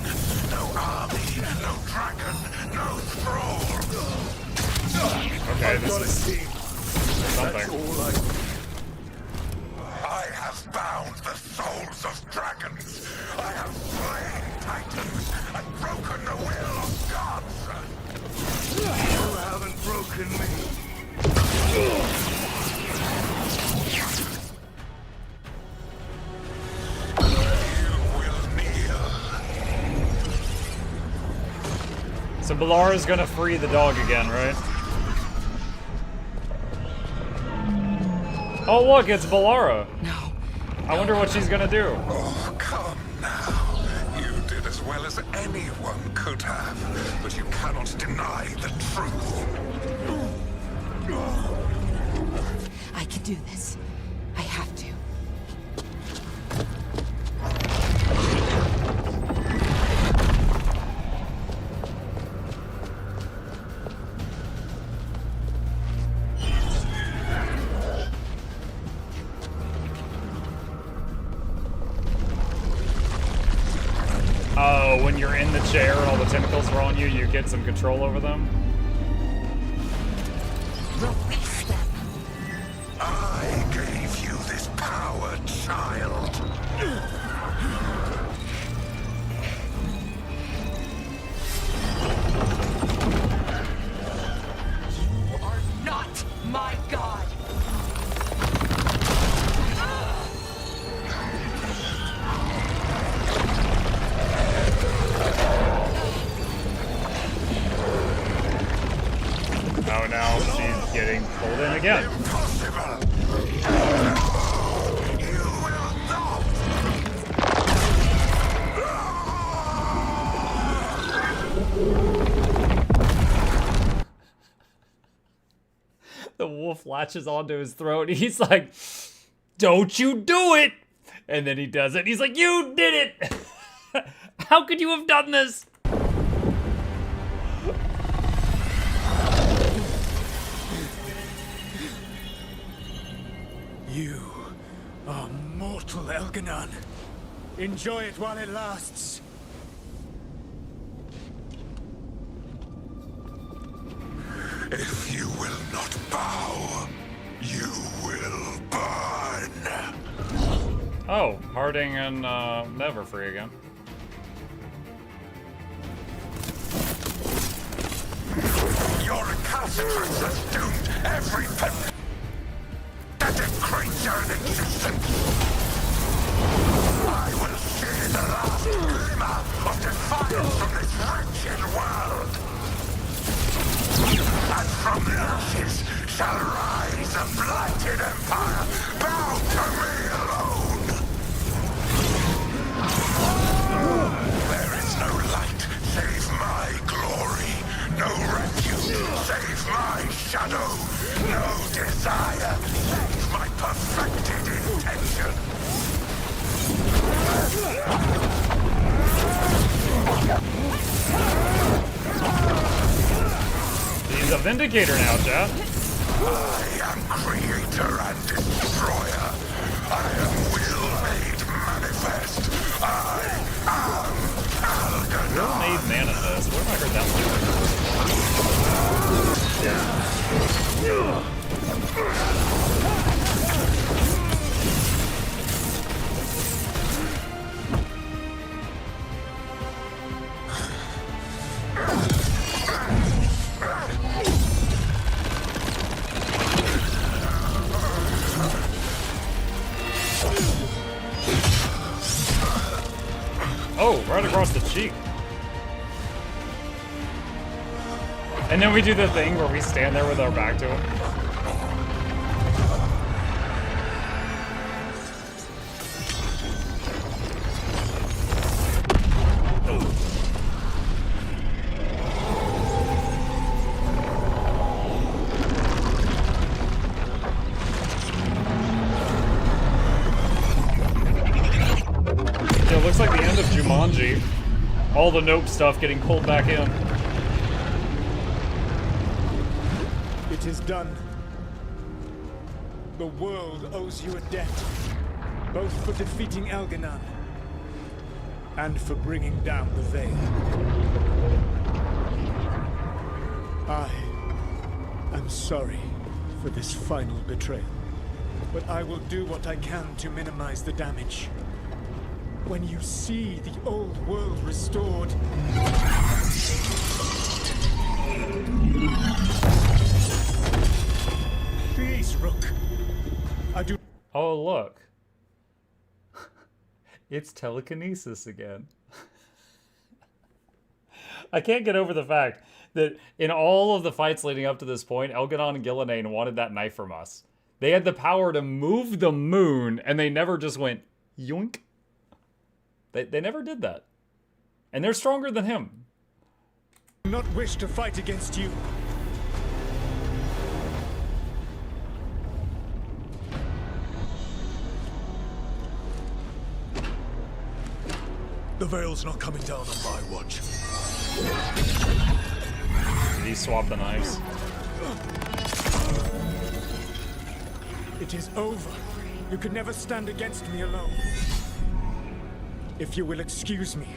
No army, no dragon, no thrall. Okay, this is something. That's all I have bound the souls of dragons. I have slain titans and broken the will of gods. You haven't broken me. So Balara's gonna free the dog again, right? Oh look, it's Balara. No. I wonder what she's gonna do. Oh, come now. You did as well as anyone could have, but you cannot deny the truth. I can do this. I have to. Oh, when you're in the chair and all the tentacles are on you, you get some control over them? Release them. I gave you this power, child. You are not my god. Oh, now she's getting pulled in again. Impossible. You will not. The wolf latches onto his throat. He's like, "Don't you do it!" And then he does it. He's like, "You did it! How could you have done this?" You are mortal, Elganon. Enjoy it while it lasts. If you will not bow, you will burn. Oh, Harding and Never free again. Your recalcitrance has doomed every pathetic creature in existence. I will see the last glimmer of defiance from this wretched world. And from the ashes shall rise a blighted empire bound to me alone. Vindicator now, Jeff. I am creator and destroyer. I am will made manifest. I am Algernon. Will made manifest? Where have I heard that Oh, right across the cheek. And then we do the thing where we stand there with our back to him. Looks like the end of Jumanji. All the Nope stuff getting pulled back in. It is done. The world owes you a debt, both for defeating Elganon and for bringing down the Veil. I am sorry for this final betrayal, but I will do what I can to minimize the damage. When you see the old world restored, please, Rook. I do. Oh, look. It's telekinesis again. I can't get over the fact that in all of the fights leading up to this point, Elganon and Gillenane wanted that knife from us. They had the power to move the moon, and they never just went yoink. They never did that. And they're stronger than him. I do not wish to fight against you. The Veil's not coming down on my watch. Did he swap the knives? It is over. You could never stand against me alone. If you will excuse me,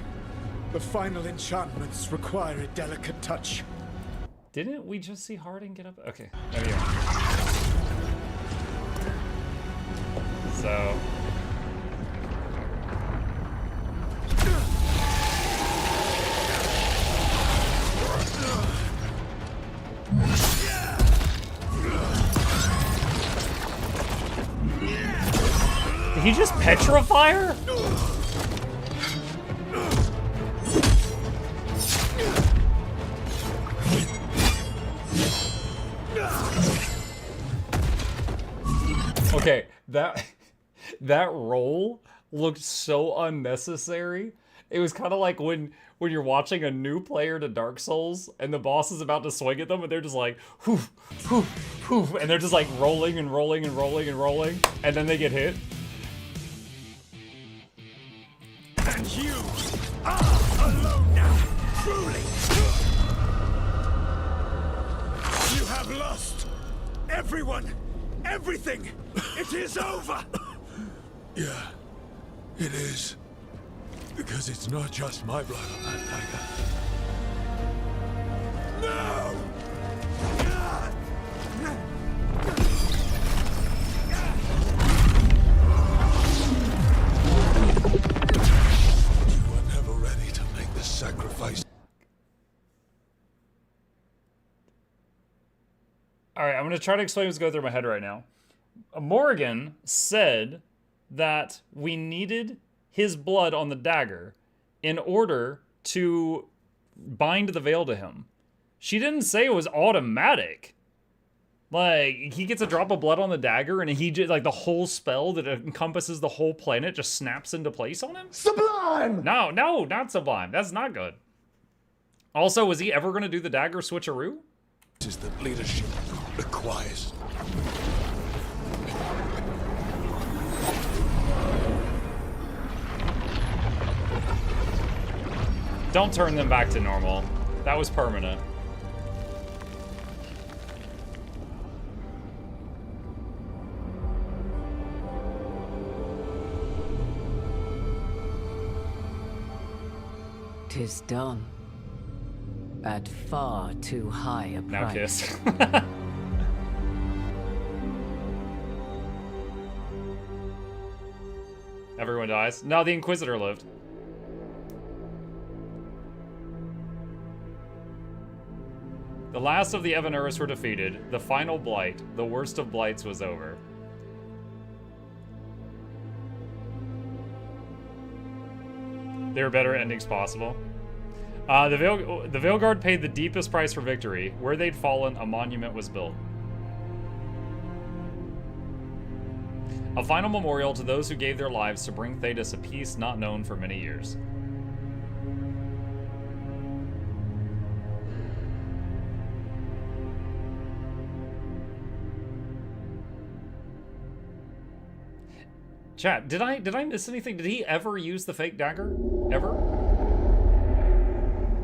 the final enchantments require a delicate touch. Didn't we just see Harding get up? Okay, there we go. So... Did he just petrify her? Okay, that roll looked so unnecessary. It was kind of like when you're watching a new player to Dark Souls and the boss is about to swing at them and they're just like, whoof, whoof, whoof, and they're just like rolling and rolling and rolling and rolling, and then they get hit. And you are alone now, truly. You have lost everyone, everything. It is over. Yeah, it is. Because it's not just my blood on that dagger. No! You were never ready to make the sacrifice. Alright, I'm going to try to explain what's going through my head right now. Morrigan said that we needed his blood on the dagger in order to bind the veil to him. She didn't say it was automatic. Like, he gets a drop of blood on the dagger and he just, like, the whole spell that encompasses the whole planet just snaps into place on him? Sublime! No, not Sublime. That's not good. Also, was he ever going to do the dagger switcheroo? This is the leadership requires. Don't turn them back to normal. That was permanent. 'Tis done. At far too high a price. Now kiss. Everyone dies. No, the Inquisitor lived. The last of the Evanuris were defeated. The final blight, the worst of blights, was over. There are better endings possible. The Veilguard paid the deepest price for victory. Where they'd fallen, a monument was built. A final memorial to those who gave their lives to bring Thedas a peace not known for many years. Chat, did I miss anything? Did he ever use the fake dagger? Ever?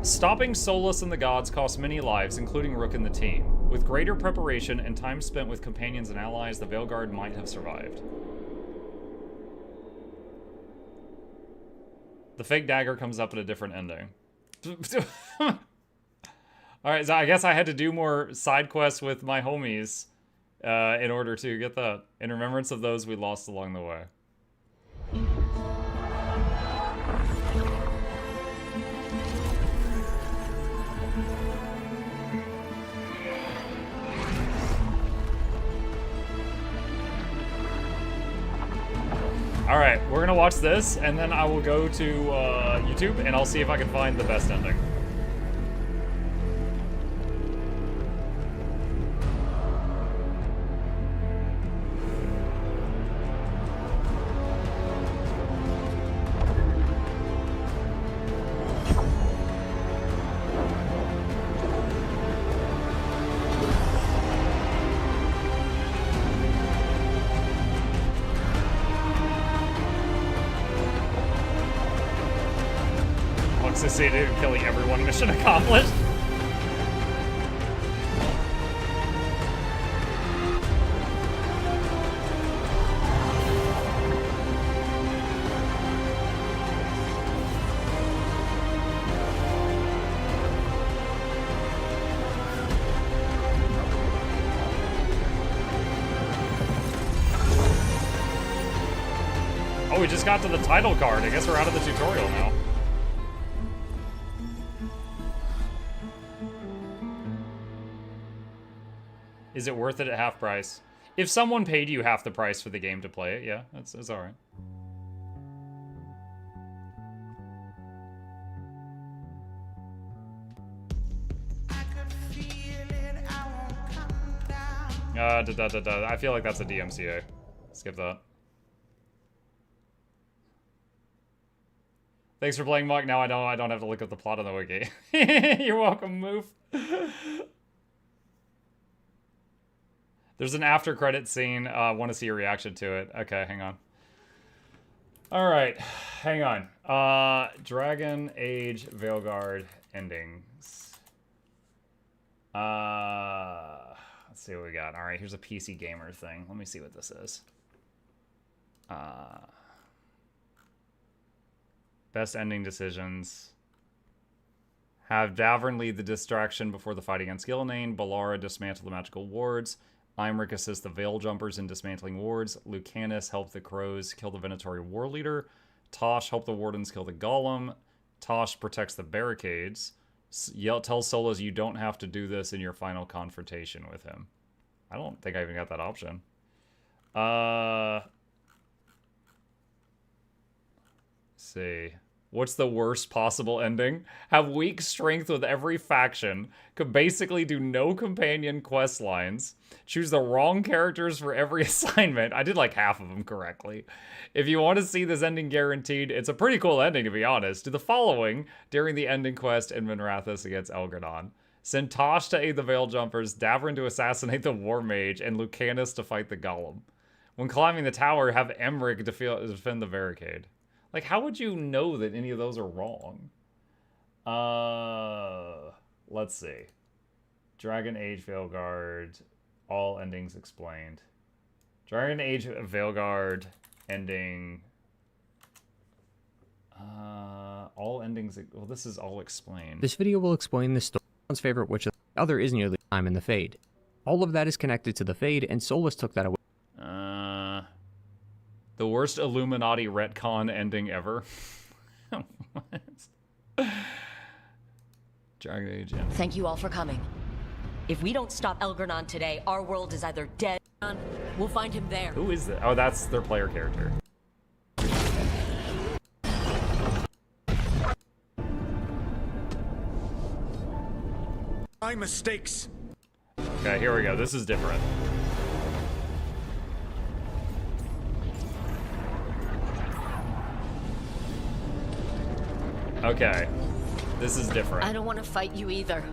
Stopping Solas and the gods cost many lives, including Rook and the team. With greater preparation and time spent with companions and allies, the Veilguard might have survived. The fake dagger comes up at a different ending. Alright, so I guess I had to do more side quests with my homies in order to get that. In remembrance of those we lost along the way. Alright, we're gonna watch this, and then I will go to YouTube, and I'll see if I can find the best ending. Succeeded in killing everyone, mission accomplished. Oh, we just got to the title card. I guess we're out of the tutorial now. Is it worth it at half price? If someone paid you half the price for the game to play it, yeah, it's alright. I feel like that's a DMCA. Skip that. Thanks for playing, Mug. Now I don't have to look up the plot on the wiki. You're welcome, Moof. There's an after credit scene. Want to see your reaction to it. Okay, hang on. All right, hang on. Dragon Age Veilguard endings. Let's see what we got. All right, here's a PC gamer thing. Let me see what this is. Best ending decisions. Have Davern lead the distraction before the fight against Gilnane. Balara dismantle the magical wards. Imric assists the Veil Jumpers in dismantling wards. Lucanus help the Crows kill the Venatori War Leader. Tosh help the Wardens kill the Golem. Tosh protects the barricades. Tell Solas you don't have to do this in your final confrontation with him. I don't think I even got that option. Let's see. What's the worst possible ending? Have weak strength with every faction. Could basically do no companion quest lines. Choose the wrong characters for every assignment. I did like half of them correctly. If you want to see this ending guaranteed, it's a pretty cool ending to be honest. Do the following during the ending quest in Minrathous against Elgadon. Send Tosh to aid the Veil Jumpers, Davern to assassinate the War Mage, and Lucanus to fight the Golem. When climbing the tower, have Emric defend the barricade. Like, how would you know that any of those are wrong? Let's see. Dragon Age Veilguard, all endings explained. Dragon Age Veilguard ending. All endings endings. Well, this is all explained. This video will explain the story of one's favorite, which the other is nearly time in the Fade. All of that is connected to the Fade, and Solas took that away. The worst Illuminati retcon ending ever. Dragon Age. Thank you all for coming. If we don't stop Elgernon today, our world is either dead. We'll find him there. Who is that? Oh, that's their player character. My mistakes. Okay, here we go. This is different. Okay. This is different. I don't want to fight you either.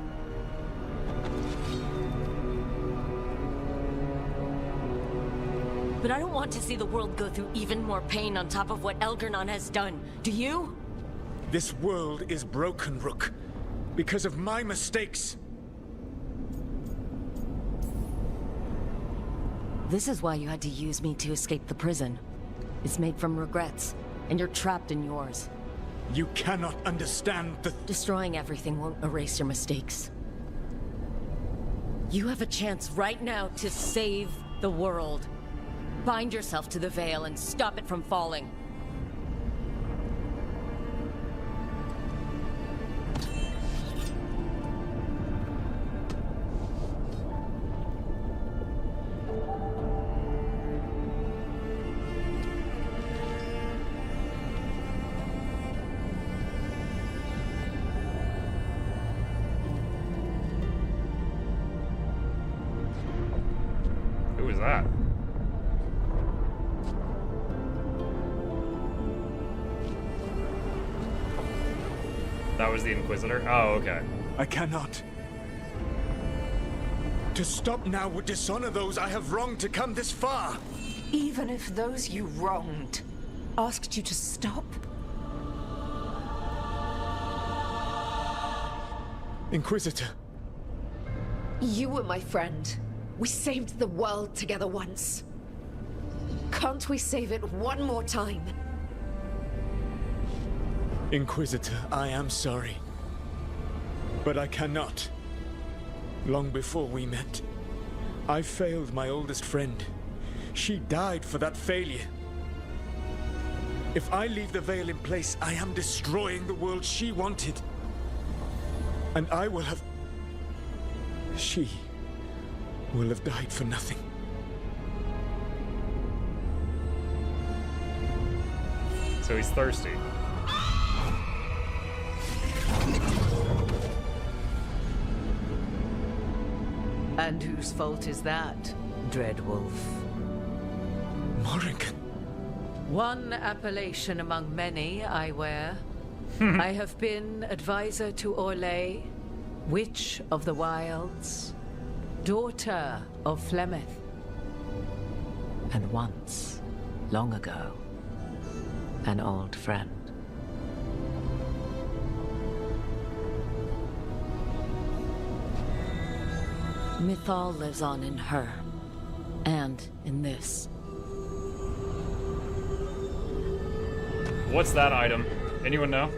But I don't want to see the world go through even more pain on top of what Elgernon has done. Do you? This world is broken, Rook. Because of my mistakes. This is why you had to use me to escape the prison. It's made from regrets, and you're trapped in yours. You cannot understand the... Destroying everything won't erase your mistakes. You have a chance right now to save the world. Bind yourself to the veil and stop it from falling. Who is that? That was the Inquisitor? Oh, okay. I cannot. To stop now would dishonor those I have wronged to come this far. Even if those you wronged asked you to stop? Inquisitor. You were my friend. We saved the world together once. Can't we save it one more time? Inquisitor, I am sorry. But I cannot. Long before we met, I failed my oldest friend. She died for that failure. If I leave the veil in place, I am destroying the world she wanted. And I will have... She will have died for nothing. So he's thirsty. And whose fault is that, Dreadwolf? Morrigan. One appellation among many, I wear. I have been advisor to Orlais, Witch of the Wilds, daughter of Flemeth, and once, long ago, an old friend. Mythal lives on in her, and in this. What's that item? Anyone know?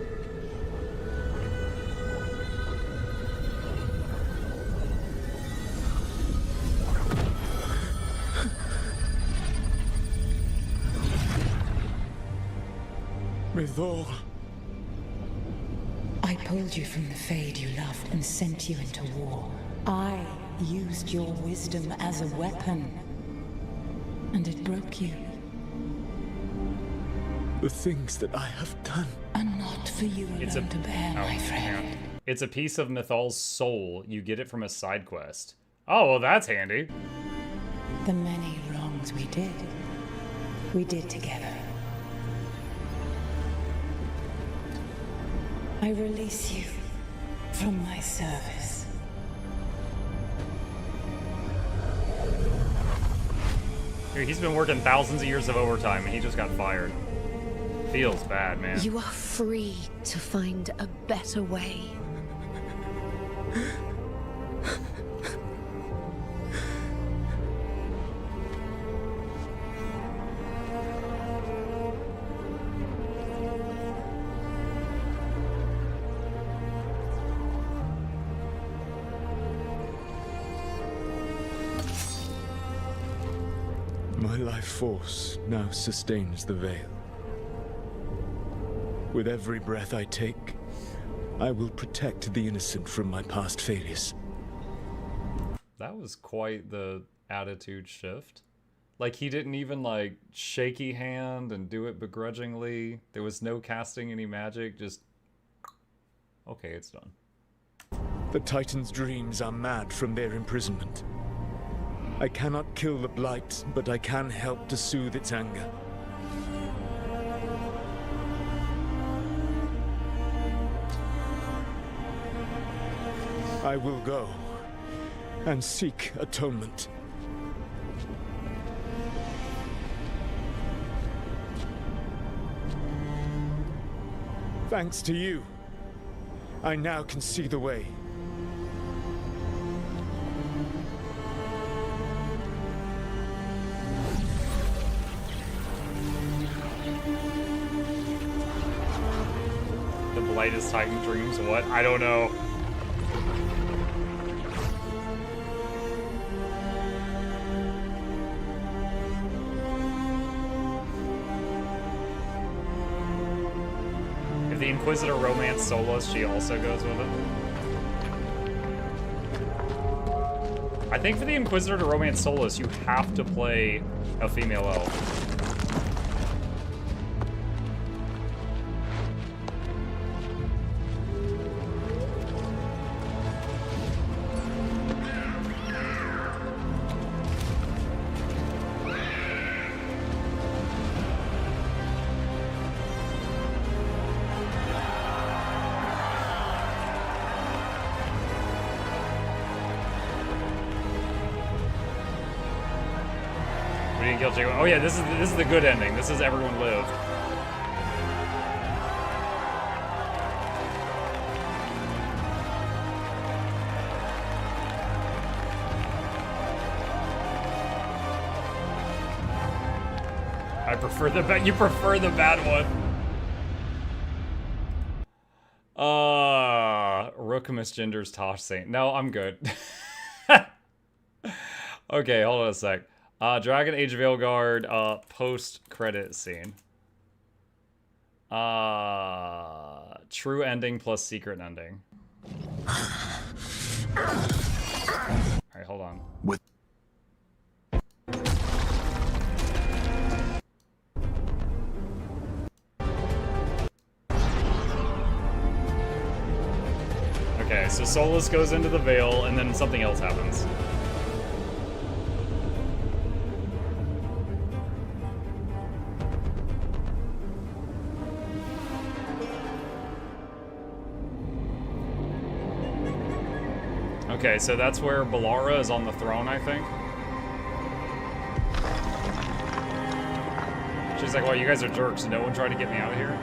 Mythal. I pulled you from the Fade you loved and sent you into war. I used your wisdom as a weapon, and it broke you. The things that I have done are not for you alone to bear, my friend. Yeah. It's a piece of Mythal's soul. You get it from a side quest. Oh, well, that's handy. The many wrongs we did together. I release you from my service. He's been working thousands of years of overtime and he just got fired. Feels bad, man. You are free to find a better way. My life force now sustains the veil. With every breath I take, I will protect the innocent from my past failures. That was quite the attitude shift. Like, he didn't even, like, shaky hand and do it begrudgingly. There was no casting any magic, just... Okay, it's done. The Titan's dreams are mad from their imprisonment. I cannot kill the Blight, but I can help to soothe its anger. I will go and seek atonement. Thanks to you, I now can see the way. The Blight is Titan Dreams? What? I don't know. If the Inquisitor romance Solas, she also goes with it. I think for the Inquisitor to romance Solas, you have to play a female elf. Oh yeah, this is the good ending. This is everyone lived. I prefer the bad. You prefer the bad one. Rook misgenders Tosh Saint. No, I'm good. Okay, hold on a sec. Dragon Age Veilguard, post-credit scene. True ending plus secret ending. Alright, hold on. Okay, so Solas goes into the Veil, and then something else happens. Okay, so that's where Balara is on the throne, I think. She's like, well, you guys are jerks. No one tried to get me out of here.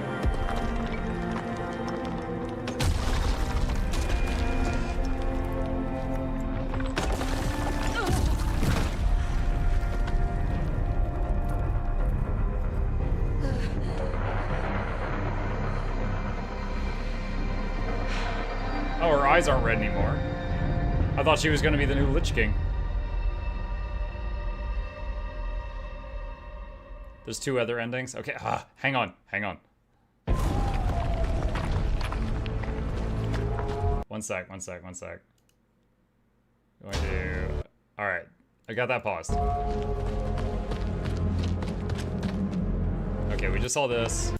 Oh, her eyes aren't red anymore. I thought she was going to be the new Lich King. There's two other endings. Okay, hang on. One sec. Going to... Alright, I got that paused. Okay, we just saw this.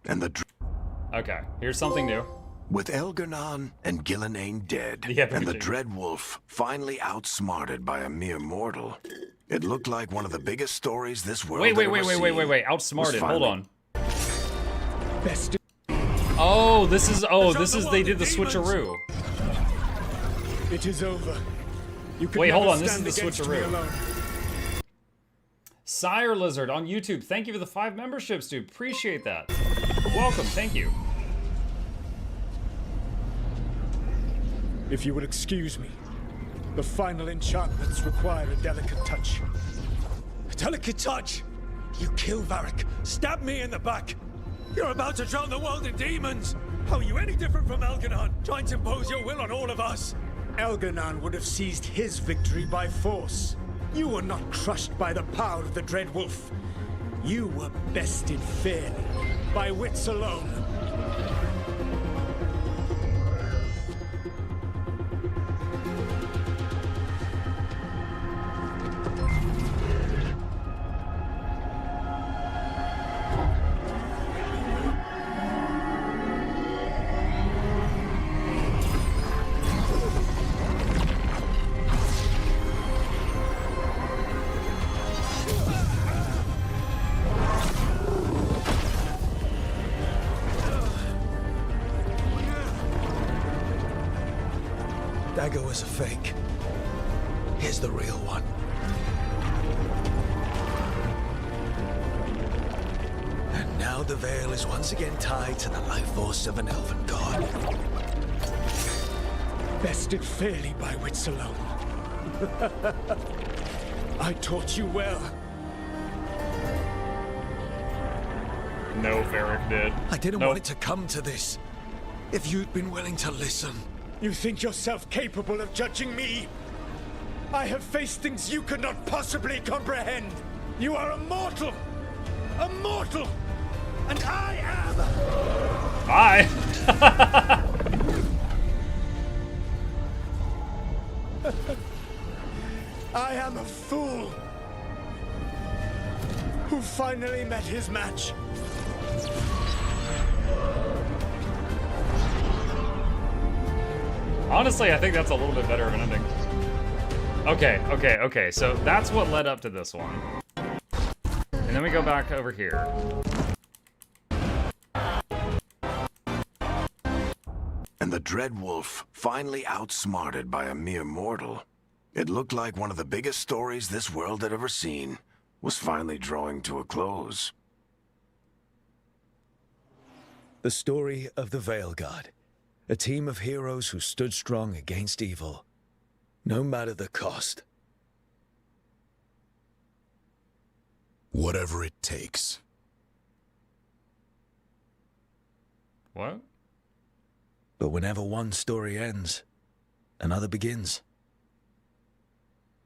And the... Okay, here's something new. With Elgar'nan and Gillenane dead, and the Dreadwolf finally outsmarted by a mere mortal, it looked like one of the biggest stories this world Wait. Outsmarted. Hold on. This is they did the switcheroo. It is over. Wait, hold on. This is the switcheroo. Sire Lizard on YouTube. Thank you for the 5 memberships, dude. Appreciate that. Welcome. Thank you. If you would excuse me, the final enchantments require a delicate touch. A delicate touch? You kill Varric, stab me in the back. You're about to drown the world in demons. How are you any different from Elgar'nan, trying to impose your will on all of us? Elganon would have seized his victory by force. You were not crushed by the power of the Dread Wolf. You were bested fairly, by wits alone. Dagger was a fake. Here's the real one. And now the veil is once again tied to the life force of an elven god. Bested fairly by wits alone. I taught you well. No, Varric did. I didn't want it to come to this. If you'd been willing to listen. You think yourself capable of judging me? I have faced things you could not possibly comprehend. You are a mortal! A mortal! And I am... Bye! I am a fool who finally met his match. Honestly, I think that's a little bit better of an ending. Okay. So that's what led up to this one. And then we go back over here. And the Dread Wolf, finally outsmarted by a mere mortal. It looked like one of the biggest stories this world had ever seen was finally drawing to a close. The story of the Veil Guard. A team of heroes who stood strong against evil, no matter the cost. Whatever it takes. What? But whenever one story ends, another begins.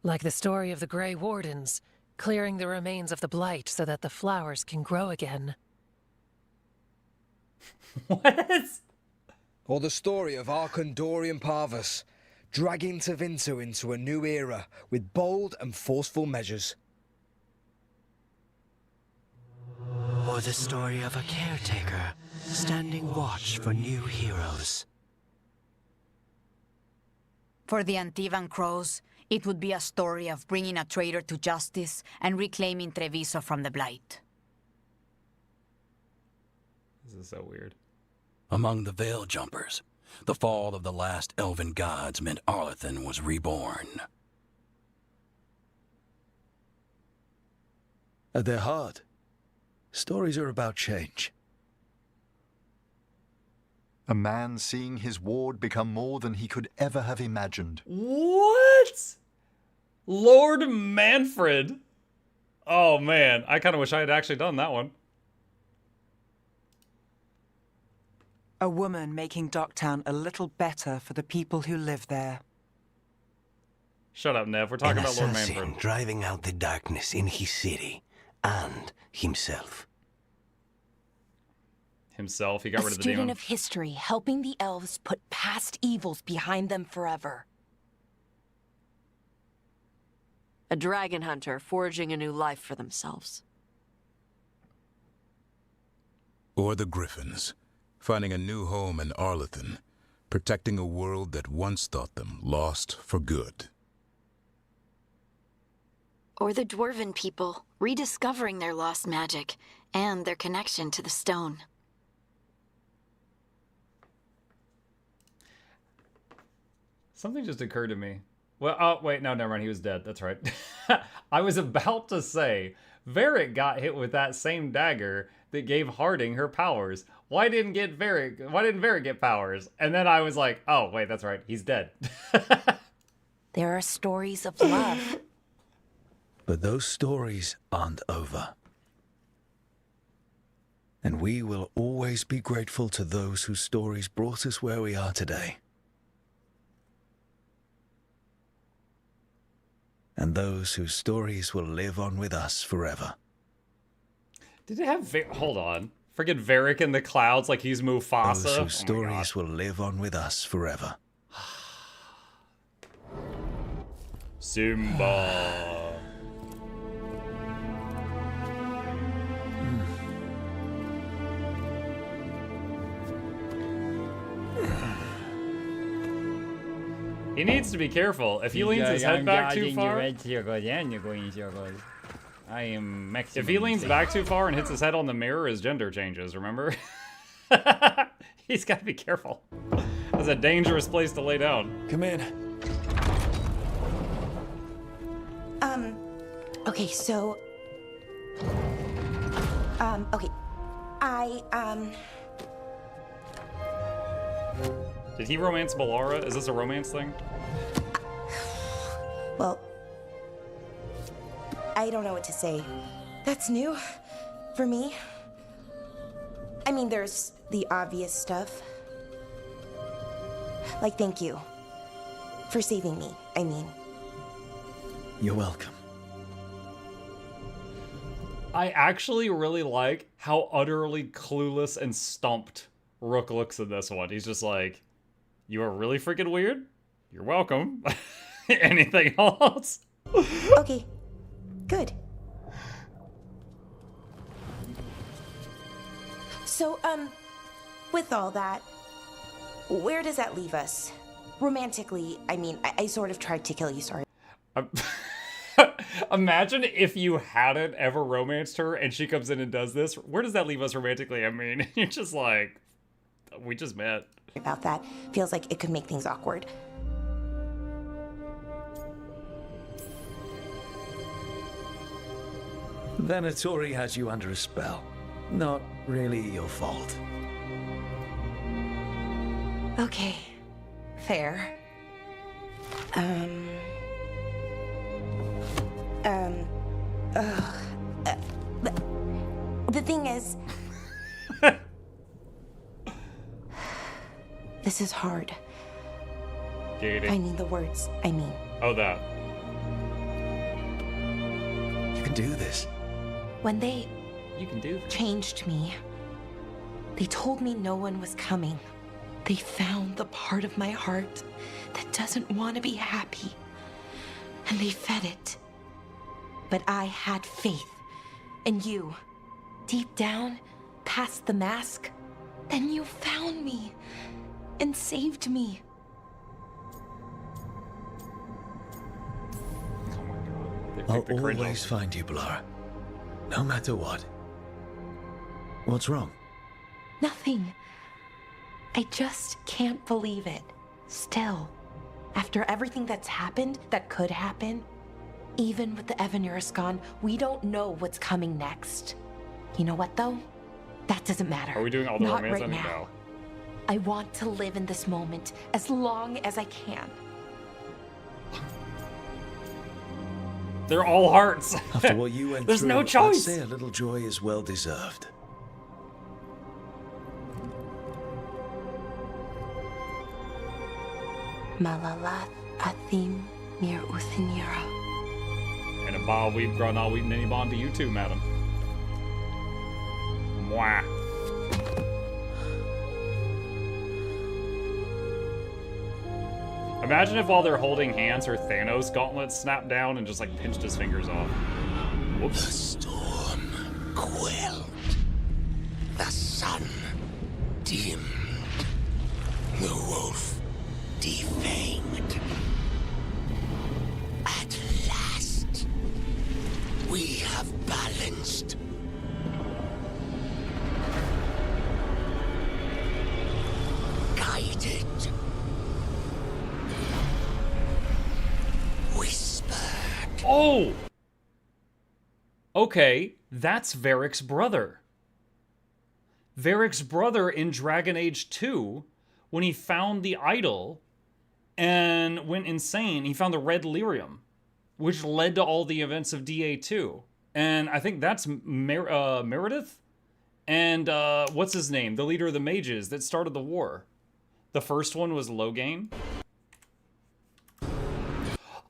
Like the story of the Grey Wardens, clearing the remains of the Blight so that the flowers can grow again. What? Or the story of Arkandorian Parvus, dragging Tevinter into a new era with bold and forceful measures. Or the story of a caretaker, standing watch for new heroes. For the Antivan Crows, it would be a story of bringing a traitor to justice and reclaiming Treviso from the Blight. This is so weird. Among the Veil Jumpers, the fall of the last elven gods meant Arlathan was reborn. At their heart, stories are about change. A man seeing his ward become more than he could ever have imagined. What? Lord Manfred. Oh man, I kind of wish I had actually done that one. A woman making Docktown a little better for the people who live there. Shut up, Nev. We're talking An about Lord assassin Manfred. driving out the darkness in his city and himself. Himself, he got rid of the student demon. of history, helping the elves put past evils behind them forever. A dragon hunter forging a new life for themselves. Or the Griffins, finding a new home in Arlathan, protecting a world that once thought them lost for good. Or the Dwarven people, rediscovering their lost magic and their connection to the stone. Something just occurred to me. Well, oh, wait, no, never mind. He was dead. That's right. I was about to say, Varric got hit with that same dagger that gave Harding her powers. Why didn't Varric get powers? And then I was like, oh, wait, that's right. He's dead. There are stories of love. But those stories aren't over. And we will always be grateful to those whose stories brought us where we are today. and those whose stories will live on with us forever. Did it have hold on. Friggin' Varric in the clouds like he's Mufasa. Those whose stories will live on with us forever. Simba. He needs to be careful. If he leans his head back too far... I am maximum. If he leans back too far and hits his head on the mirror, his gender changes, remember? He's got to be careful. That's a dangerous place to lay down. Come in. Okay, so... okay. Did he romance Balara? Is this a romance thing? Well... I don't know what to say. That's new for me. I mean, there's the obvious stuff. Like, thank you for saving me, I mean. You're welcome. I actually really like how utterly clueless and stumped Rook looks in this one. He's just like, you are really freaking weird? You're welcome. Anything else? Okay. Good. So, with all that, where does that leave us? Romantically, I mean, I sort of tried to kill you, sorry. Imagine if you hadn't ever romanced her and she comes in and does this. Where does that leave us romantically? I mean, you're just like, we just met. About that, feels like it could make things awkward. Venatori has you under a spell. Not really your fault. Okay. Fair. The thing is... this is hard. Finding the words, I mean. Oh, that. You can do this. When they this. Changed me, they told me no one was coming. They found the part of my heart that doesn't want to be happy, and they fed it. But I had faith, and you, deep down, past the mask, then you found me and saved me. I'll always find you, Balara. No matter what. What's wrong? Nothing. I just can't believe it. Still, after everything that's happened, that could happen, even with the Evanurus gone, we don't know what's coming next. You know what, though? That doesn't matter. Are we doing all the Not romance right ending now. now? I want to live in this moment as long as I can. They're all hearts. After what you went There's through, no choice. I'd say a little joy is well deserved. Malalath Athim Mir Uthinira. And a ball we've grown all we've any bond to you too, madam. Mwah. Imagine if while they're holding hands, her Thanos gauntlet snapped down and just like pinched his fingers off. Whoops. The storm quelled. The sun dimmed. The wolf defanged. At last, we have balanced. Guided. Whispered. Oh! Okay, that's Varric's brother. Varric's brother in Dragon Age 2, when he found the idol and went insane, he found the red lyrium, which led to all the events of DA2. And I think that's Meredith? And what's his name? The leader of the mages that started the war. The first one was Logain.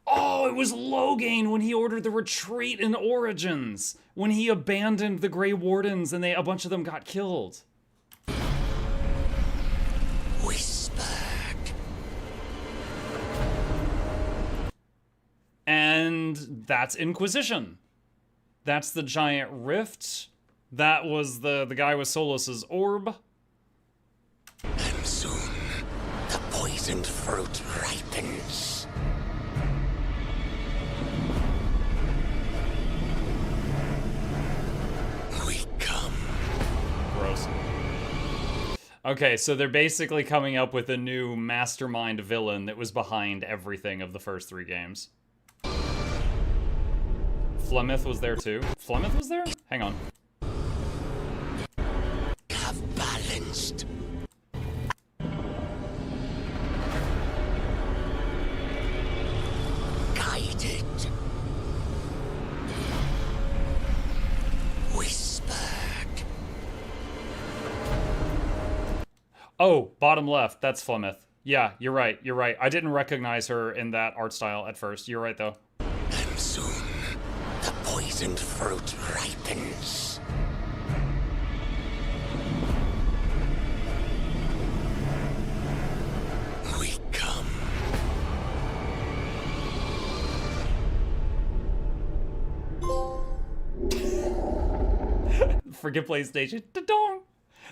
Oh, it was Loghain when he ordered the retreat in Origins, when he abandoned the Grey Wardens and a bunch of them got killed. Whispered. And that's Inquisition. That's the giant rift. That was the guy with Solas's orb. And soon, the poisoned fruit ripens. We come. Gross. Okay, so they're basically coming up with a new mastermind villain that was behind everything of the first 3 games. Flemeth was there too. Flemeth was there? Hang on. Have balanced. Guided. Whispered. Oh, bottom left. That's Flemeth. Yeah, you're right. You're right. I didn't recognize her in that art style at first. You're right, though. And soon, the poisoned fruit ripens. We come. Forget PlayStation. Da-dong!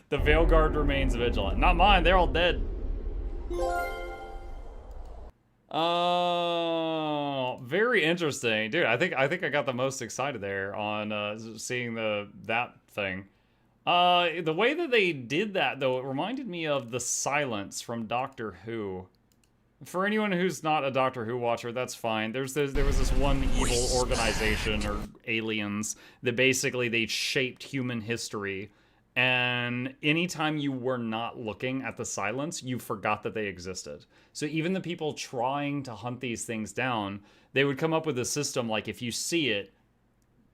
The Veilguard remains vigilant. Not mine. They're all dead. Oh, very interesting, dude. I think I got the most excited there on seeing that thing. The way that they did that, though, it reminded me of the Silence from Doctor Who. For anyone who's not a Doctor Who watcher, that's fine. There was this one evil organization or aliens that basically they shaped human history. And anytime you were not looking at the Silence, you forgot that they existed. So even the people trying to hunt these things down, they would come up with a system like, if you see it,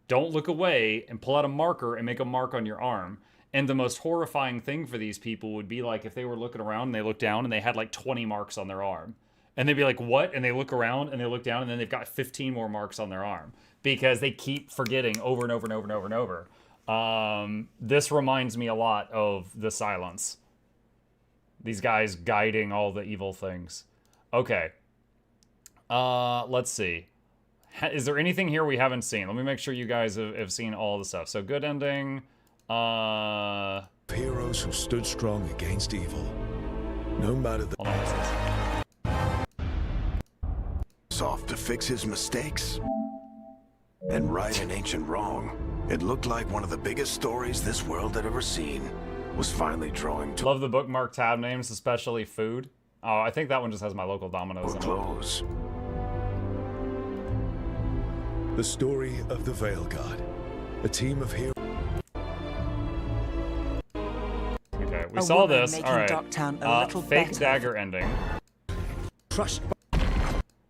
don't look away and pull out a marker and make a mark on your arm. And the most horrifying thing for these people would be like if they were looking around and they looked down and they had like 20 marks on their arm. And they'd be like, what? And they look around and they look down and then they've got 15 more marks on their arm because they keep forgetting over and over and over and over and over. This reminds me a lot of the Silence. These guys guiding all the evil things. Okay. Let's see. Is there anything here we haven't seen? Let me make sure you guys have seen all the stuff. So good ending. Heroes who stood strong against evil. No matter the... Hold on, what's this? Soft to fix his mistakes and right an ancient wrong. It looked like one of the biggest stories this world had ever seen was finally drawing to... Love the bookmark tab names, especially food. Oh, I think that one just has my local Domino's in it. Close. The story of the Veilguard. A team of heroes. Okay, we saw this. All right. Fake better. dagger ending. Crushed.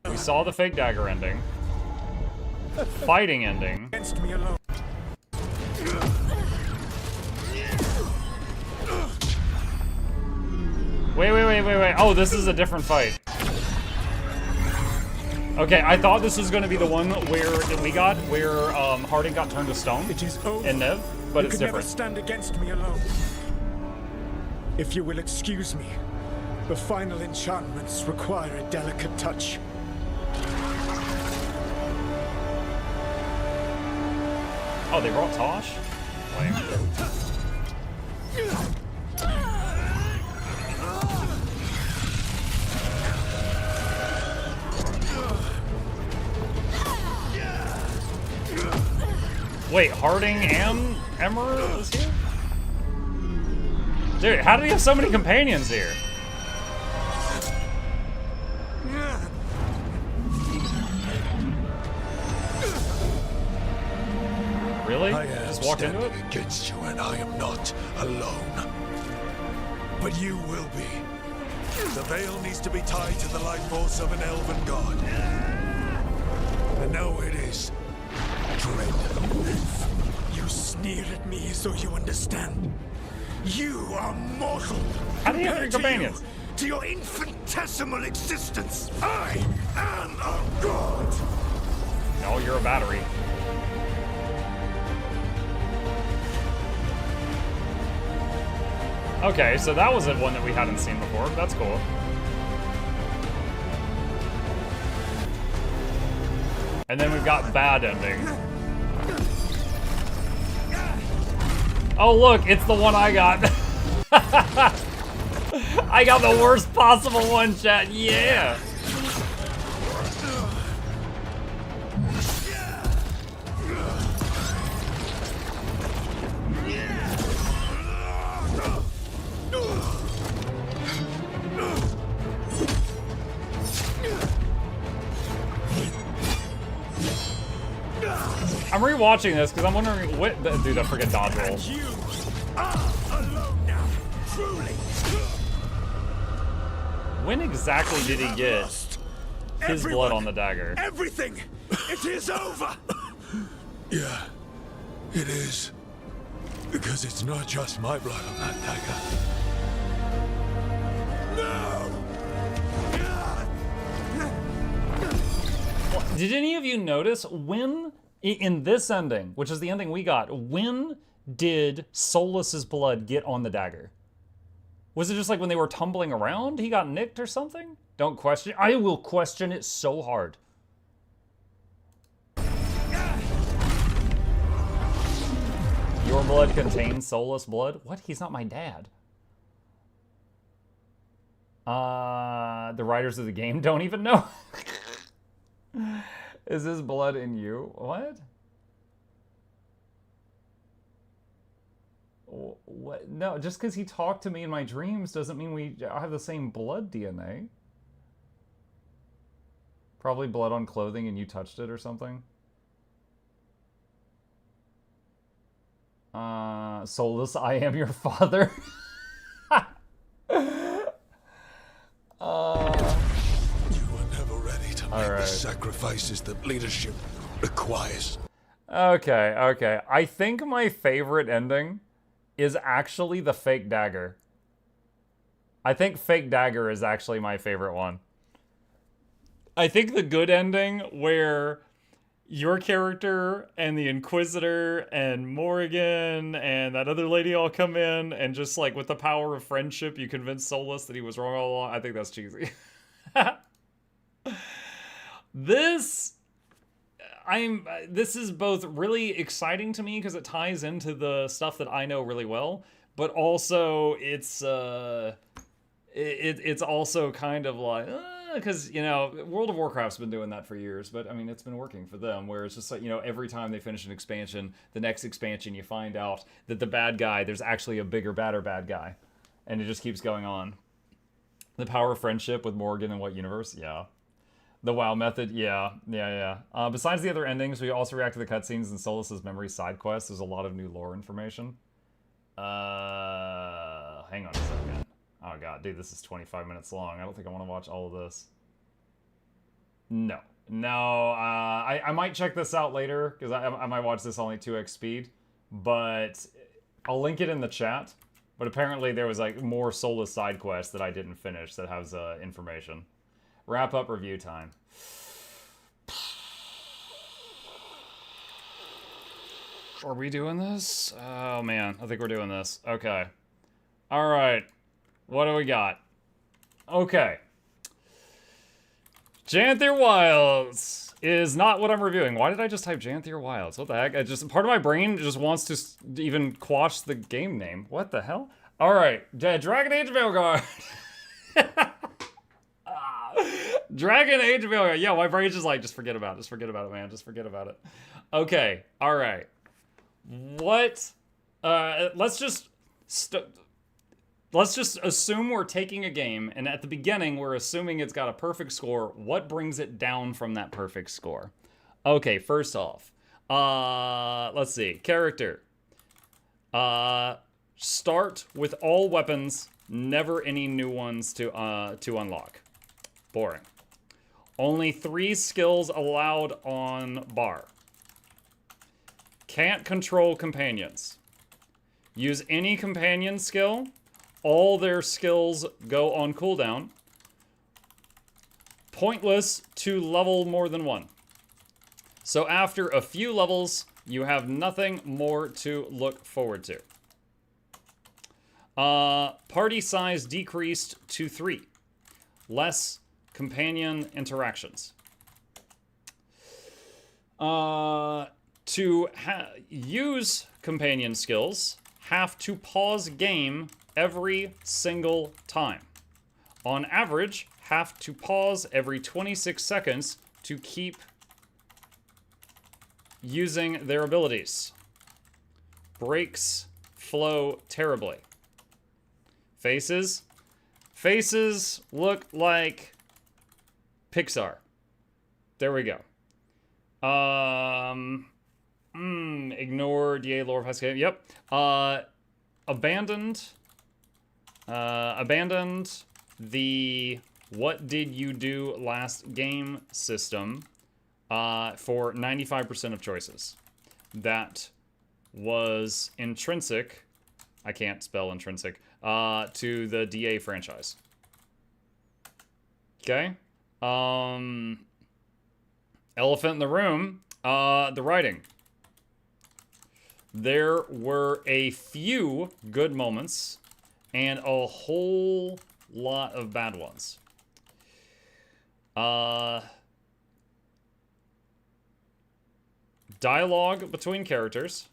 We saw the fake dagger ending. Fighting ending. Against me alone. Wait. Oh, this is a different fight. Okay, I thought this was going to be the one where Harding got turned to stone. It is over. In Nev, but it's you could different. never stand against me alone. If you will excuse me, the final enchantments require a delicate touch. Oh, they brought Tosh? Lame. Wait, Harding and Emerald is here? Dude, how do you have so many companions here? Really? I am Just walked into it? against you, and I am not alone. But you will be. The veil needs to be tied to the life force of an elven god. And now it is. Dread. You sneer at me as though you understand. You are mortal. How do you have your companions? To your infinitesimal existence, I am a god. No, you're a battery. Okay, so that was one that we hadn't seen before. That's cool. And then we've got bad ending. Oh look, it's the one I got. I got the worst possible one, chat. Yeah. I'm rewatching this because I'm wondering what. Dude, I forget dodge roll. You are alone now, truly. When exactly did he get his blood on the dagger? Everything! It is over! Yeah, it is. Because it's not just my blood on that dagger. No! Did any of you notice when, in this ending, which is the ending we got, when did Solas's blood get on the dagger? Was it just like when they were tumbling around? He got nicked or something? Don't question it. I will question it so hard. Your blood contains Solas blood? What? He's not my dad. The writers of the game don't even know. Is his blood in you? What? What? No, just because he talked to me in my dreams doesn't mean we have the same blood DNA. Probably blood on clothing and you touched it or something. Solas, I am your father. You are never ready to make the sacrifices that leadership requires. Okay, okay. I think my favorite ending is actually the fake dagger. I think fake dagger is actually my favorite one. I think the good ending where your character and the Inquisitor and Morrigan and that other lady all come in and just like with the power of friendship you convince Solas that he was wrong all along. I think that's cheesy. This is both really exciting to me because it ties into the stuff that I know really well, but also it's also kind of like because you know World of Warcraft's been doing that for years, but I mean it's been working for them where it's just like, you know, every time they finish an expansion, the next expansion you find out that the bad guy, there's actually a bigger, badder bad guy, and it just keeps going on. The power of friendship with Morgan and what universe? Yeah. The WoW method, yeah. Besides the other endings, we also react to the cutscenes and Solas's memory side quests. There's a lot of new lore information. Hang on a second. Oh god, dude, this is 25 minutes long. I don't think I want to watch all of this. No. I might check this out later, because I might watch this only 2x speed. But I'll link it in the chat. But apparently there was like more Solas side quests that I didn't finish that has information. Wrap up review time. Are we doing this? Oh man, I think we're doing this. Okay. All right. What do we got? Okay. Janthier Wilds is not what I'm reviewing. Why did I just type Janthier Wilds? What the heck? I just, part of my brain just wants to even quash the game name. What the hell? All right. Dragon Age of Veilguard. Dragon Age of Veilguard. Yeah, my brain's just like, just forget about it. Just forget about it, man. Just forget about it. Okay. All right. What? Let's just assume we're taking a game, and at the beginning, we're assuming it's got a perfect score. What brings it down from that perfect score? Okay, first off, let's see. Character. Start with all weapons, never any new ones to unlock. Boring. Only 3 skills allowed on bar. Can't control companions. Use any companion skill. All their skills go on cooldown. Pointless to level more than 1. So after a few levels, you have nothing more to look forward to. Party size decreased to 3. Less companion interactions. To use companion skills, have to pause game every single time. On average, have to pause every 26 seconds to keep using their abilities. Breaks flow terribly. Faces. Faces look like Pixar. There we go. Ignore DA lore of high scale. Yep. Abandoned the what did you do last game system for 95% of choices. That was intrinsic, I can't spell intrinsic, to the DA franchise. Okay. Elephant in the room, the writing. There were a few good moments and a whole lot of bad ones. Dialogue between characters.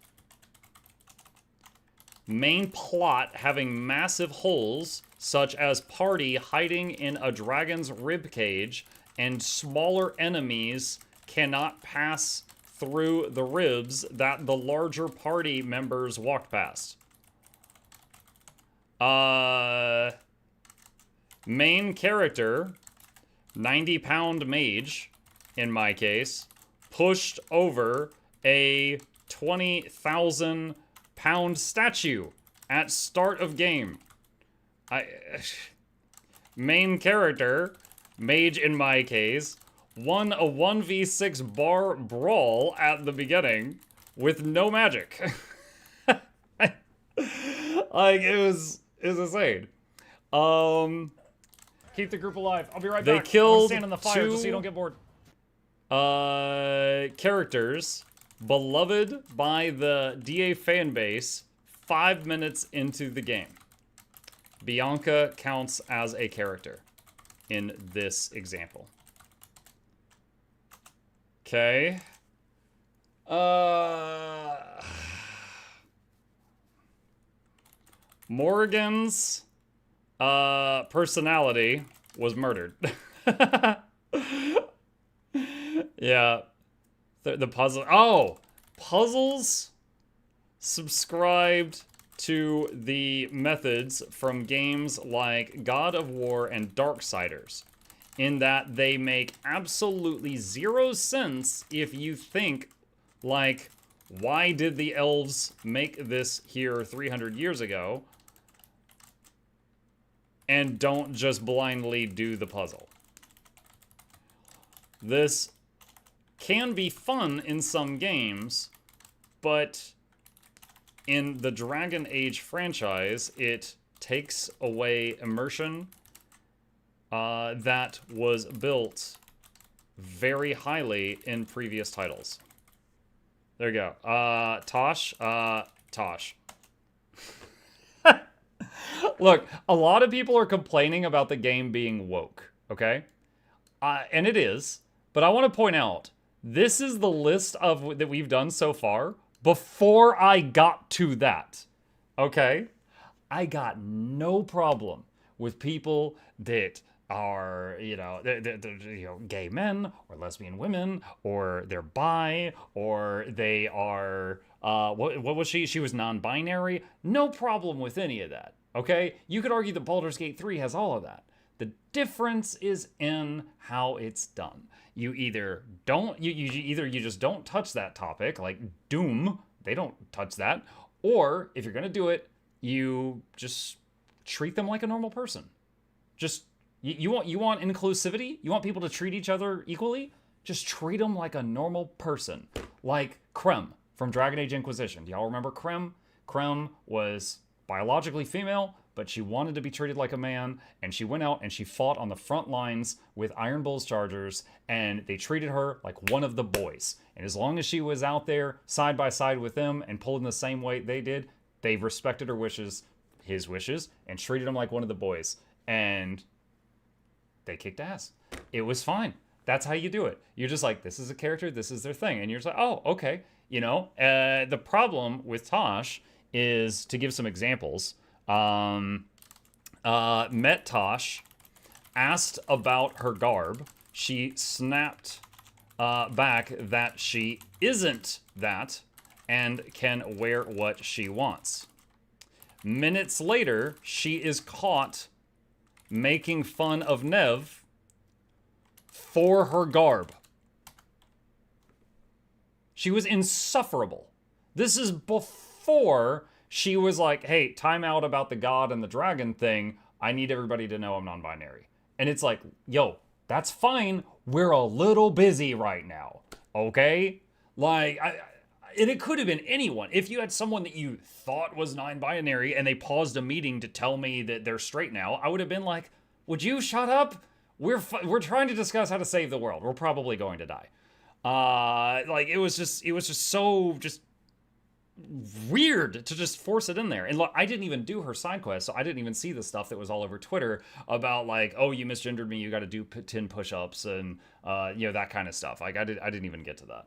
Main plot having massive holes, such as party hiding in a dragon's ribcage and smaller enemies cannot pass through the ribs that the larger party members walked past. Main character, 90-pound mage, in my case, pushed over a 20,000-pound statue at start of game. Main character, mage in my case, won a 1v6 bar brawl at the beginning with no magic. Like, it was insane. Keep the group alive. I'll be right back. They killed stand in the fire just so you don't get bored. Characters beloved by the DA fan base 5 minutes into the game. Bianca counts as a character in this example. Okay. Morgan's personality was murdered. Yeah. The puzzle. Oh! Puzzles subscribed to the methods from games like God of War and Darksiders, in that they make absolutely zero sense if you think, like, why did the elves make this here 300 years ago? And don't just blindly do the puzzle. This can be fun in some games, but in the Dragon Age franchise, it takes away immersion that was built very highly in previous titles. There you go. Tosh. Tosh. Look, a lot of people are complaining about the game being woke, okay? And it is, but I want to point out, this is the list of that we've done so far before I got to that, okay? I got no problem with people that are, they're gay men or lesbian women, or they're bi, or they are, what was she? She was non-binary. No problem with any of that, okay? You could argue that Baldur's Gate 3 has all of that. The difference is in how it's done. You either don't, you just don't touch that topic, like Doom, they don't touch that, or if you're gonna do it, you just treat them like a normal person. Just, you want inclusivity? You want people to treat each other equally? Just treat them like a normal person. Like Krem from Dragon Age Inquisition. Do y'all remember Krem? Krem was biologically female, but she wanted to be treated like a man, and she went out and she fought on the front lines with Iron Bull's Chargers, and they treated her like one of the boys. And as long as she was out there side by side with them and pulling the same weight they did, they respected her wishes, his wishes, and treated him like one of the boys. And they kicked ass. It was fine. That's how you do it. You're just like, this is a character, this is their thing. And you're just like, oh, okay. You know, the problem with Tosh is, to give some examples, met Tosh, asked about her garb. She snapped back that she isn't that and can wear what she wants. Minutes later, she is caught making fun of Nev for her garb. She was insufferable. This is before she was like, hey, time out about the god and the dragon thing. I need everybody to know I'm non-binary. And it's like, yo, that's fine. We're a little busy right now, okay? Like, and it could have been anyone. If you had someone that you thought was non-binary and they paused a meeting to tell me that they're straight now, I would have been like, would you shut up? We're trying to discuss how to save the world. We're probably going to die. Like, it was just so weird to just force it in there. And look, I didn't even do her side quest, so I didn't even see the stuff that was all over Twitter about like, oh, you misgendered me, you got to do 10 push-ups and you know, that kind of stuff. Like, I didn't even get to that.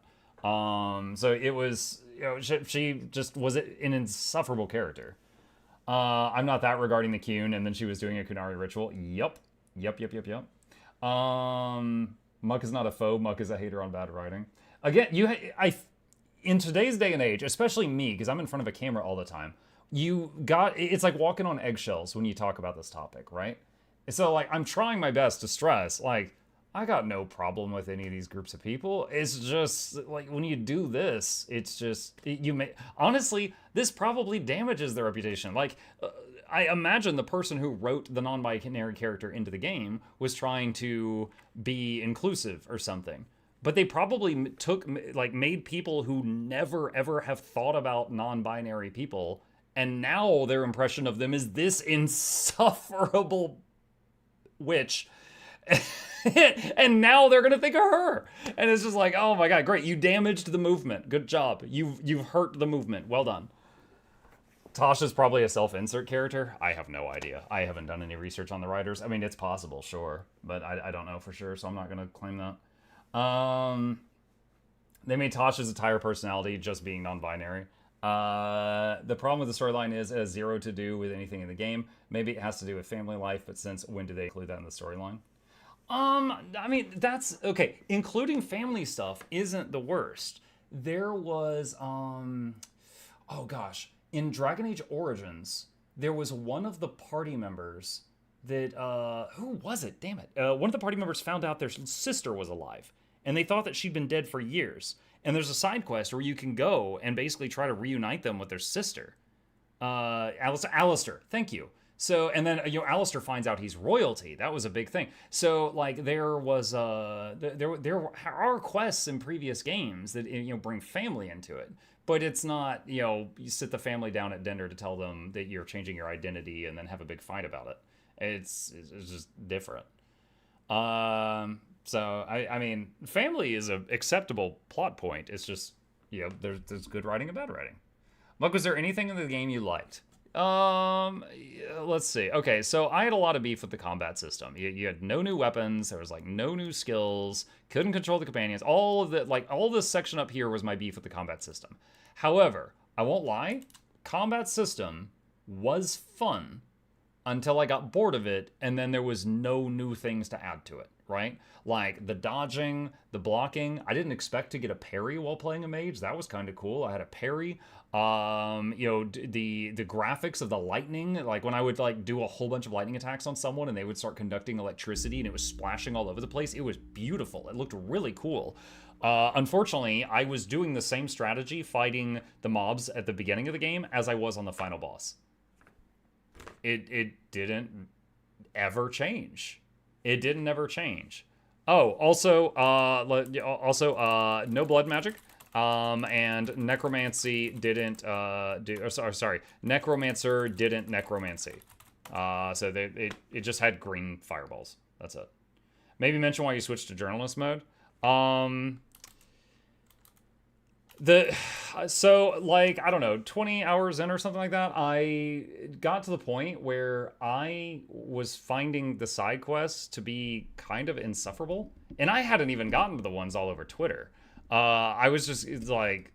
So it was, you know, she just was an insufferable character. I'm not that regarding the Kyun, and then she was doing a Kunari ritual. Yup. Muck is not a foe. Muck is a hater on bad writing. Again, in today's day and age, especially me, because I'm in front of a camera all the time, it's like walking on eggshells when you talk about this topic, right? So, like, I'm trying my best to stress, like, I got no problem with any of these groups of people. It's just, like, when you do this, it's just, honestly, this probably damages their reputation. Like, I imagine the person who wrote the non-binary character into the game was trying to be inclusive or something. But they probably made people who never ever have thought about non-binary people, and now their impression of them is this insufferable witch. And now they're gonna think of her. And it's just like, oh my god, great. You damaged the movement. Good job. You've hurt the movement. Well done. Tasha's probably a self-insert character. I have no idea. I haven't done any research on the writers. I mean, it's possible, sure. But I don't know for sure, so I'm not gonna claim that. They made Tasha's entire personality just being non-binary. The problem with the storyline is it has zero to do with anything in the game. Maybe it has to do with family life, but since when do they include that in the storyline? I mean, that's okay. Including family stuff isn't the worst. There was, oh gosh, in Dragon Age Origins, there was one of the party members that, who was it? Damn it. One of the party members found out their sister was alive, and they thought that she'd been dead for years. And there's a side quest where you can go and basically try to reunite them with their sister. Alistair, thank you. So, and then, you know, Alistair finds out he's royalty. That was a big thing. So, like, there was, there are quests in previous games that, you know, bring family into it. But it's not, you know, you sit the family down at dinner to tell them that you're changing your identity and then have a big fight about it. It's just different. So, I mean, family is an acceptable plot point. It's just, you know, there's good writing and bad writing. Look, was there anything in the game you liked? Let's see. Okay, so I had a lot of beef with the combat system. You had no new weapons. There was like no new skills. Couldn't control the companions. All this section up here was my beef with the combat system. However, I won't lie. Combat system was fun until I got bored of it, and then there was no new things to add to it, right? Like the dodging, the blocking. I didn't expect to get a parry while playing a mage. That was kind of cool. I had a parry. You know, the graphics of the lightning, like when I would like do a whole bunch of lightning attacks on someone and they would start conducting electricity and it was splashing all over the place. It was beautiful. It looked really cool. Unfortunately, I was doing the same strategy fighting the mobs at the beginning of the game as I was on the final boss. It didn't ever change. It didn't ever change. Oh, also, no blood magic. And necromancy didn't necromancer didn't necromancy. So it just had green fireballs. That's it. Maybe mention why you switched to journalist mode. So like, I don't know, 20 hours in or something like that, I got to the point where I was finding the side quests to be kind of insufferable. And I hadn't even gotten to the ones all over Twitter. I was just, it's like,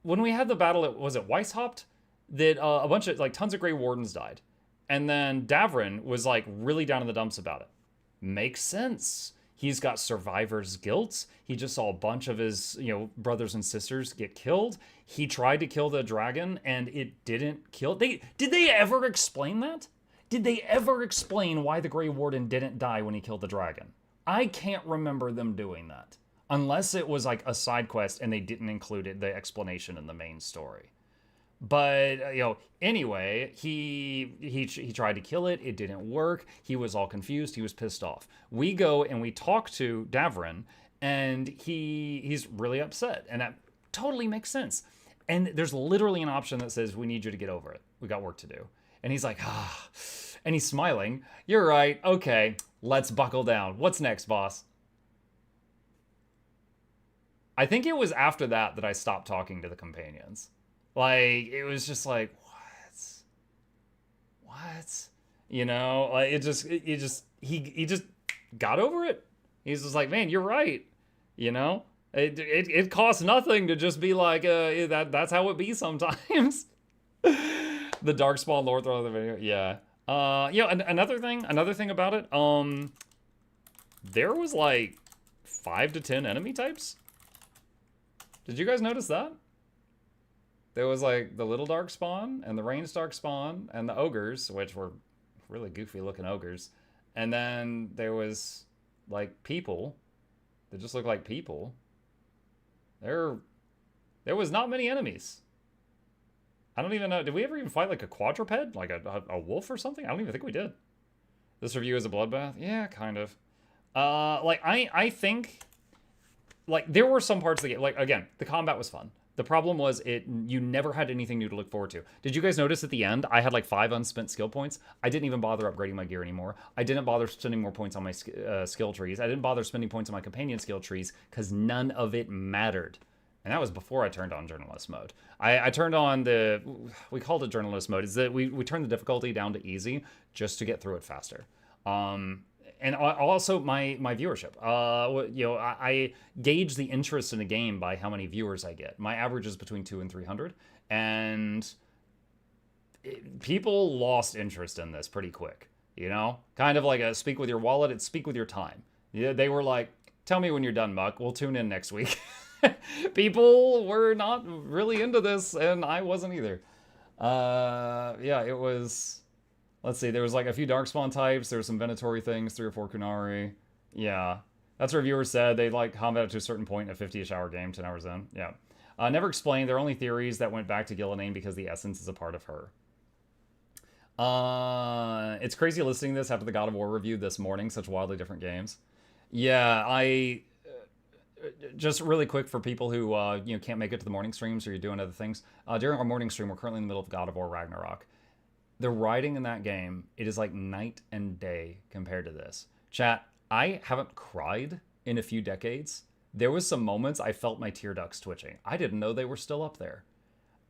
when we had the battle at, was it Weishaupt? That a bunch of, like, tons of Grey Wardens died. And then Davrin was, like, really down in the dumps about it. Makes sense. He's got survivor's guilt. He just saw a bunch of his, you know, brothers and sisters get killed. He tried to kill the dragon, and it didn't kill. Did they ever explain that? Did they ever explain why the Grey Warden didn't die when he killed the dragon? I can't remember them doing that. Unless it was like a side quest and they didn't include the explanation in the main story. But, you know, anyway, he tried to kill it. It didn't work. He was all confused. He was pissed off. We go and we talk to Davrin, and he's really upset. And that totally makes sense. And there's literally an option that says, we need you to get over it. We got work to do. And he's like, ah. And he's smiling. You're right. Okay, let's buckle down. What's next, boss? I think it was after that I stopped talking to the companions. Like, it was just like, what? You know, like, he just got over it. He's just like, man, you're right. You know, it costs nothing to just be like, that's how it be sometimes. The Darkspawn Lord throw the video. Yeah. Yeah, another thing about it, there was like 5 to 10 enemy types. Did you guys notice that? There was like the little Darkspawn and the Range Darkspawn and the ogres, which were really goofy looking ogres. And then there was like people that just look like people. There was not many enemies. I don't even know. Did we ever even fight like a quadruped? Like a wolf or something? I don't even think we did. This review is a bloodbath? Yeah, kind of. Like, I think, like, there were some parts of the game, like, again, the combat was fun. The problem was you never had anything new to look forward to. Did you guys notice at the end, I had like 5 unspent skill points? I didn't even bother upgrading my gear anymore. I didn't bother spending more points on my skill trees. I didn't bother spending points on my companion skill trees because none of it mattered. And that was before I turned on journalist mode. I turned on we called it journalist mode, is that we turned the difficulty down to easy just to get through it faster. And also my viewership. You know, I gauge the interest in a game by how many viewers I get. My average is between 200 and 300, and people lost interest in this pretty quick. You know, kind of like a speak with your wallet. It's speak with your time. Yeah, they were like, "Tell me when you're done, Muck. We'll tune in next week." People were not really into this, and I wasn't either. Yeah, it was. Let's see, there was like a few Darkspawn types, there were some Venatori things, 3 or 4 Kunari. Yeah. That's what reviewers said. They like combat to a certain point in a 50-ish hour game, 10 hours in. Yeah. Never explained. There are only theories that went back to Gillenane because the essence is a part of her. It's crazy listening to this after the God of War review this morning, such wildly different games. Yeah, I... just really quick for people who you know, can't make it to the morning streams or you're doing other things. During our morning stream, we're currently in the middle of God of War Ragnarok. The writing in that game, it is like night and day compared to this. Chat, I haven't cried in a few decades. There was some moments I felt my tear ducts twitching. I didn't know they were still up there.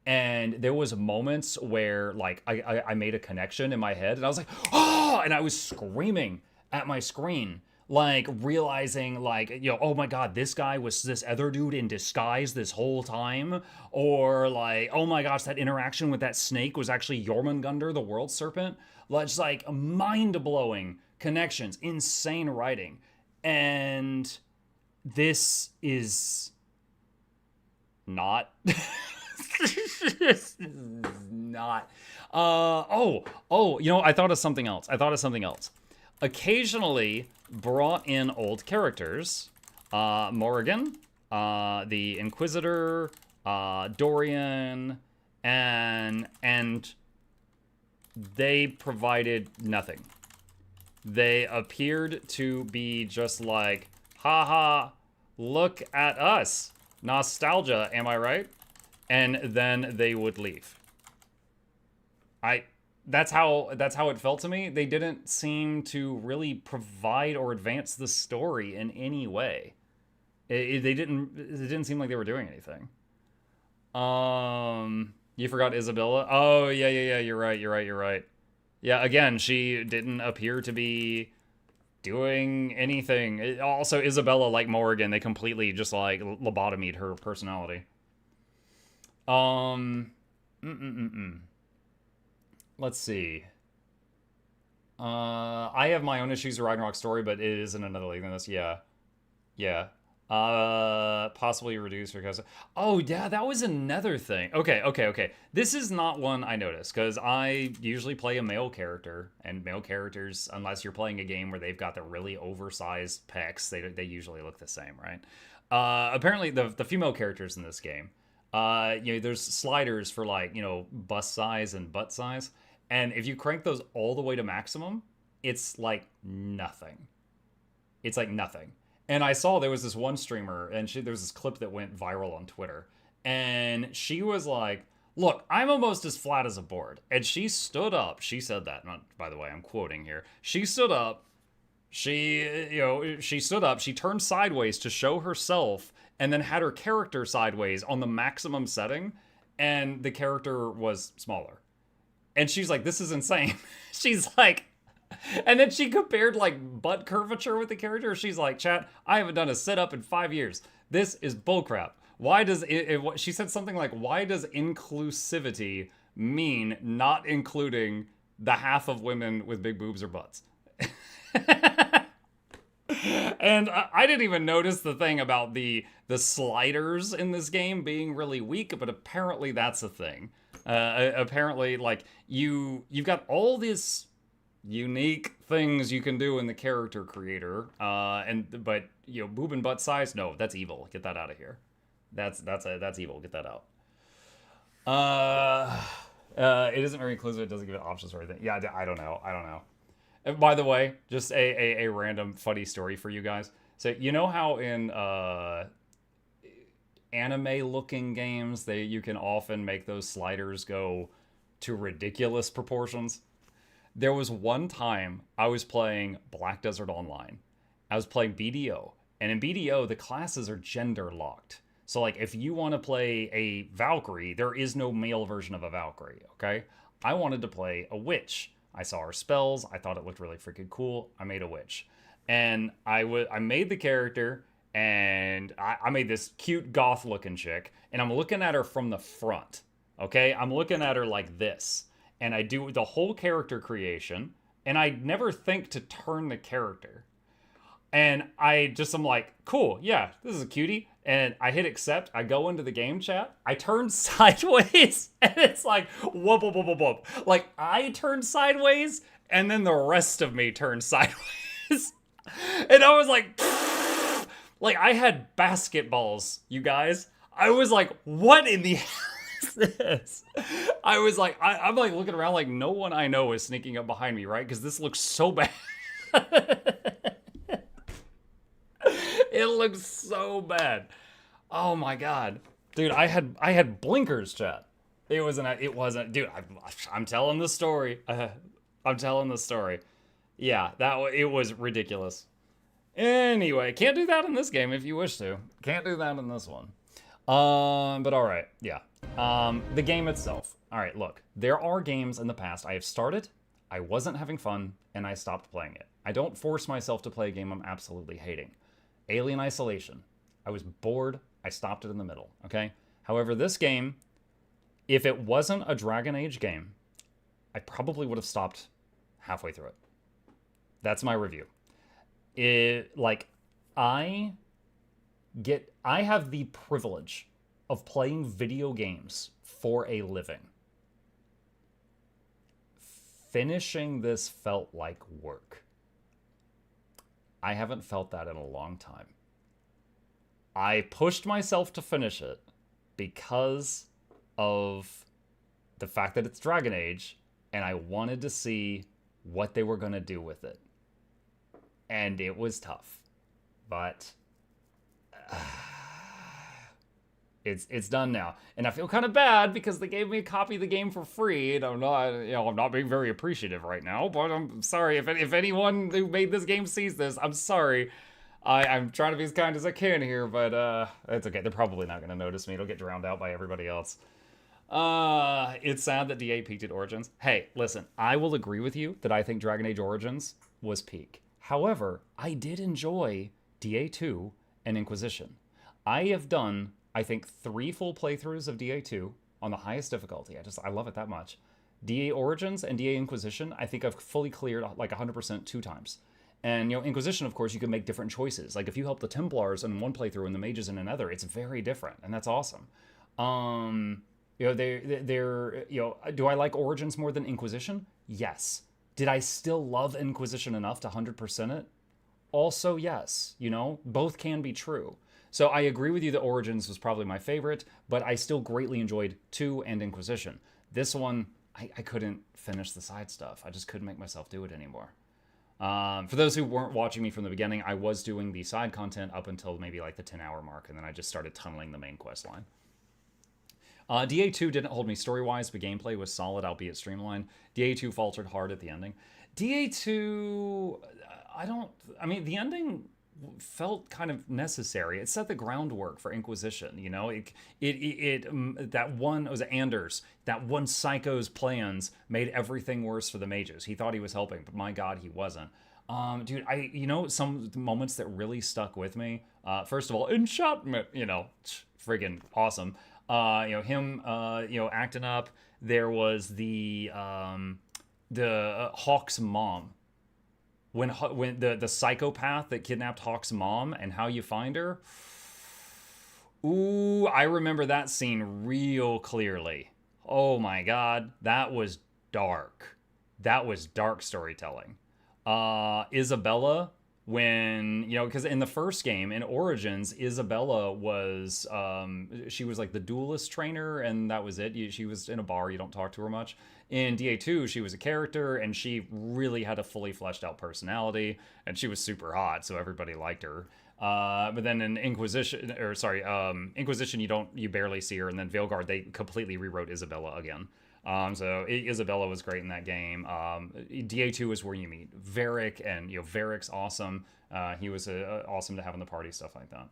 And there was moments where like I made a connection in my head and I was like, oh, and I was screaming at my screen. Like, realizing, like, you know, oh my god, this guy was this other dude in disguise this whole time. Or, like, oh my gosh, that interaction with that snake was actually Jormungandr, the world serpent. Just, like, mind-blowing connections, insane writing. And this is not. Not. You know, I thought of something else. Occasionally brought in old characters, Morrigan, the Inquisitor, Dorian, and they provided nothing. They appeared to be just like, haha, look at us. Nostalgia, am I right? And then they would leave. That's how it felt to me. They didn't seem to really provide or advance the story in any way. It didn't seem like they were doing anything. You forgot Isabella? Oh, yeah, you're right. Yeah, again, she didn't appear to be doing anything. Also, Isabella, like Morrigan, they completely just, like, lobotomied her personality. Let's see. I have my own issues with Ragnarok's story, but it is in another league than this. Yeah. Possibly reduced because... Oh, yeah, that was another thing. Okay. This is not one I noticed, because I usually play a male character, and male characters, unless you're playing a game where they've got the really oversized pecs, they usually look the same, right? Apparently, the female characters in this game, there's sliders for, like, bust size and butt size, and if you crank those all the way to maximum, it's like nothing. It's like nothing. And I saw there was this one streamer, and there was this clip that went viral on Twitter. And she was like, look, I'm almost as flat as a board. And she stood up. She said that. Not, by the way, I'm quoting here. She stood up. She stood up. She turned sideways to show herself, and then had her character sideways on the maximum setting. And the character was smaller. And she's like, this is insane. She's like... And then she compared, like, butt curvature with the character. She's like, chat, I haven't done a sit-up in 5 years. This is bullcrap. Why does she said something like, why does inclusivity mean not including the half of women with big boobs or butts? And I didn't even notice the thing about the sliders in this game being really weak, but apparently that's a thing. Apparently, like, you've got all this unique things you can do in the character creator, but boob and butt size, no, that's evil. Get that out of here. That's evil. Get that out. It isn't very inclusive. It doesn't give it options or anything. Yeah, I don't know. And by the way, just a random funny story for you guys. So you know how in anime-looking games you can often make those sliders go to ridiculous proportions? There was one time I was playing Black Desert Online. I was playing BDO. And in BDO, the classes are gender locked. So, like, if you want to play a Valkyrie, there is no male version of a Valkyrie, okay? I wanted to play a witch. I saw her spells. I thought it looked really freaking cool. I made a witch. And I made the character, and I made this cute goth-looking chick. And I'm looking at her from the front, okay? I'm looking at her like this. And I do the whole character creation, and I never think to turn the character. And I'm like, cool, yeah, this is a cutie. And I hit accept, I go into the game chat, I turn sideways, and it's like, whoop, whoop, whoop, whoop, whoop. Like, I turn sideways, and then the rest of me turns sideways. And I was like, like, I had basketballs, you guys. I was like, what in the hell? This. I was like, I'm like looking around like no one I know is sneaking up behind me, right? Because this looks so bad. It looks so bad. Oh my god, dude! I had blinkers, chat. It wasn't, dude. I'm telling the story. I'm telling the story. Yeah, it was ridiculous. Anyway, can't do that in this game if you wish to. Can't do that in this one. But all right, yeah. The game itself. All right, look, there are games in the past I have started, I wasn't having fun, and I stopped playing it. I don't force myself to play a game I'm absolutely hating. Alien Isolation. I was bored, I stopped it in the middle, okay? However, this game, if it wasn't a Dragon Age game, I probably would have stopped halfway through it. That's my review. I have the privilege of playing video games for a living. Finishing this felt like work. I haven't felt that in a long time. I pushed myself to finish it because of the fact that it's Dragon Age, and I wanted to see what they were going to do with it. And it was tough. But It's done now, and I feel kind of bad because they gave me a copy of the game for free, and I'm not being very appreciative right now. But I'm sorry if anyone who made this game sees this. I'm sorry. I'm trying to be as kind as I can here, but it's okay. They're probably not going to notice me. It'll get drowned out by everybody else. It's sad that DA peaked at Origins. Hey, listen, I will agree with you that I think Dragon Age Origins was peak. However, I did enjoy DA2 and Inquisition. I have done, I think, 3 full playthroughs of DA2 on the highest difficulty. I love it that much. DA Origins and DA Inquisition, I think I've fully cleared like 100% 2 times. And, Inquisition, of course, you can make different choices. Like, if you help the Templars in one playthrough and the Mages in another, it's very different, and that's awesome. Do I like Origins more than Inquisition? Yes. Did I still love Inquisition enough to 100% it? Also, yes. Both can be true. So I agree with you that Origins was probably my favorite, but I still greatly enjoyed 2 and Inquisition. This one, I couldn't finish the side stuff. I just couldn't make myself do it anymore. For those who weren't watching me from the beginning, I was doing the side content up until maybe like the 10-hour mark, and then I just started tunneling the main quest line. DA2 didn't hold me story-wise, but gameplay was solid, albeit streamlined. DA2 faltered hard at the ending. DA2, the ending felt kind of necessary. It set the groundwork for Inquisition, that one, it was Anders, that one psycho's plans made everything worse for the mages. He thought he was helping, but my God, he wasn't. Dude, some moments that really stuck with me, first of all, enchantment, friggin' awesome. Him, acting up. There was the Hawk's mom. When the psychopath that kidnapped Hawk's mom and how you find her. Ooh, I remember that scene real clearly. Oh my God, that was dark. That was dark storytelling. Isabella, when, because in the first game, in Origins, Isabella was, she was like the duelist trainer, and that was it. She was in a bar, you don't talk to her much. In DA2, she was a character, and she really had a fully fleshed out personality, and she was super hot, so everybody liked her. But then in Inquisition, you barely see her, and then Veilguard, they completely rewrote Isabella again. So Isabella was great in that game. DA2 is where you meet Varric, and Varric's awesome. He was awesome to have in the party, stuff like that.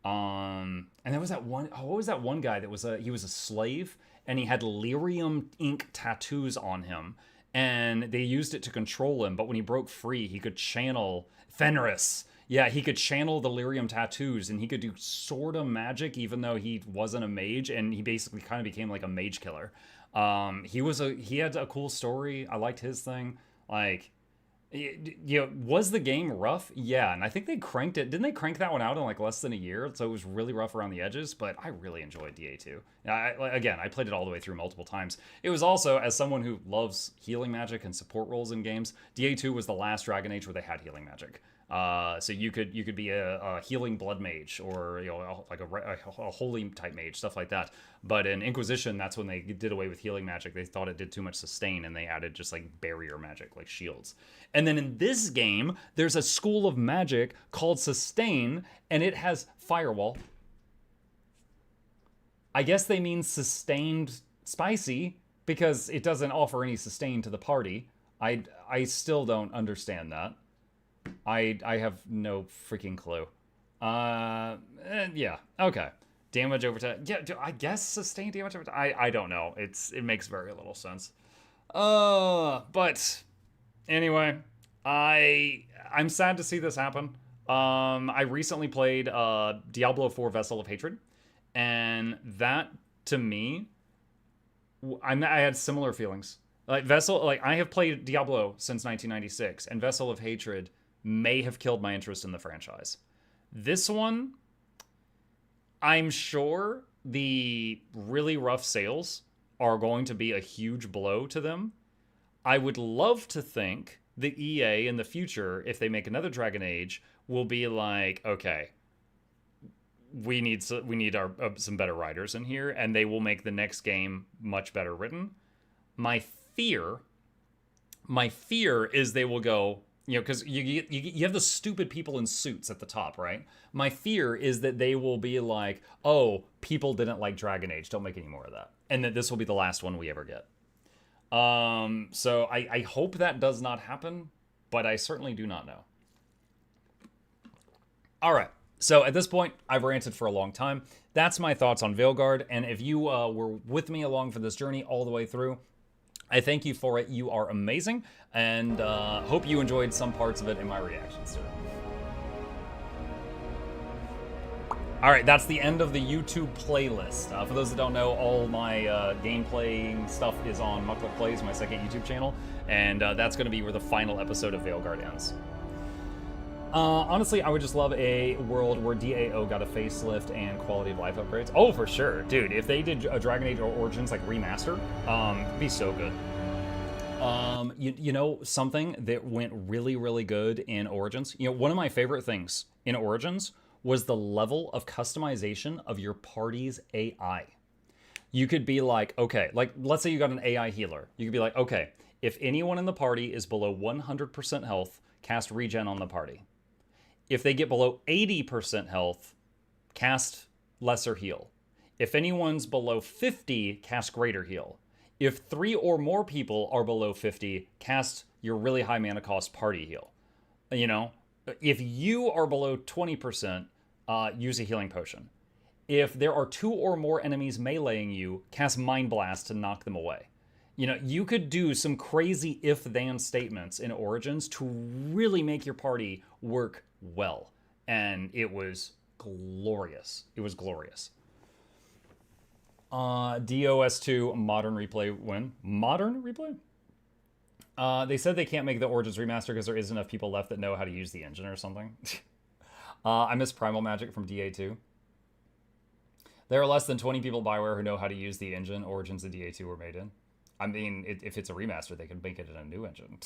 And there was that one. Oh, what was that one guy that was he was a slave, and he had lyrium ink tattoos on him, and they used it to control him. But when he broke free, he could channel Fenris. Yeah, he could channel the lyrium tattoos, and he could do sort of magic, even though he wasn't a mage, and he basically kind of became like a mage killer. He had a cool story. I liked his thing. Like, was the game rough? Yeah, and I think they cranked it. Didn't they crank that one out in like less than a year? So it was really rough around the edges, but I really enjoyed DA2. I played it all the way through multiple times. It was also, as someone who loves healing magic and support roles in games, DA2 was the last Dragon Age where they had healing magic. So you could be a healing blood mage, or a holy type mage, stuff like that. But in Inquisition, that's when they did away with healing magic. They thought it did too much sustain, and they added just like barrier magic, like shields. And then in this game, there's a school of magic called Sustain, and it has Firewall. I guess they mean sustained spicy, because it doesn't offer any sustain to the party. I still don't understand that. I have no freaking clue. Yeah, okay. Damage over time. Yeah, I guess sustained damage over time. I don't know. It makes very little sense. But anyway, I'm sad to see this happen. I recently played Diablo 4 Vessel of Hatred, and that, to me, I had similar feelings. I have played Diablo since 1996, and Vessel of Hatred may have killed my interest in the franchise. This one, I'm sure the really rough sales are going to be a huge blow to them. I would love to think the EA in the future, if they make another Dragon Age, will be like, okay, we need some better writers in here, and they will make the next game much better written. My fear is they will go, You know, because you have the stupid people in suits at the top, right? My fear is that they will be like, oh, people didn't like Dragon Age, don't make any more of that. And that this will be the last one we ever get. So I hope that does not happen, but I certainly do not know. All right. So at this point, I've ranted for a long time. That's my thoughts on Veilguard. And if you were with me along for this journey all the way through, I thank you for it. You are amazing. And hope you enjoyed some parts of it in my reactions to it. All right, that's the end of the YouTube playlist. For those that don't know, all my gameplay stuff is on Mukluk Plays, my second YouTube channel. And that's going to be where the final episode of Veilguard ends. Honestly, I would just love a world where DAO got a facelift and quality of life upgrades. Oh, for sure. Dude, if they did a Dragon Age Origins like remaster, it'd be so good. You know, something that went really, really good in Origins? You know, one of my favorite things in Origins was the level of customization of your party's AI. You could be like, okay, like let's say you got an AI healer. You could be like, okay, if anyone in the party is below 100% health, cast regen on the party. If they get below 80% health, cast lesser heal. If anyone's below 50, cast greater heal. If 3 or more people are below 50, cast your really high mana cost party heal. You know, if you are below 20%, use a healing potion. If there are 2 or more enemies meleeing you, cast Mind Blast to knock them away. You know, you could do some crazy if-then statements in Origins to really make your party work well. And it was glorious. It was glorious. DOS2 Modern Replay win. Modern Replay? They said they can't make the Origins remaster because there isn't enough people left that know how to use the engine or something. I miss Primal Magic from DA2. There are less than 20 people Bioware who know how to use the engine Origins and DA2 were made in. I mean, if it's a remaster, they could make it in a new engine.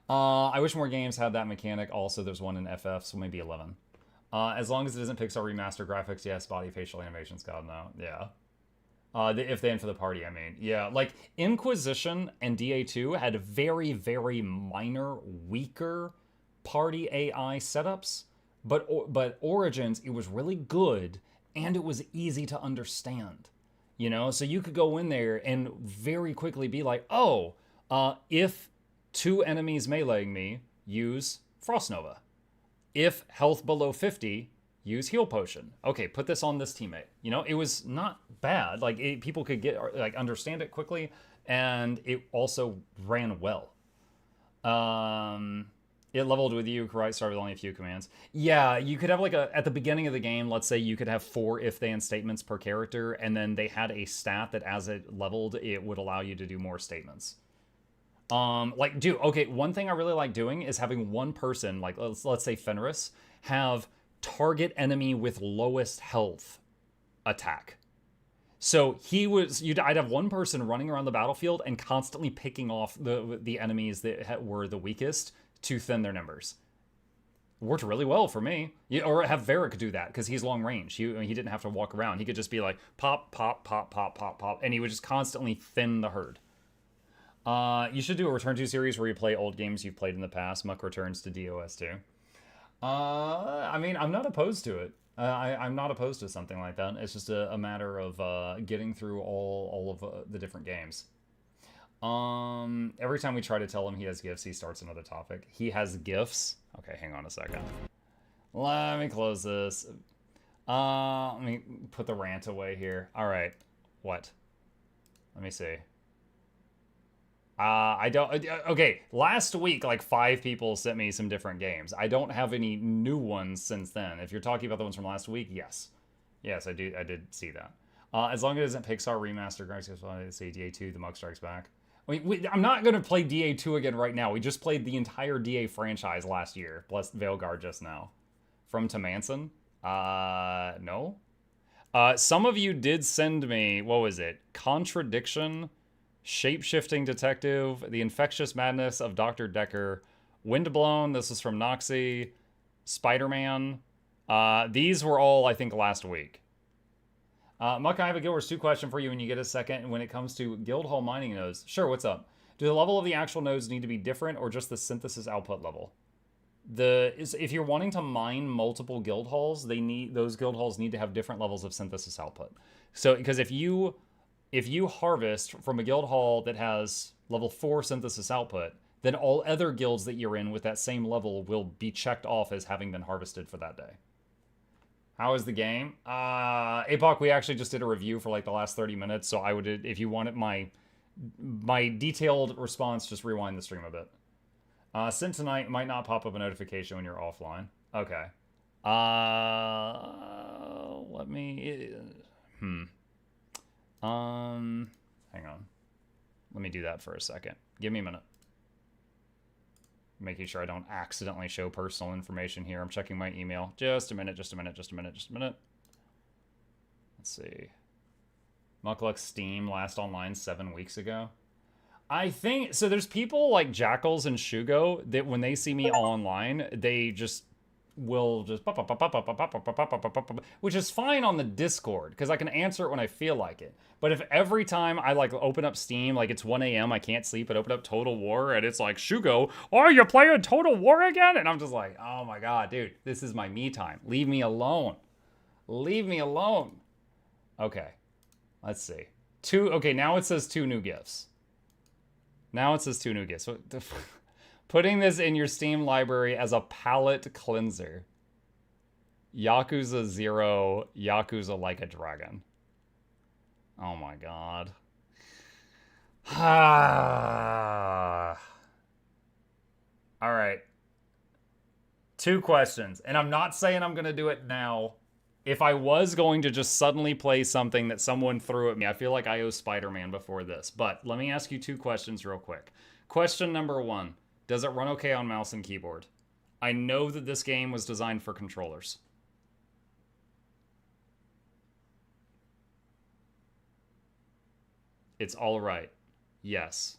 I wish more games had that mechanic. Also, there's one in FF, so maybe 11. As long as it isn't Pixar remaster graphics, yes. Body facial animations, God, no. Yeah. The if then for the party, I mean. Yeah, like, Inquisition and DA2 had very, very minor, weaker party AI setups. But Origins, it was really good, and it was easy to understand. You know, so you could go in there and very quickly be like, oh, if 2 enemies meleeing me, use Frost Nova. If health below 50, use Heal Potion. Okay, put this on this teammate. You know, it was not bad. Like, people could understand it quickly, and it also ran well. It leveled with you, right? Start with only a few commands. Yeah, you could have like at the beginning of the game, let's say you could have 4 if-then statements per character, and then they had a stat that as it leveled, it would allow you to do more statements. Like, dude, okay, one thing I really like doing is having one person, like let's say Fenris, have target enemy with lowest health attack. So I'd have one person running around the battlefield and constantly picking off the enemies that were the weakest to thin their numbers. It worked really well for me. Or have Varric do that, because he's long range. He didn't have to walk around. He could just be like, pop, pop, pop, pop, pop, pop, and he would just constantly thin the herd. You should do a Return to series where you play old games you've played in the past. Muck returns to DOS2. I mean, I'm not opposed to it. I'm not opposed to something like that. It's just a matter of getting through all of the different games. Every time we try to tell him he has gifts, he starts another topic. He has gifts? Okay, hang on a second. Let me close this. Let me put the rant away here. All right. What? Let me see. I don't... Okay, last week, like 5 people sent me some different games. I don't have any new ones since then. If you're talking about the ones from last week, yes. Yes, I did see that. As long as it isn't Pixar remaster, I say DA2, The Mug Strikes Back. I mean, I'm not going to play DA2 again right now. We just played the entire DA franchise last year, plus Veilguard just now. From Tamanson? No. Some of you did send me, what was it? Contradiction, Shape-Shifting Detective, The Infectious Madness of Dr. Decker, Windblown, this is from Noxxi, Spider-Man. These were all, I think, last week. Muck, I have a Guild Wars 2 question for you when you get a second. When it comes to Guildhall mining nodes, sure, what's up? Do the level of the actual nodes need to be different or just the synthesis output level? If you're wanting to mine multiple guild halls, those guild halls need to have different levels of synthesis output. So, because if you harvest from a guild hall that has level 4 synthesis output, then all other guilds that you're in with that same level will be checked off as having been harvested for that day. How is the game? Apoc, we actually just did a review for like the last 30 minutes, so I would, if you wanted my detailed response, just rewind the stream a bit. Sent tonight might not pop up a notification when you're offline. Okay. Let me... hang on. Let me do that for a second. Give me a minute. Making sure I don't accidentally show personal information here. I'm checking my email. Just a minute, just a minute, just a minute, just a minute. Let's see. Mukluk Steam last online 7 weeks ago. I think, so there's people like Jackals and Shugo that when they see me online, they just will just which is fine on the Discord because I can answer it when I feel like it. But if every time I like open up Steam, like it's 1 a.m, I can't sleep, and open up Total War and it's like, Shugo, oh, you're playing Total War again? And I'm just like, oh my god, dude, this is my me time. Leave me alone. Leave me alone. Okay, let's see. Okay, now it says 2 new gifts. Now it says 2 new gifts. Putting this in your Steam library as a palate cleanser. Yakuza 0, Yakuza Like a Dragon. Oh my god. Alright. 2 questions. And I'm not saying I'm going to do it now. If I was going to just suddenly play something that someone threw at me, I feel like I owe Spider-Man before this. But let me ask you 2 questions real quick. Question number 1. Does it run okay on mouse and keyboard? I know that this game was designed for controllers. It's all right. Yes.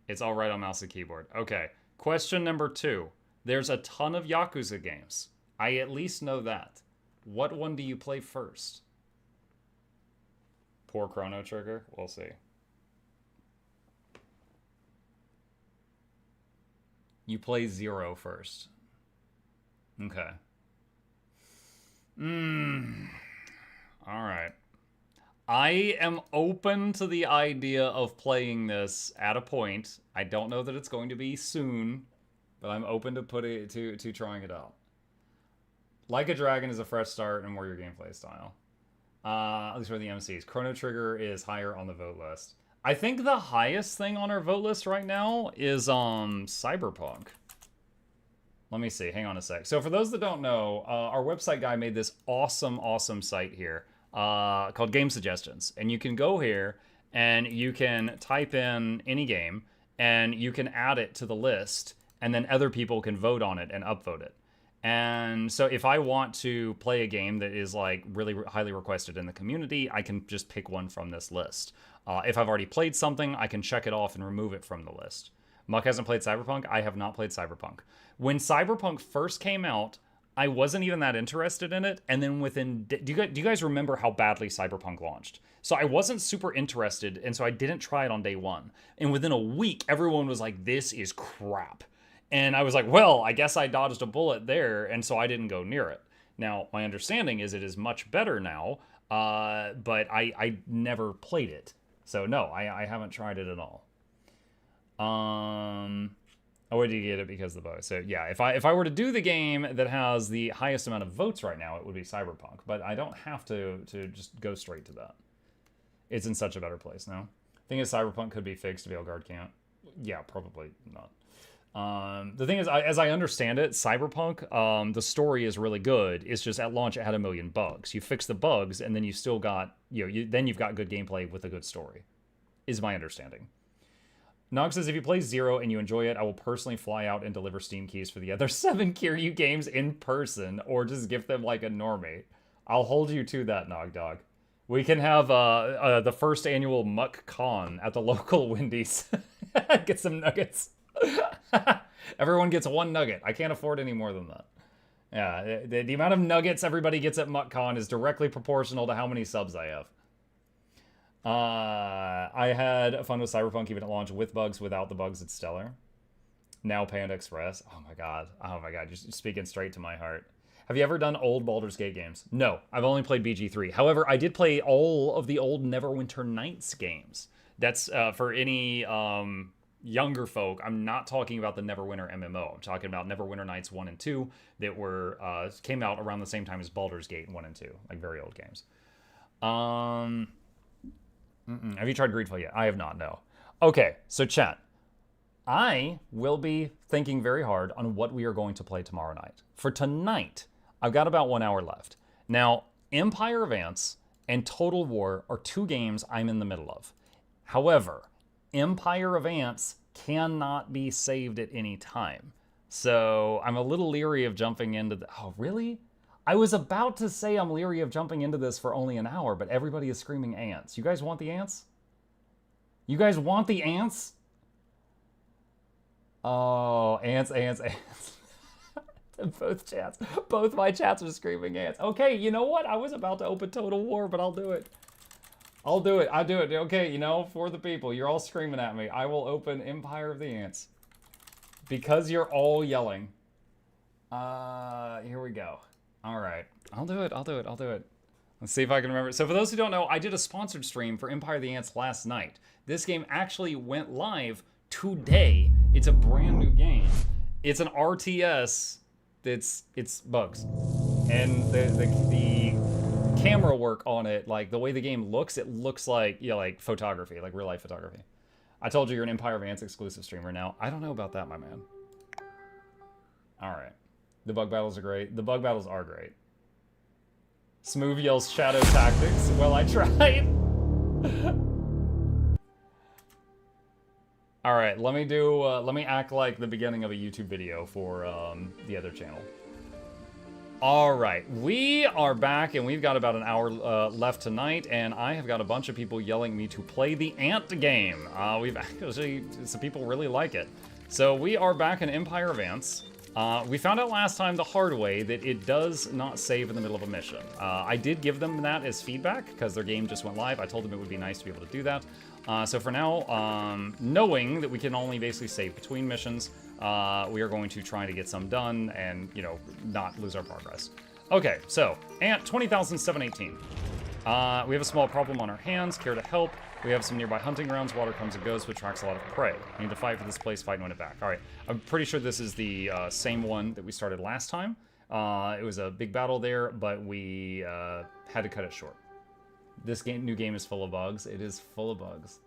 It's all right on mouse and keyboard. Okay. Question number 2. There's a ton of Yakuza games. I at least know that. What one do you play first? Poor Chrono Trigger? We'll see. You play 0 first. Okay. Alright. I am open to the idea of playing this at a point. I don't know that it's going to be soon, but I'm open to to trying it out. Like a Dragon is a fresh start and warrior gameplay style. At least for the MCs. Chrono Trigger is higher on the vote list. I think the highest thing on our vote list right now is Cyberpunk. Let me see. Hang on a sec. So for those that don't know, our website guy made this awesome site here called Game Suggestions. And you can go here and you can type in any game and you can add it to the list, and then other people can vote on it and upvote it. And so if I want to play a game that is like really highly requested in the community, I can just pick one from this list. If I've already played something, I can check it off and remove it from the list. Muck hasn't played Cyberpunk. I have not played Cyberpunk. When Cyberpunk first came out, I wasn't even that interested in it. And then within... Do you guys remember how badly Cyberpunk launched? So I wasn't super interested, and so I didn't try it on day 1. And within a week, everyone was like, this is crap. And I was like, well, I guess I dodged a bullet there, and so I didn't go near it. Now, my understanding is it is much better now, but I never played it. So no, I haven't tried it at all. Oh, did you get it because of the vote? So yeah, if I were to do the game that has the highest amount of votes right now, it would be Cyberpunk. But I don't have to just go straight to that. It's in such a better place now. Thing is, Cyberpunk could be fixed if Veilguard can't. Yeah, probably not. The thing is, as I understand it, Cyberpunk, the story is really good. It's just at launch it had 1 million bugs. You fix the bugs, and then you still got, then you've got good gameplay with a good story, is my understanding. Nog says, if you play 0 and you enjoy it, I will personally fly out and deliver Steam keys for the other 7 Kiryu games in person, or just gift them like a normie. I'll hold you to that, Nog Dog. We can have the first annual Muck Con at the local Wendy's. Get some nuggets. Everyone gets 1 nugget. I can't afford any more than that. Yeah, the amount of nuggets everybody gets at MuckCon is directly proportional to how many subs I have. I had fun with Cyberpunk even at launch with bugs. Without the bugs, it's stellar. Now Panda Express. Oh my god. Oh my god. You're speaking straight to my heart. Have you ever done old Baldur's Gate games? No. I've only played BG3. However, I did play all of the old Neverwinter Nights games. That's for any younger folk. I'm not talking about the Neverwinter MMO. I'm talking about Neverwinter Nights 1 and 2 that were came out around the same time as Baldur's Gate 1 and 2. Like very old games. Have you tried Greedfall yet? I have not, no. Okay, so chat. I will be thinking very hard on what we are going to play tomorrow night. For tonight, I've got about 1 hour left. Now, Empire Advance and Total War are 2 games I'm in the middle of. However, Empire Advance cannot be saved at any time. So I'm a little leery of jumping into the... Oh, really? I was about to say I'm leery of jumping into this for only an hour, but everybody is screaming ants. You guys want the ants? You guys want the ants? Oh, ants, ants, ants. Both my chats are screaming ants. Okay, you know what? I was about to open Total War, but I'll do it. I'll do it. Okay, you know, for the people. You're all screaming at me. I will open Empire of the Ants. Because you're all yelling. Here we go. All right. I'll do it. Let's see if I can remember. So for those who don't know, I did a sponsored stream for Empire of the Ants last night. This game actually went live today. It's a brand new game. It's an RTS. It's bugs. And the camera work on it, like the way the game looks, it looks like, you know, like photography, like real life photography. I told you you're an Empire of Ants exclusive streamer now. I don't know about that, my man. All right. The bug battles are great. The bug battles are great. Smooth yells Shadow Tactics. Well, I tried. All right, let me act like the beginning of a YouTube video for the other channel. All right, we are back and we've got about an hour left tonight, and I have got a bunch of people yelling at me to play the Ant game. We've actually, some people really like it. So we are back in Empire Advance. We found out last time the hard way that it does not save in the middle of a mission. I did give them that as feedback because their game just went live. I told them it would be nice to be able to do that. So for now, knowing that we can only basically save between missions, we are going to try to get some done and, you know, not lose our progress. Okay, so, Ant 20,718. We have a small problem on our hands. Care to help? We have some nearby hunting grounds. Water comes and goes, but attracts a lot of prey. We need to fight for this place, fight and win it back. All right, I'm pretty sure this is the same one that we started last time. It was a big battle there, but we had to cut it short. This new game is full of bugs. It is full of bugs.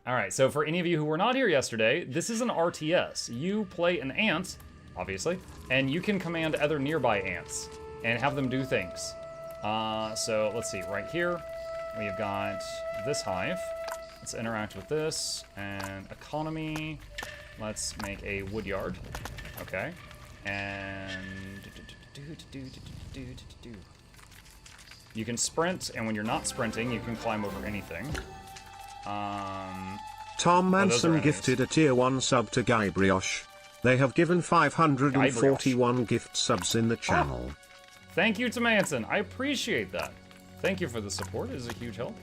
All right, so for any of you who were not here yesterday, this is an RTS. You play an ant, obviously, and you can command other nearby ants and have them do things. So let's see, right here, we've got this hive. Let's interact with this, and economy. Let's make a wood yard. Okay, and you can sprint, and when you're not sprinting, you can climb over anything. Tom Manson gifted a tier 1 sub to Guybrioche. They have given 541 gift subs in the channel. Oh. Thank you to Manson. I appreciate that. Thank you for the support. It is a huge help.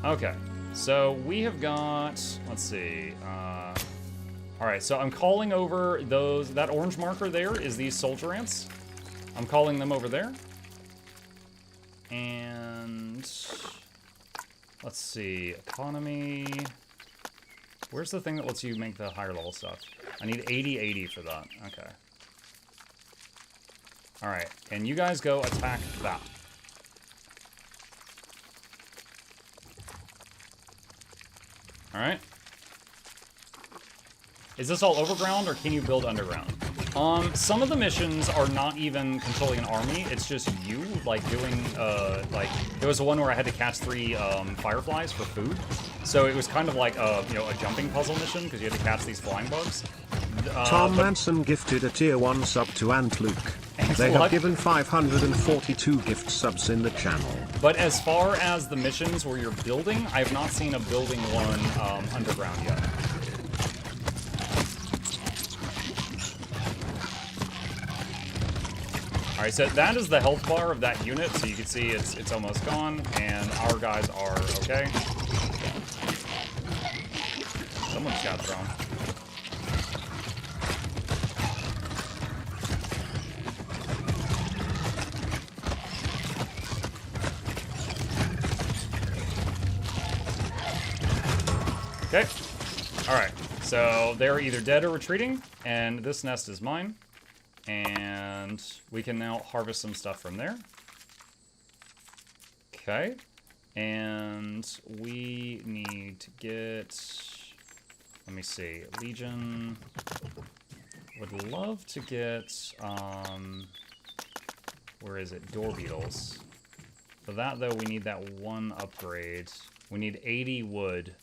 Okay, so we have got, let's see. All right, so I'm calling over that orange marker there is these soldier ants. I'm calling them over there. And let's see, economy. Where's the thing that lets you make the higher level stuff? I need 80 for that. Okay. All right, and you guys go attack that. All right. Is this all overground, or can you build underground? Some of the missions are not even controlling an army. It's just you, like, doing, like, there was one where I had to catch 3 fireflies for food. So it was kind of like, you know, a jumping puzzle mission, because you had to catch these flying bugs. Tom Manson gifted a tier 1 sub to Ant Luke. They have given 542 gift subs in the channel. But as far as the missions where you're building, I have not seen a building one underground yet. Alright, so that is the health bar of that unit, so you can see it's almost gone, and our guys are okay. Someone just got thrown. Okay. Alright, so they're either dead or retreating, and this nest is mine. And we can now harvest some stuff from there. Okay. And we need to get... Let me see. Legion would love to get... where is it? Door beetles. For that, though, we need that one upgrade. We need 80 wood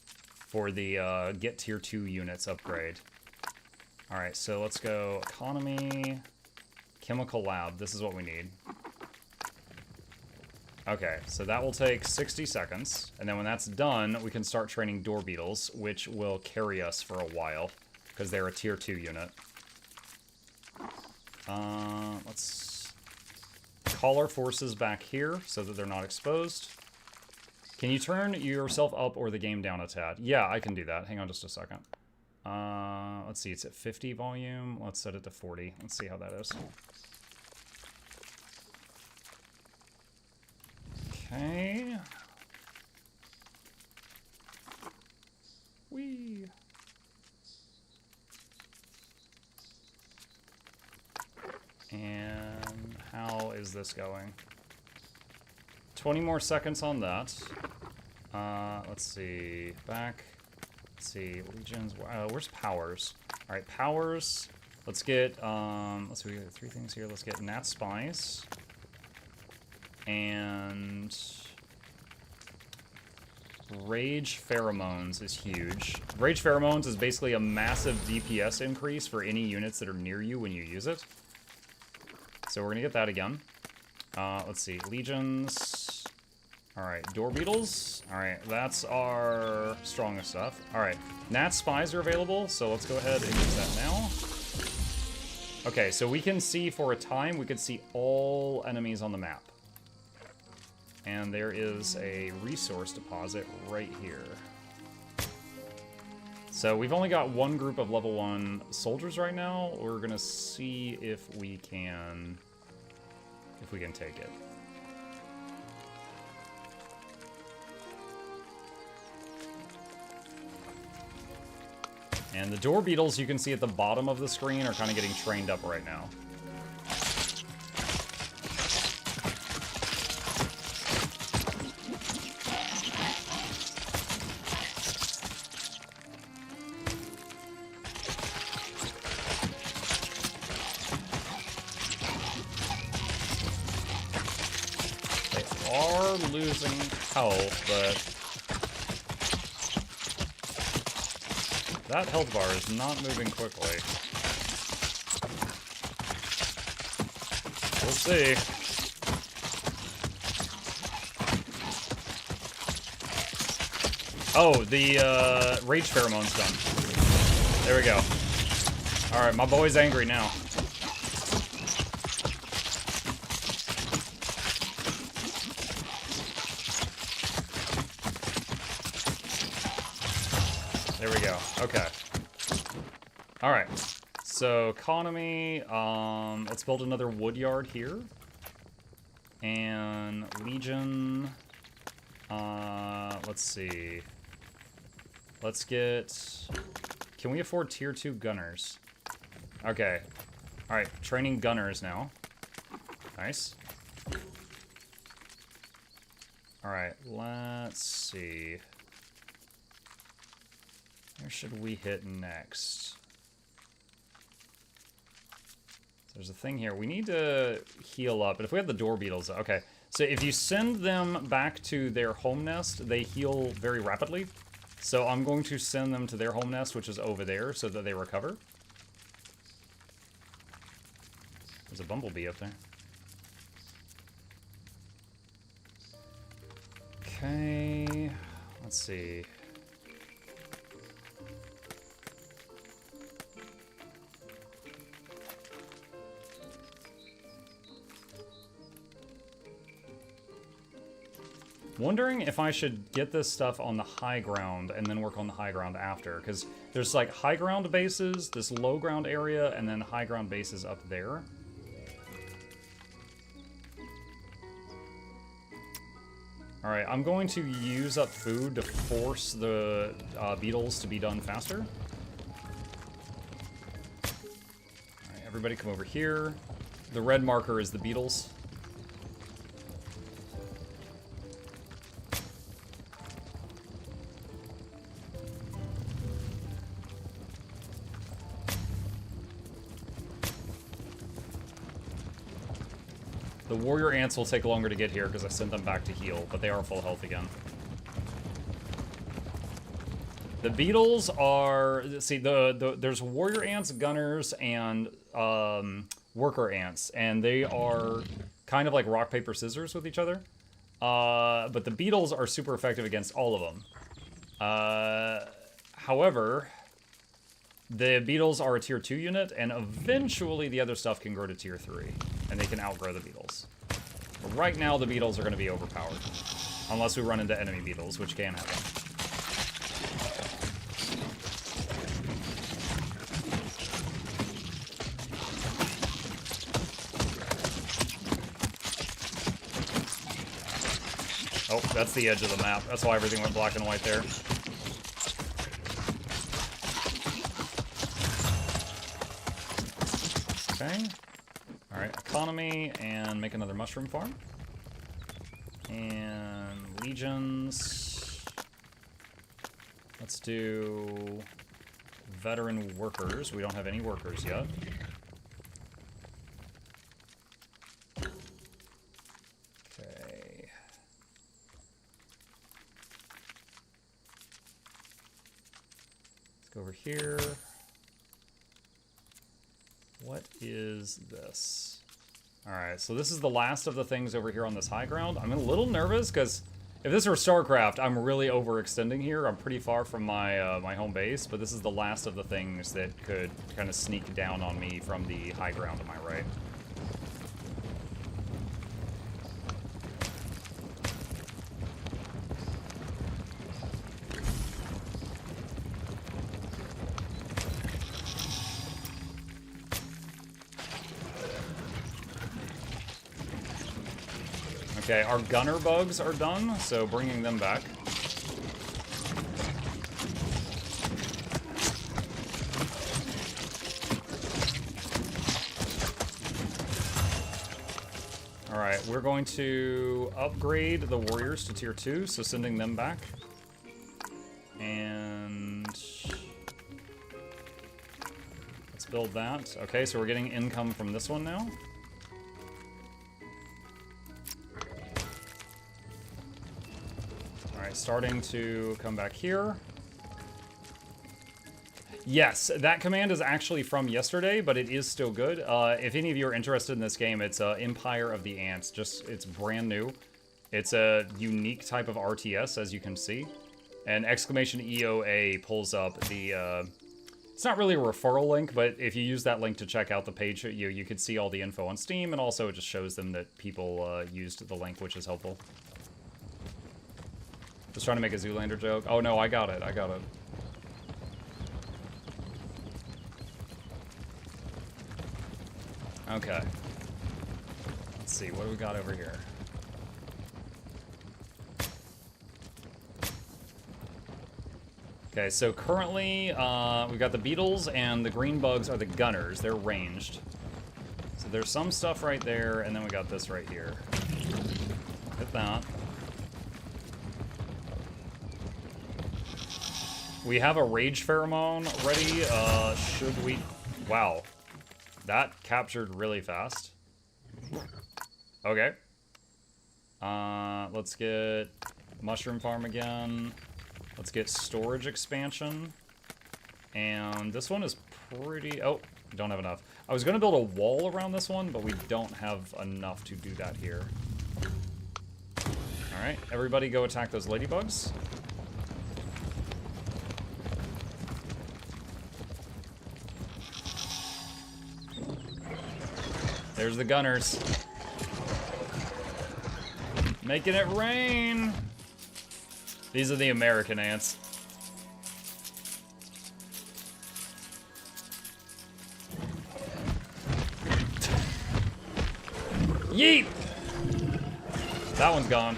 for the get tier 2 units upgrade. Alright, so let's go economy, chemical lab. This is what we need. Okay, so that will take 60 seconds. And then when that's done, we can start training door beetles, which will carry us for a while, because they're a tier 2 unit. Let's call our forces back here so that they're not exposed. Can you turn yourself up or the game down a tad? Yeah, I can do that. Hang on just a second. Let's see, it's at 50 volume. Let's set it to 40. Let's see how that is. Okay. Whee. And how is this going? 20 more seconds on that. Let's see. Back. Let's see. Legions. Where's powers? All right, powers. Let's get. Let's see. We got 3 things here. Let's get Nat Spies. And Rage Pheromones is huge. Rage Pheromones is basically a massive DPS increase for any units that are near you when you use it. So we're gonna get that again. Let's see. Legions. Alright, door beetles. Alright, that's our strongest stuff. Alright, Nat Spies are available, so let's go ahead and use that now. Okay, so we can see for a time, we could see all enemies on the map. And there is a resource deposit right here. So we've only got one group of level 1 soldiers right now. We're gonna see if we can take it. And the door beetles you can see at the bottom of the screen are kind of getting trained up right now. They are losing health, but that health bar is not moving quickly. We'll see. Oh, the Rage Pheromone's done. There we go. Alright, my boy's angry now. There we go. Okay. Alright. So, economy. Let's build another wood yard here. And Legion. Let's see. Let's get... Can we afford tier 2 gunners? Okay. Alright, training gunners now. Nice. Alright, let's see. Where should we hit next? There's a thing here. We need to heal up. But if we have the door beetles... Okay. So if you send them back to their home nest, they heal very rapidly. So I'm going to send them to their home nest, which is over there, so that they recover. There's a bumblebee up there. Okay. Let's see. Wondering if I should get this stuff on the high ground and then work on the high ground after, because there's like high ground bases, this low ground area, and then high ground bases up there. Alright, I'm going to use up food to force the beetles to be done faster. Alright, everybody come over here. The red marker is the beetles. The warrior ants will take longer to get here because I sent them back to heal, but they are full health again. The beetles are... See, there's warrior ants, gunners, and worker ants, and they are kind of like rock, paper, scissors with each other. But the beetles are super effective against all of them. However, the beetles are a tier 2 unit, and eventually the other stuff can grow to tier 3, and they can outgrow the beetles. But right now, the beetles are going to be overpowered. Unless we run into enemy beetles, which can happen. Oh, that's the edge of the map. That's why everything went black and white there. Okay. Alright, economy, and make another mushroom farm. And legions. Let's do veteran workers. We don't have any workers yet. Okay. Let's go over here. What is this? Alright, so this is the last of the things over here on this high ground. I'm a little nervous because if this were StarCraft, I'm really overextending here. I'm pretty far from my my home base, but this is the last of the things that could kind of sneak down on me from the high ground to my right. Okay, our gunner bugs are done, so bringing them back. Alright, we're going to upgrade the warriors to tier 2, so sending them back. And let's build that. Okay, so we're getting income from this one now. Starting to come back here. Yes, that command is actually from yesterday, but it is still good. If any of you are interested in this game, it's Empire of the Ants. It's brand new. It's a unique type of RTS, as you can see. And exclamation EOA pulls up the... it's not really a referral link, but if you use that link to check out the page, you could see all the info on Steam, and also it just shows them that people used the link, which is helpful. Just trying to make a Zoolander joke. Oh no, I got it. I got it. Okay. Let's see, what do we got over here? Okay, so currently, we've got the beetles and the green bugs are the gunners. They're ranged. So there's some stuff right there, and then we got this right here. Hit that. We have a rage pheromone ready. Should we... Wow. That captured really fast. Okay. Let's get mushroom farm again. Let's get storage expansion. And this one is pretty... Oh, don't have enough. I was going to build a wall around this one, but we don't have enough to do that here. Alright, everybody go attack those ladybugs. There's the gunners. Making it rain! These are the American ants. Yeet! That one's gone.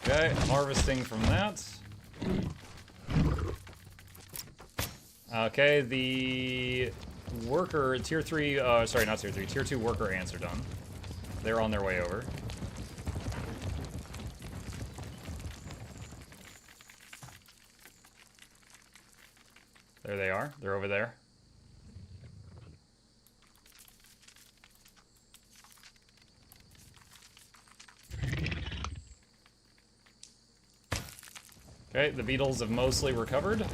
Okay, harvesting from that. Okay, the worker, tier 3, sorry, not tier 3, tier 2 worker ants are done. They're on their way over. There they are. They're over there. Okay, the beetles have mostly recovered.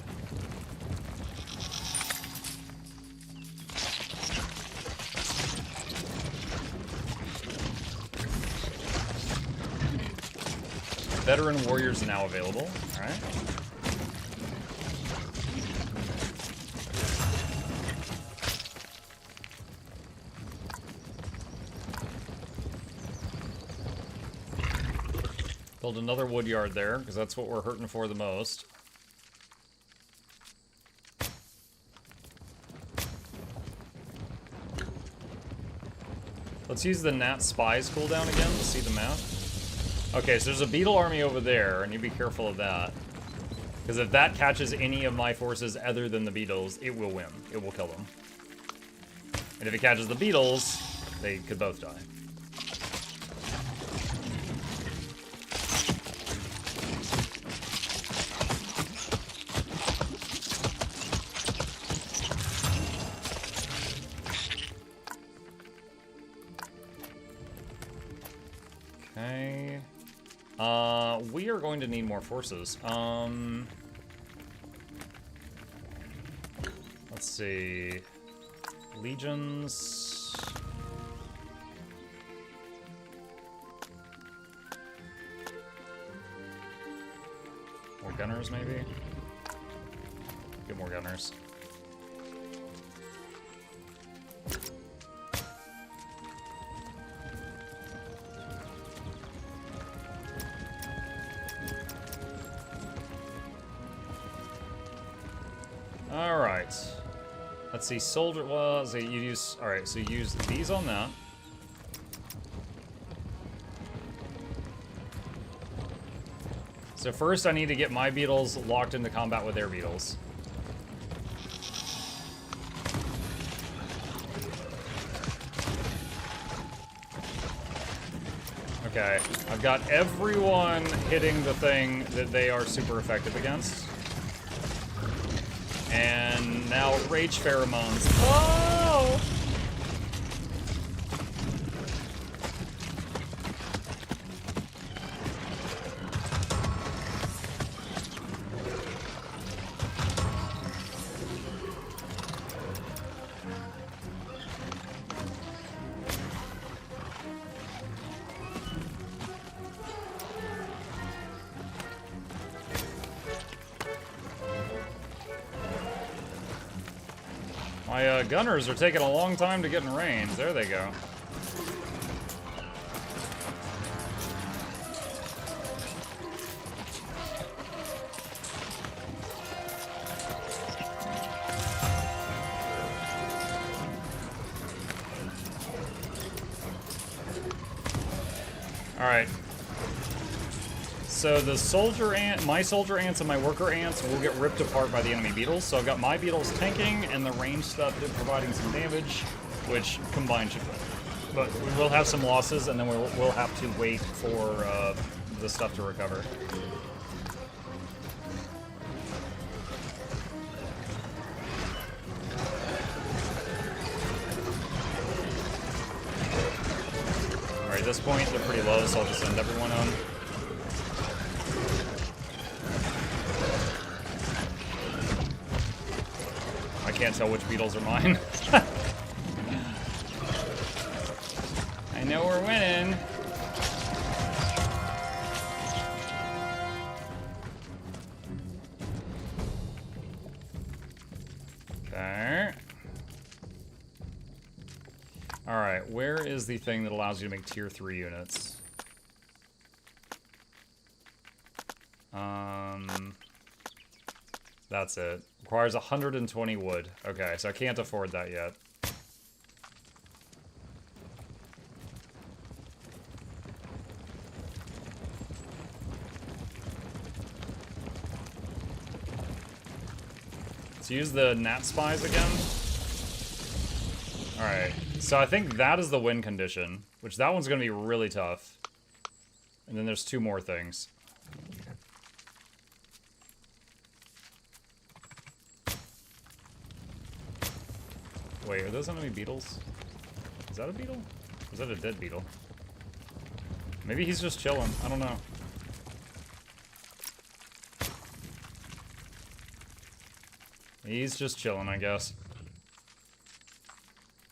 Veteran warriors now available. All right. Build another wood yard there, because that's what we're hurting for the most. Let's use the Gnat Spies cooldown again to see the map. Okay, so there's a beetle army over there, and you be careful of that. Because if that catches any of my forces other than the beetles, it will win. It will kill them. And if it catches the beetles, they could both die. Okay. We are going to need more forces. Let's see. Legions. More gunners, maybe? Get more gunners. Alright. Let's see, soldier, well, so you use, alright, so you use these on that. So first I need to get my beetles locked into combat with their beetles. Okay, I've got everyone hitting the thing that they are super effective against. And now rage pheromones. Oh! My gunners are taking a long time to get in range. There they go. Alright. So the soldier ant, my soldier ants and my worker ants will get ripped apart by the enemy beetles. So I've got my beetles tanking and the range stuff providing some damage, which combined should win. But we will have some losses, and then we'll have to wait for the stuff to recover. Alright, at this point they're pretty low, so I'll just send everyone on. I can't tell which beetles are mine. I know we're winning. Okay. Alright, where is the thing that allows you to make tier 3 units? That's it. Requires 120 wood. Okay, so I can't afford that yet. Let's use the gnat spies again. Alright, so I think that is the win condition, which that one's going to be really tough. And then there's 2 more things. Wait, are those enemy beetles? Is that a beetle? Or is that a dead beetle? Maybe he's just chilling. I don't know. He's just chilling, I guess.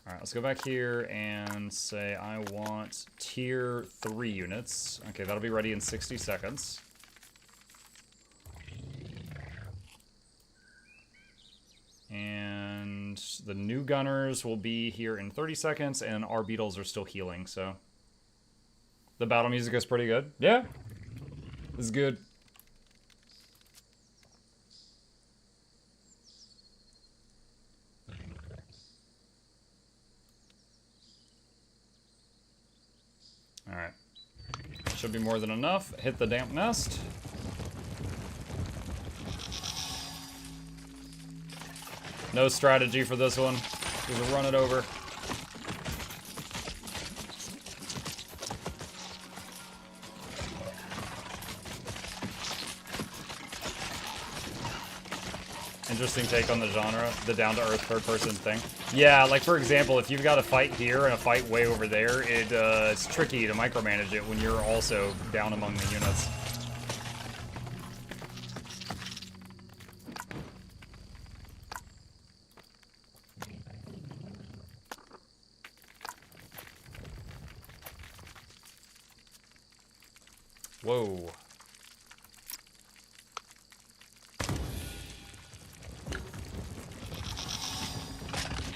Alright, let's go back here and say I want tier 3 units. Okay, that'll be ready in 60 seconds. And the new gunners will be here in 30 seconds, and our beetles are still healing, so... The battle music is pretty good. Yeah. It's good. Alright. Should be more than enough. Hit the damp nest. No strategy for this one. Just run it over. Interesting take on the genre, the down-to-earth third-person thing. Yeah, like for example, if you've got a fight here and a fight way over there, it's tricky to micromanage it when you're also down among the units. Whoa.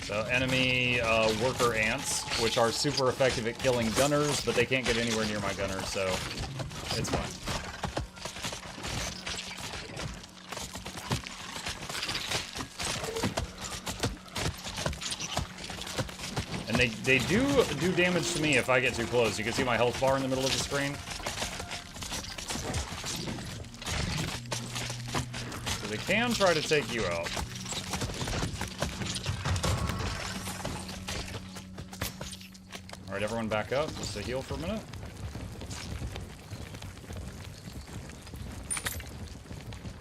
So enemy worker ants, which are super effective at killing gunners, but they can't get anywhere near my gunners, so it's fine. And they do damage to me if I get too close. You can see my health bar in the middle of the screen. So they can try to take you out. Alright, everyone back up, just to heal for a minute.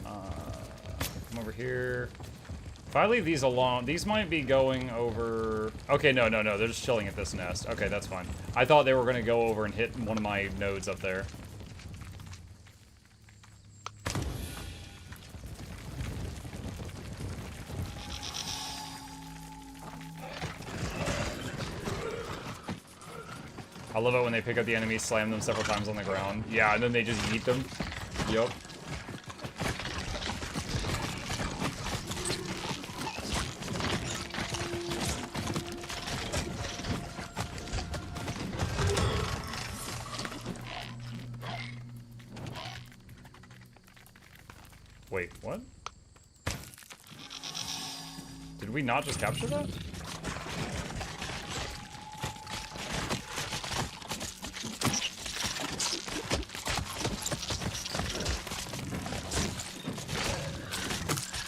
Come over here. If I leave these alone, these might be going over... Okay, no, they're just chilling at this nest. Okay, that's fine. I thought they were going to go over and hit one of my nodes up there. I love it when they pick up the enemies, slam them several times on the ground. Yeah, and then they just eat them. Yup. Wait, what? Did we not just capture that?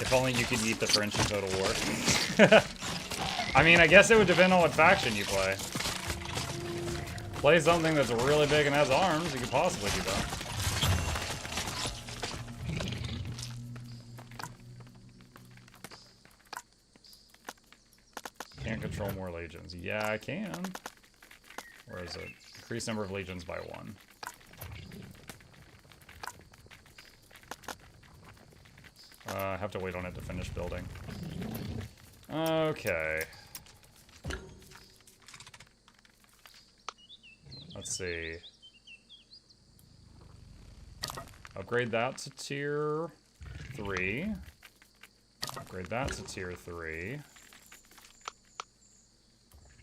If only you could eat the French in Total War. I mean, I guess it would depend on what faction you play. Play something that's really big and has arms, you could possibly do that. Can't control more legions. Yeah, I can. Where is it? Increase number of legions by 1. I have to wait on it to finish building. Okay. Let's see. Upgrade that to tier 3. Upgrade that to tier 3.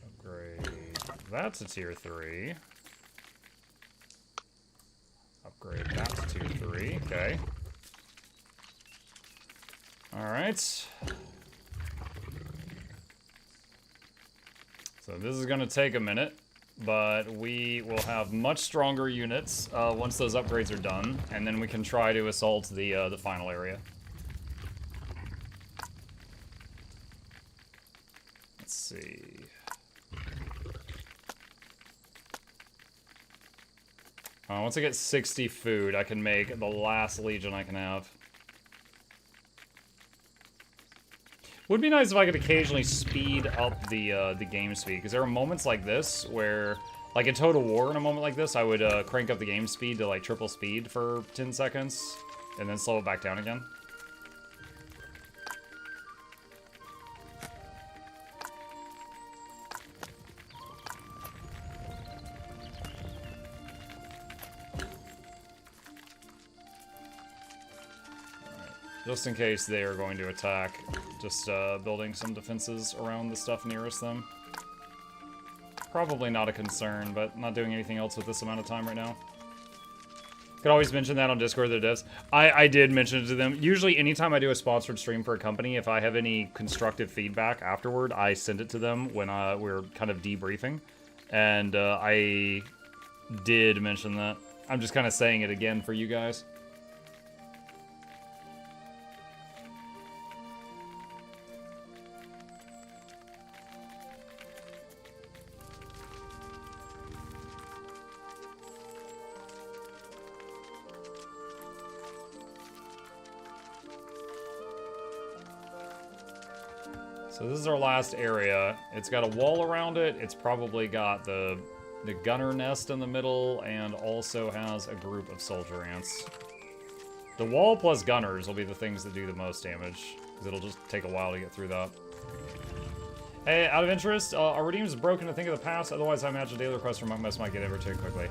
Upgrade that to tier 3. Upgrade that to tier 3. Okay. Alright. So this is going to take a minute, but we will have much stronger units once those upgrades are done, and then we can try to assault the final area. Let's see. Once I get 60 food, I can make the last legion I can have. Would be nice if I could occasionally speed up the game speed, because there are moments like this where, like in Total War, in a moment like this, I would crank up the game speed to like triple speed for 10 seconds, and then slow it back down again. Just in case they are going to attack, just building some defenses around the stuff nearest them. Probably not a concern, but not doing anything else with this amount of time right now. Could always mention that on Discord, the devs. I did mention it to them. Usually anytime I do a sponsored stream for a company, if I have any constructive feedback afterward, I send it to them when we're kind of debriefing. And I did mention that. I'm just kind of saying it again for you guys. So this is our last area. It's got a wall around it. It's probably got the gunner nest in the middle, and also has a group of soldier ants. The wall plus gunners will be the things that do the most damage, because it'll just take a while to get through that. Hey, out of interest, are redeems broken to think of the past? Otherwise, I imagine daily requests from Monk Mess might get overtaken quickly.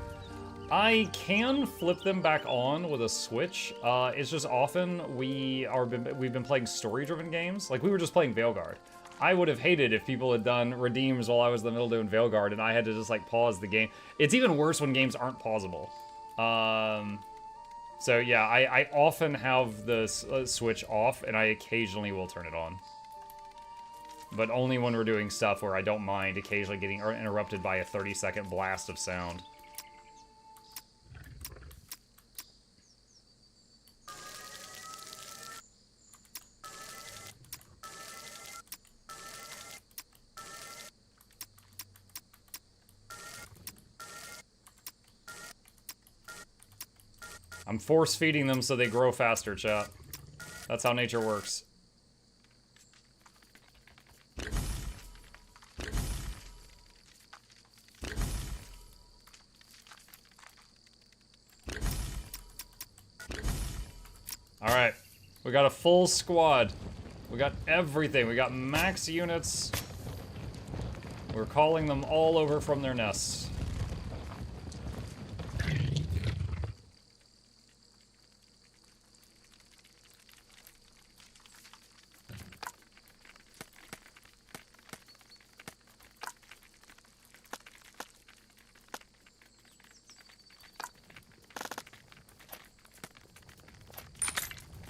I can flip them back on with a switch. It's just often we've been playing story-driven games. Like, we were just playing Veilguard. I would have hated if people had done redeems while I was in the middle doing Veilguard and I had to just like pause the game. It's even worse when games aren't pausable. So yeah, I often have the switch off, and I occasionally will turn it on. But only when we're doing stuff where I don't mind occasionally getting interrupted by a 30-second blast of sound. I'm force-feeding them so they grow faster, chat. That's how nature works. Alright. We got a full squad. We got everything. We got max units. We're calling them all over from their nests.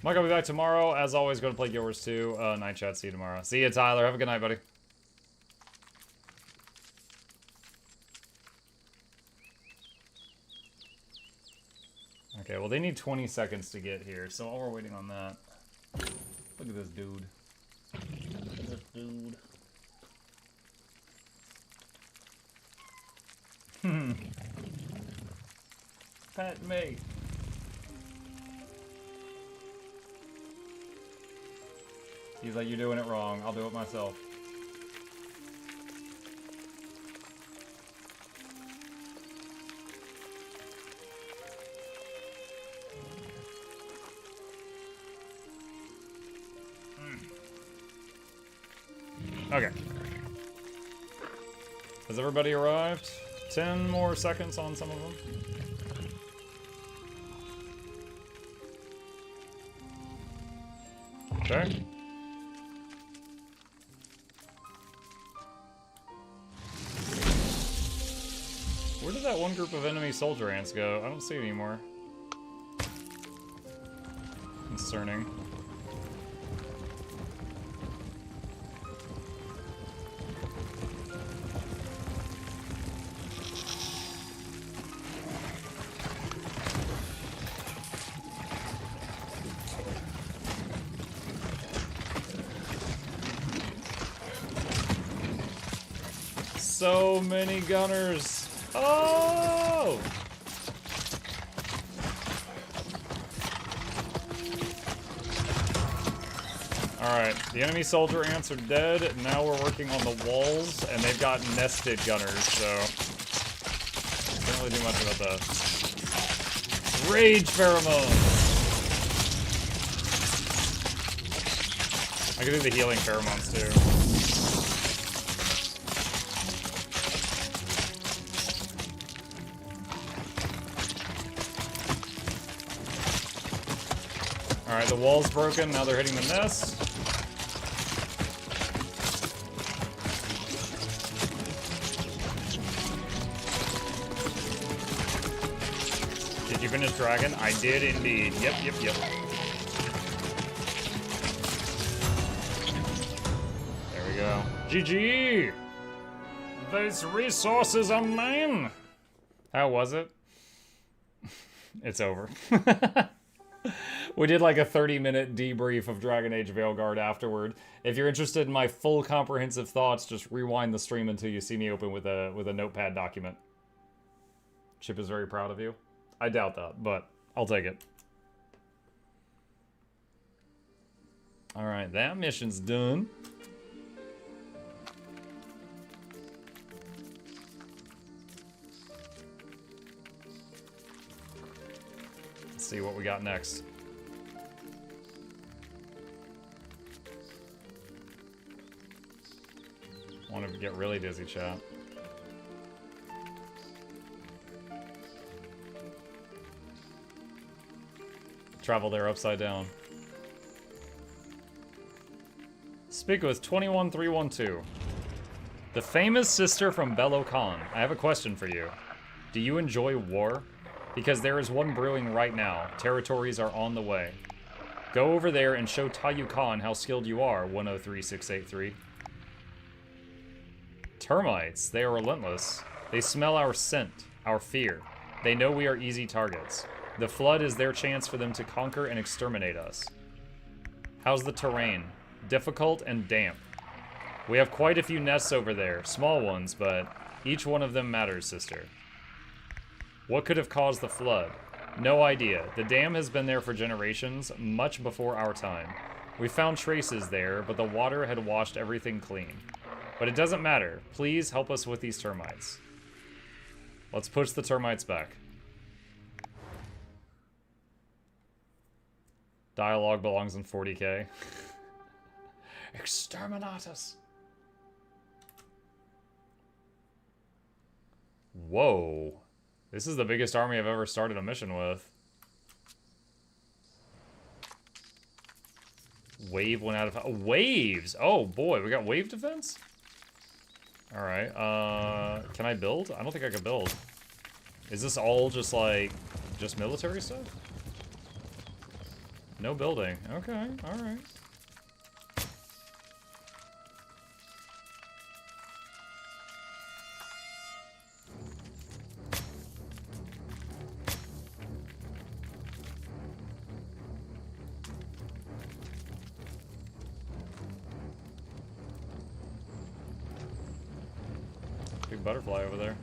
Mike, I'll be back tomorrow. As always, go to play Guild Wars 2. Night chat. See you tomorrow. See you, Tyler. Have a good night, buddy. Okay, well, they need 20 seconds to get here, so while we're waiting on that, look at this dude. Look at this dude. Pet me. He's like, you're doing it wrong. I'll do it myself. Okay. Has everybody arrived? 10 more seconds on some of them. Okay. Where did that one group of enemy soldier ants go? I don't see it anymore. Concerning. So many gunners. Oh! Alright, the enemy soldier ants are dead. Now we're working on the walls, and they've got nested gunners, so can't really do much about that. Rage pheromones! I can do the healing pheromones too. Alright, the wall's broken, now they're hitting the nest. Did you finish Dragon? I did indeed. Yep. There we go. GG! Those resources are mine! How was it? It's over. We did like a 30-minute debrief of Dragon Age Veilguard afterward. If you're interested in my full comprehensive thoughts, just rewind the stream until you see me open with a notepad document. Chip is very proud of you. I doubt that, but I'll take it. Alright, that mission's done. Let's see what we got next. I want to get really dizzy, chat. Travel there upside down. Speak with 21312. The famous sister from Belo Khan. I have a question for you. Do you enjoy war? Because there is one brewing right now. Territories are on the way. Go over there and show Tayu Khan how skilled you are, 103683. Termites, they are relentless. They smell our scent, our fear. They know we are easy targets. The flood is their chance for them to conquer and exterminate us. How's the terrain? Difficult and damp. We have quite a few nests over there, small ones, but each one of them matters, sister. What could have caused the flood? No idea. The dam has been there for generations, much before our time. We found traces there, but the water had washed everything clean. But it doesn't matter. Please help us with these termites. Let's push the termites back. Dialogue belongs in 40K. Exterminatus. Whoa. This is the biggest army I've ever started a mission with. Wave went out of... waves! Oh boy, we got wave defense? Alright, can I build? I don't think I can build. Is this all just like... just military stuff? No building. Okay, alright. Big butterfly over there.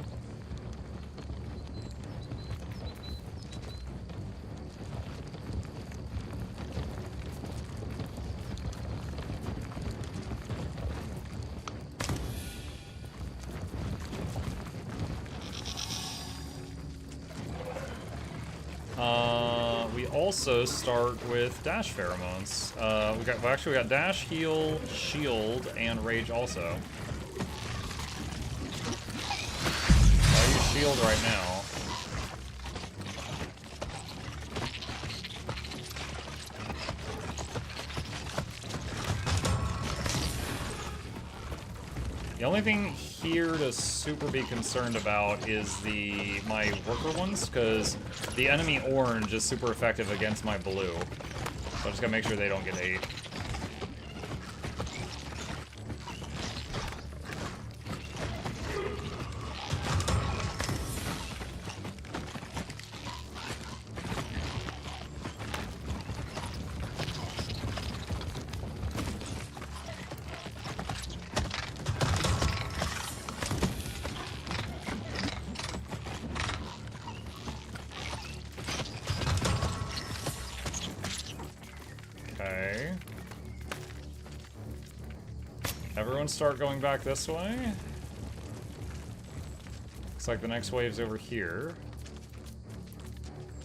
We also start with dash pheromones. We got dash, heal, shield, and rage also. I'll use shield right now. The only thing here to super be concerned about is my worker ones, because the enemy orange is super effective against my blue. So I just gotta make sure they don't get 8. Everyone start going back this way. Looks like the next wave's over here.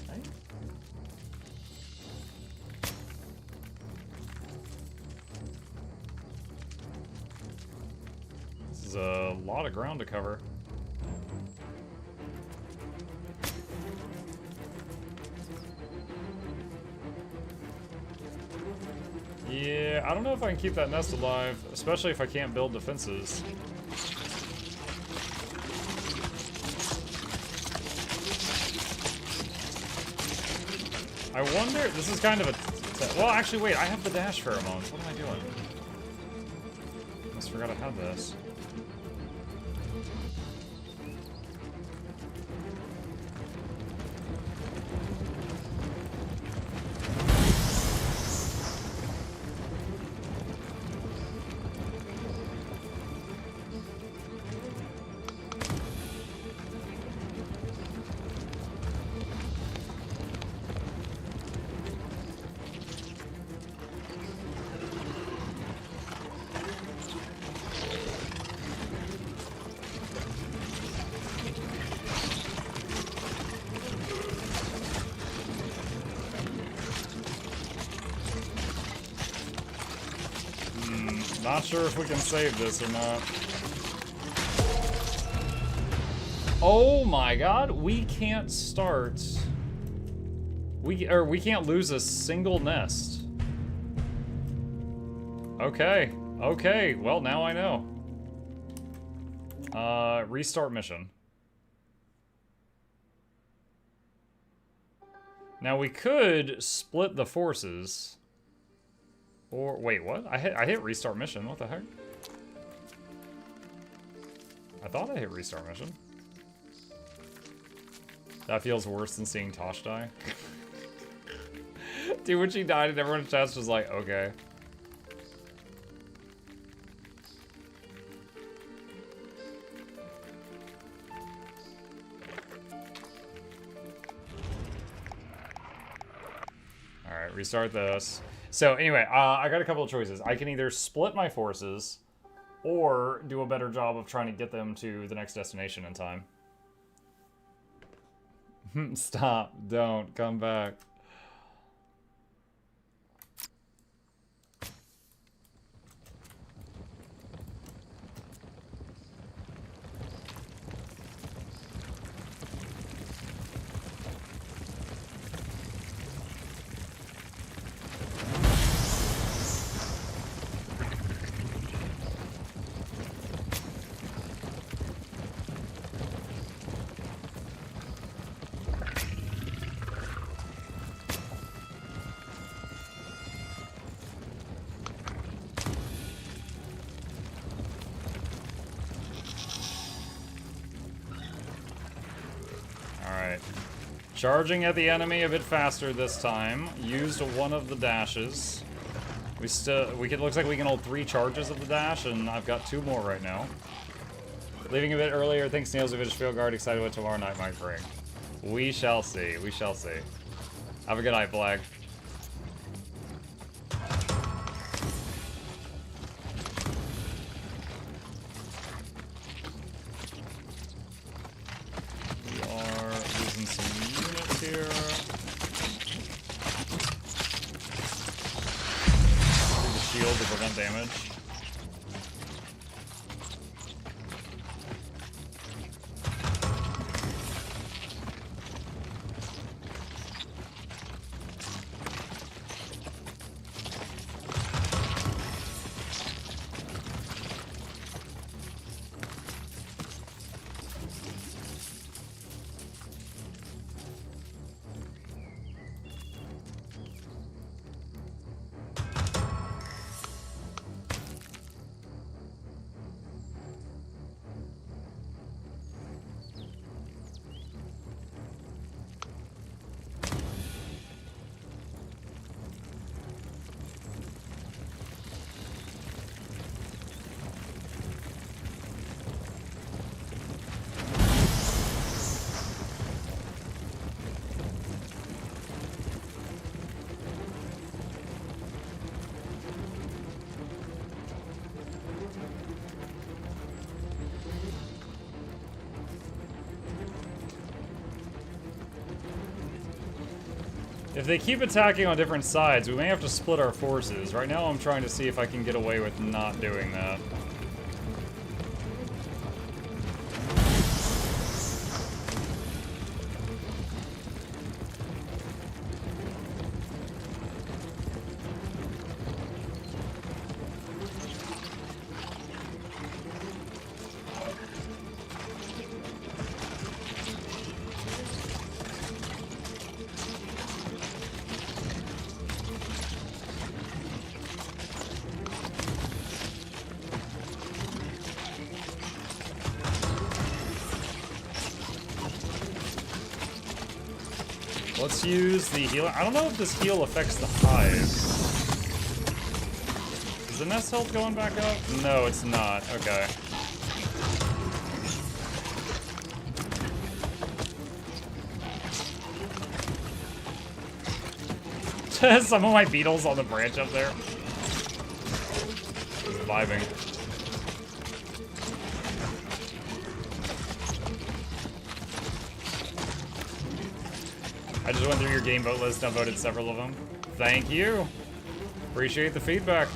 Okay. This is a lot of ground to cover. Yeah, I don't know if I can keep that nest alive, especially if I can't build defenses. I wonder, this is kind of a... Well, actually, wait, I have the dash pheromones. What am I doing? Almost forgot I had this. Not sure if we can save this or not. Oh my god, we can't start. We can't lose a single nest. Okay. Okay, well now I know. Restart mission. Now we could split the forces. Or, wait, what? I hit restart mission. What the heck? I thought I hit restart mission. That feels worse than seeing Tosh die. Dude, when she died and everyone in chat was like, okay. Alright, restart this. So anyway, I got a couple of choices. I can either split my forces or do a better job of trying to get them to the next destination in time. Stop. Don't. Come back. Charging at the enemy a bit faster this time. Used one of the dashes. Looks like we can hold 3 charges of the dash, and I've got 2 more right now. Leaving a bit earlier, thanks Snails of Field Guard. Excited what tomorrow night might bring. We shall see. We shall see. Have a good night, Black. damage. If they keep attacking on different sides, we may have to split our forces. Right now I'm trying to see if I can get away with not doing that. Let's use the heal. I don't know if this heal affects the hive. Is the nest health going back up? No, it's not. Okay. Some of my beetles on the branch up there. Just vibing. I just went through your game vote list and voted several of them. Thank you. Appreciate the feedback.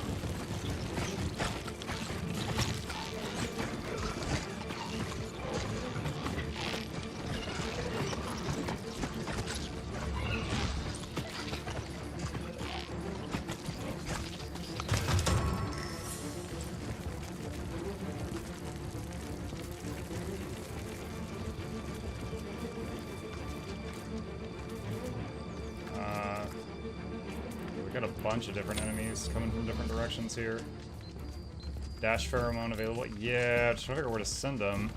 Bunch of different enemies coming from different directions here. Dash pheromone available. Yeah, just trying to figure out where to send them.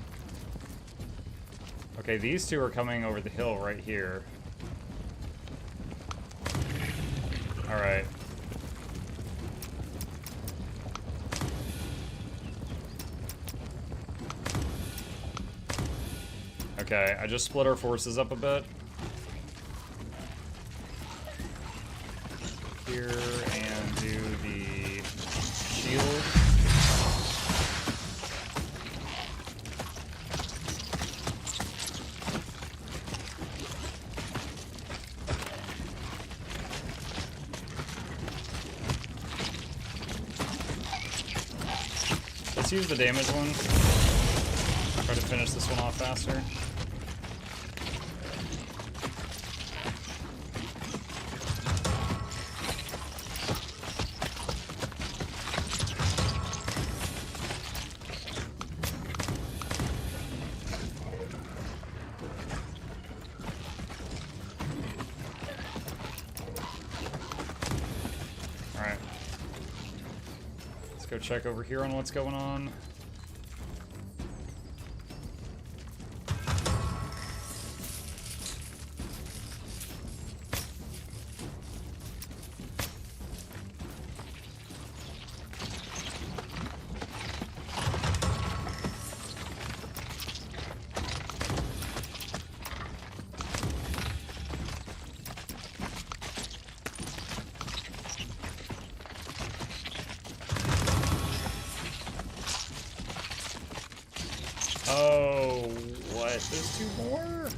Okay, these two are coming over the hill right here. Alright. Okay, I just split our forces up a bit. Here and do the shield. Let's use the damage one. Try to finish this one off faster. Check over here on what's going on. Oh, what? There's two more?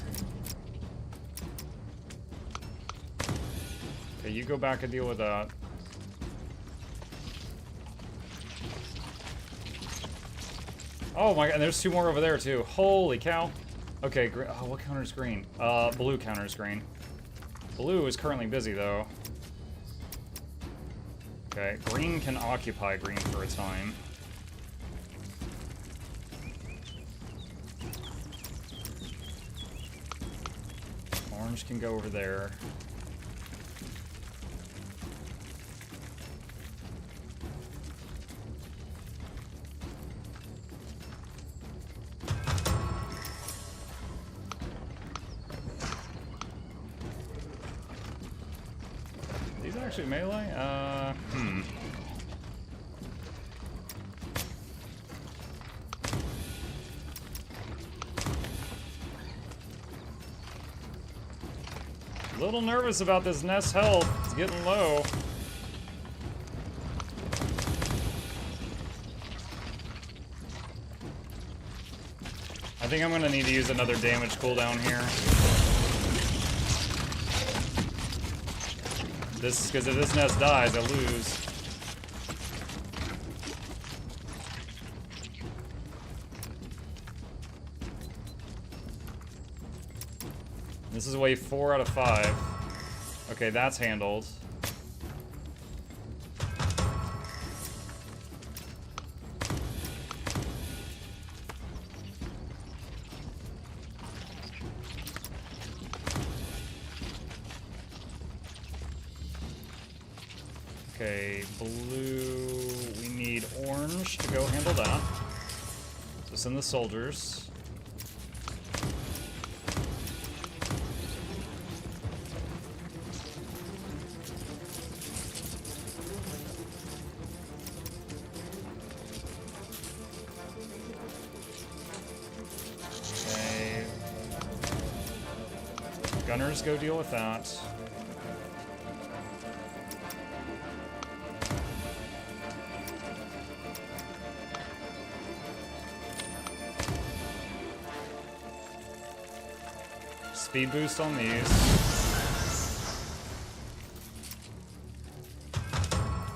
Okay, you go back and deal with that. Oh my god, and there's 2 more over there too. Holy cow. Okay, oh, what counter's green? Blue counter's green. Blue is currently busy though. Okay, green can occupy green for a time. Orange can go over there. These are actually melee? A little nervous about this Nest health. It's getting low. I think I'm gonna need to use another damage cooldown here. Because if this Nest dies, I lose. This is wave 4 out of 5. Okay, that's handled. Okay, blue, we need orange to go handle that. So send the soldiers. Okay. Gunners go deal with that. Speed boost on these.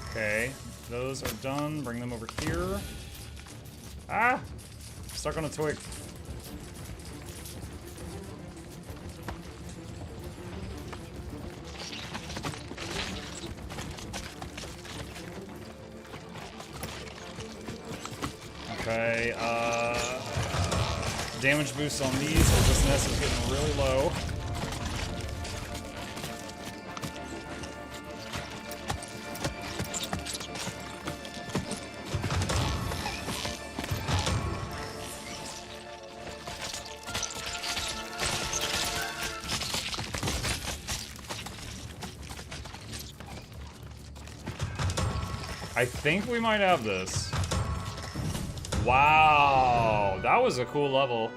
Okay, those are done. Bring them over here. Ah! Stuck on a twig. Okay, damage boost on these because this nest is getting really low. I think we might have this. Wow, that was a cool level.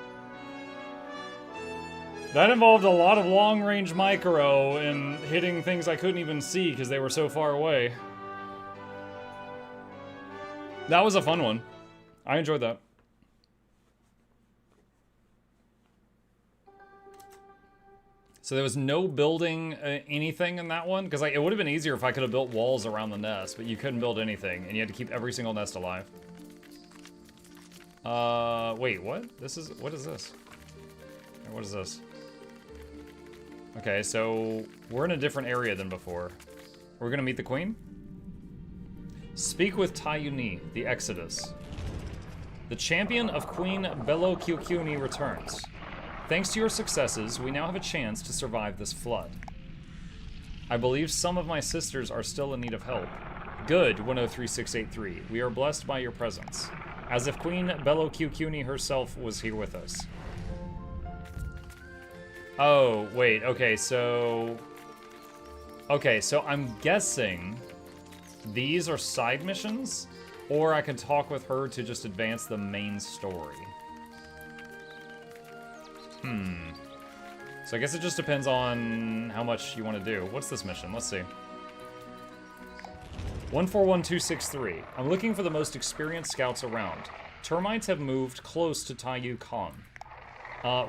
That involved a lot of long-range micro and hitting things I couldn't even see because they were so far away. That was a fun one. I enjoyed that. So there was no building anything in that one? Because like, it would have been easier if I could have built walls around the nest, but you couldn't build anything, and you had to keep every single nest alive. Wait, what? What is this? What is this? Okay, so we're in a different area than before. We're gonna meet the queen? Speak with Tayuni, the Exodus. The champion of Queen MuklukYoutube returns. Thanks to your successes, we now have a chance to survive this flood. I believe some of my sisters are still in need of help. Good, 103683. We are blessed by your presence. As if Queen MuklukYoutube herself was here with us. Oh, wait, okay, so I'm guessing these are side missions, or I can talk with her to just advance the main story. So I guess it just depends on how much you want to do. What's this mission? Let's see. 141263. I'm looking for the most experienced scouts around. Termites have moved close to Taiyu Khan.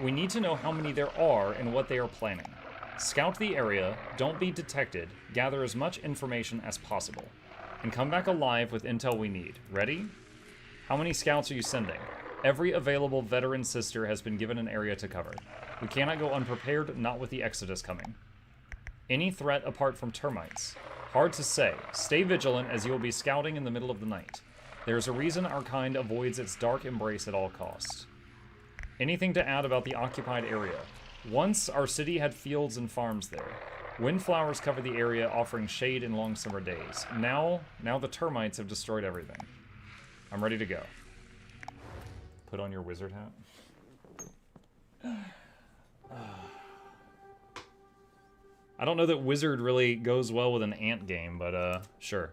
We need to know how many there are and what they are planning. Scout the area, don't be detected, gather as much information as possible, and come back alive with intel we need. Ready? How many scouts are you sending? Every available veteran sister has been given an area to cover. We cannot go unprepared, not with the Exodus coming. Any threat apart from termites? Hard to say. Stay vigilant as you will be scouting in the middle of the night. There's a reason our kind avoids its dark embrace at all costs. Anything to add about the occupied area? Once, our city had fields and farms there. Windflowers cover the area, offering shade in long summer days. Now the termites have destroyed everything. I'm ready to go. Put on your wizard hat. I don't know that wizard really goes well with an ant game, but sure.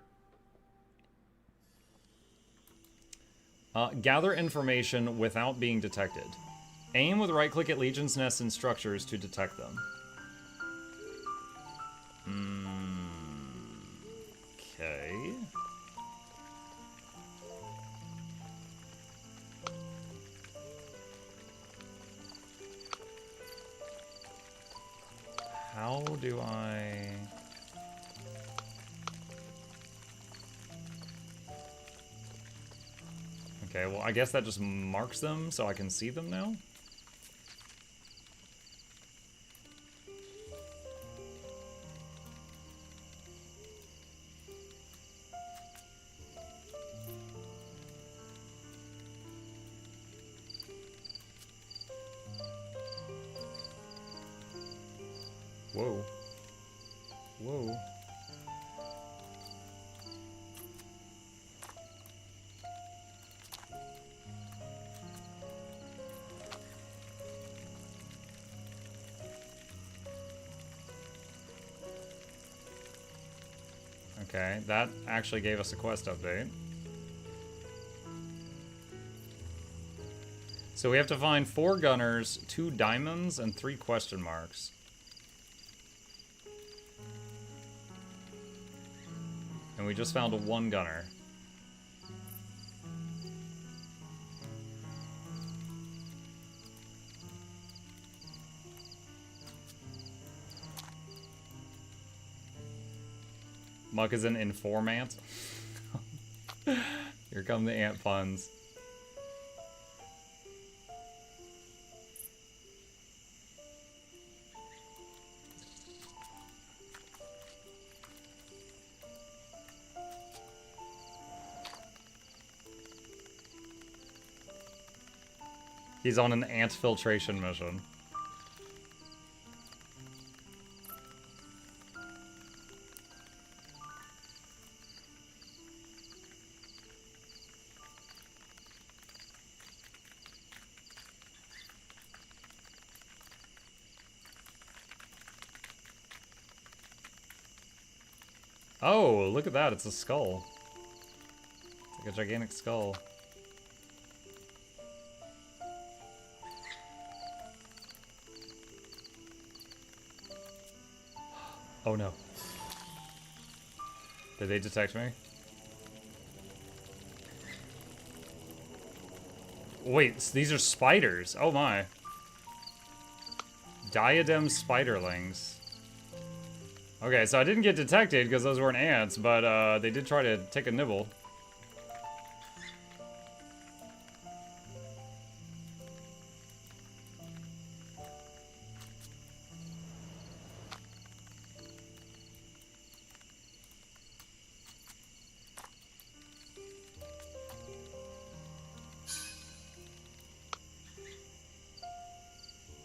Gather information without being detected. Aim with right-click at legions, nests, and structures to detect them. Okay. How do I... Okay, well, I guess that just marks them so I can see them now? Whoa. Whoa. Okay, that actually gave us a quest update. So we have to find 4 gunners, 2 diamonds, and 3 question marks. And we just found a 1 gunner. Muck is an informant. Here come the ant puns. He's on an ant filtration mission. Oh, look at that, it's a skull. It's like a gigantic skull. Oh no. Did they detect me? Wait, these are spiders. Oh my. Diadem spiderlings. Okay, so I didn't get detected because those weren't ants, but they did try to take a nibble.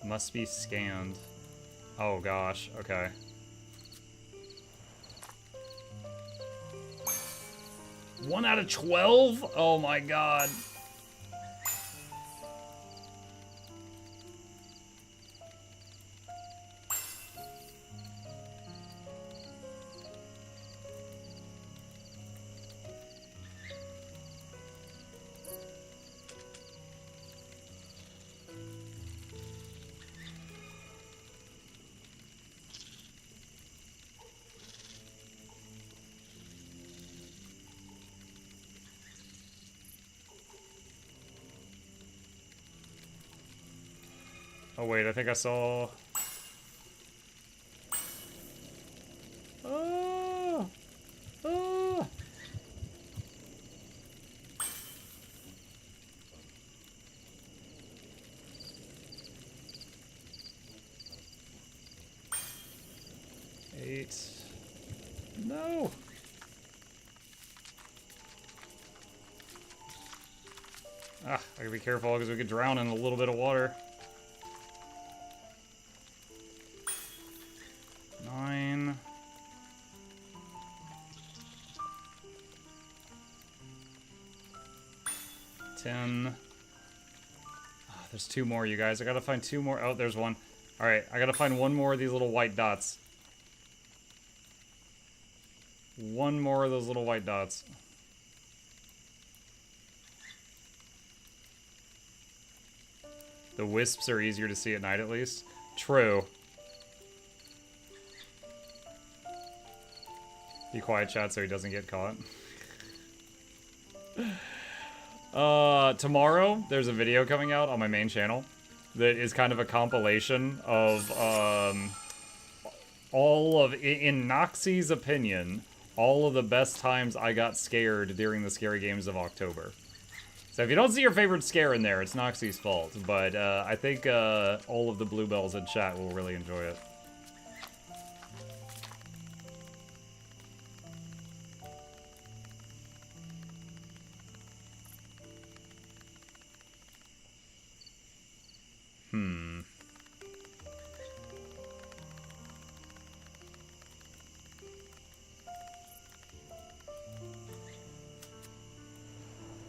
Must be scanned. Oh gosh, okay. One out of 12? Oh my god. Oh wait, I think I saw... Oh! Oh! Wait. No. I gotta be careful because we could drown in a little bit of water. 9. 10. There's 2 more, you guys. I gotta find 2 more. Oh, there's 1. Alright, I gotta find 1 more of these little white dots. 1 more of those little white dots. The wisps are easier to see at night, at least. True. Be quiet, chat, so he doesn't get caught. Tomorrow, there's a video coming out on my main channel that is kind of a compilation of, all of, in Noxxi's opinion, all of the best times I got scared during the Scary Games of October. So if you don't see your favorite scare in there, it's Noxxi's fault. But I think all of the bluebells in chat will really enjoy it.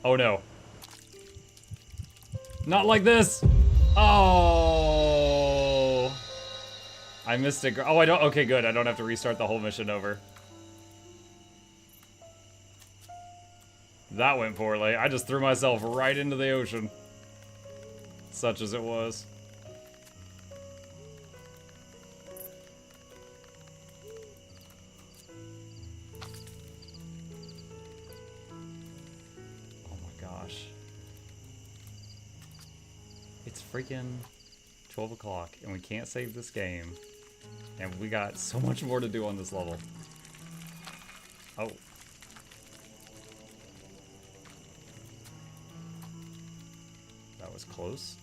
Oh no. Not like this! Oh! I missed it. Oh, I don't. Okay, good. I don't have to restart the whole mission over. That went poorly. I just threw myself right into the ocean. Such as it was. It's freaking 12 o'clock and we can't save this game. And we got so much more to do on this level. Oh. That was close.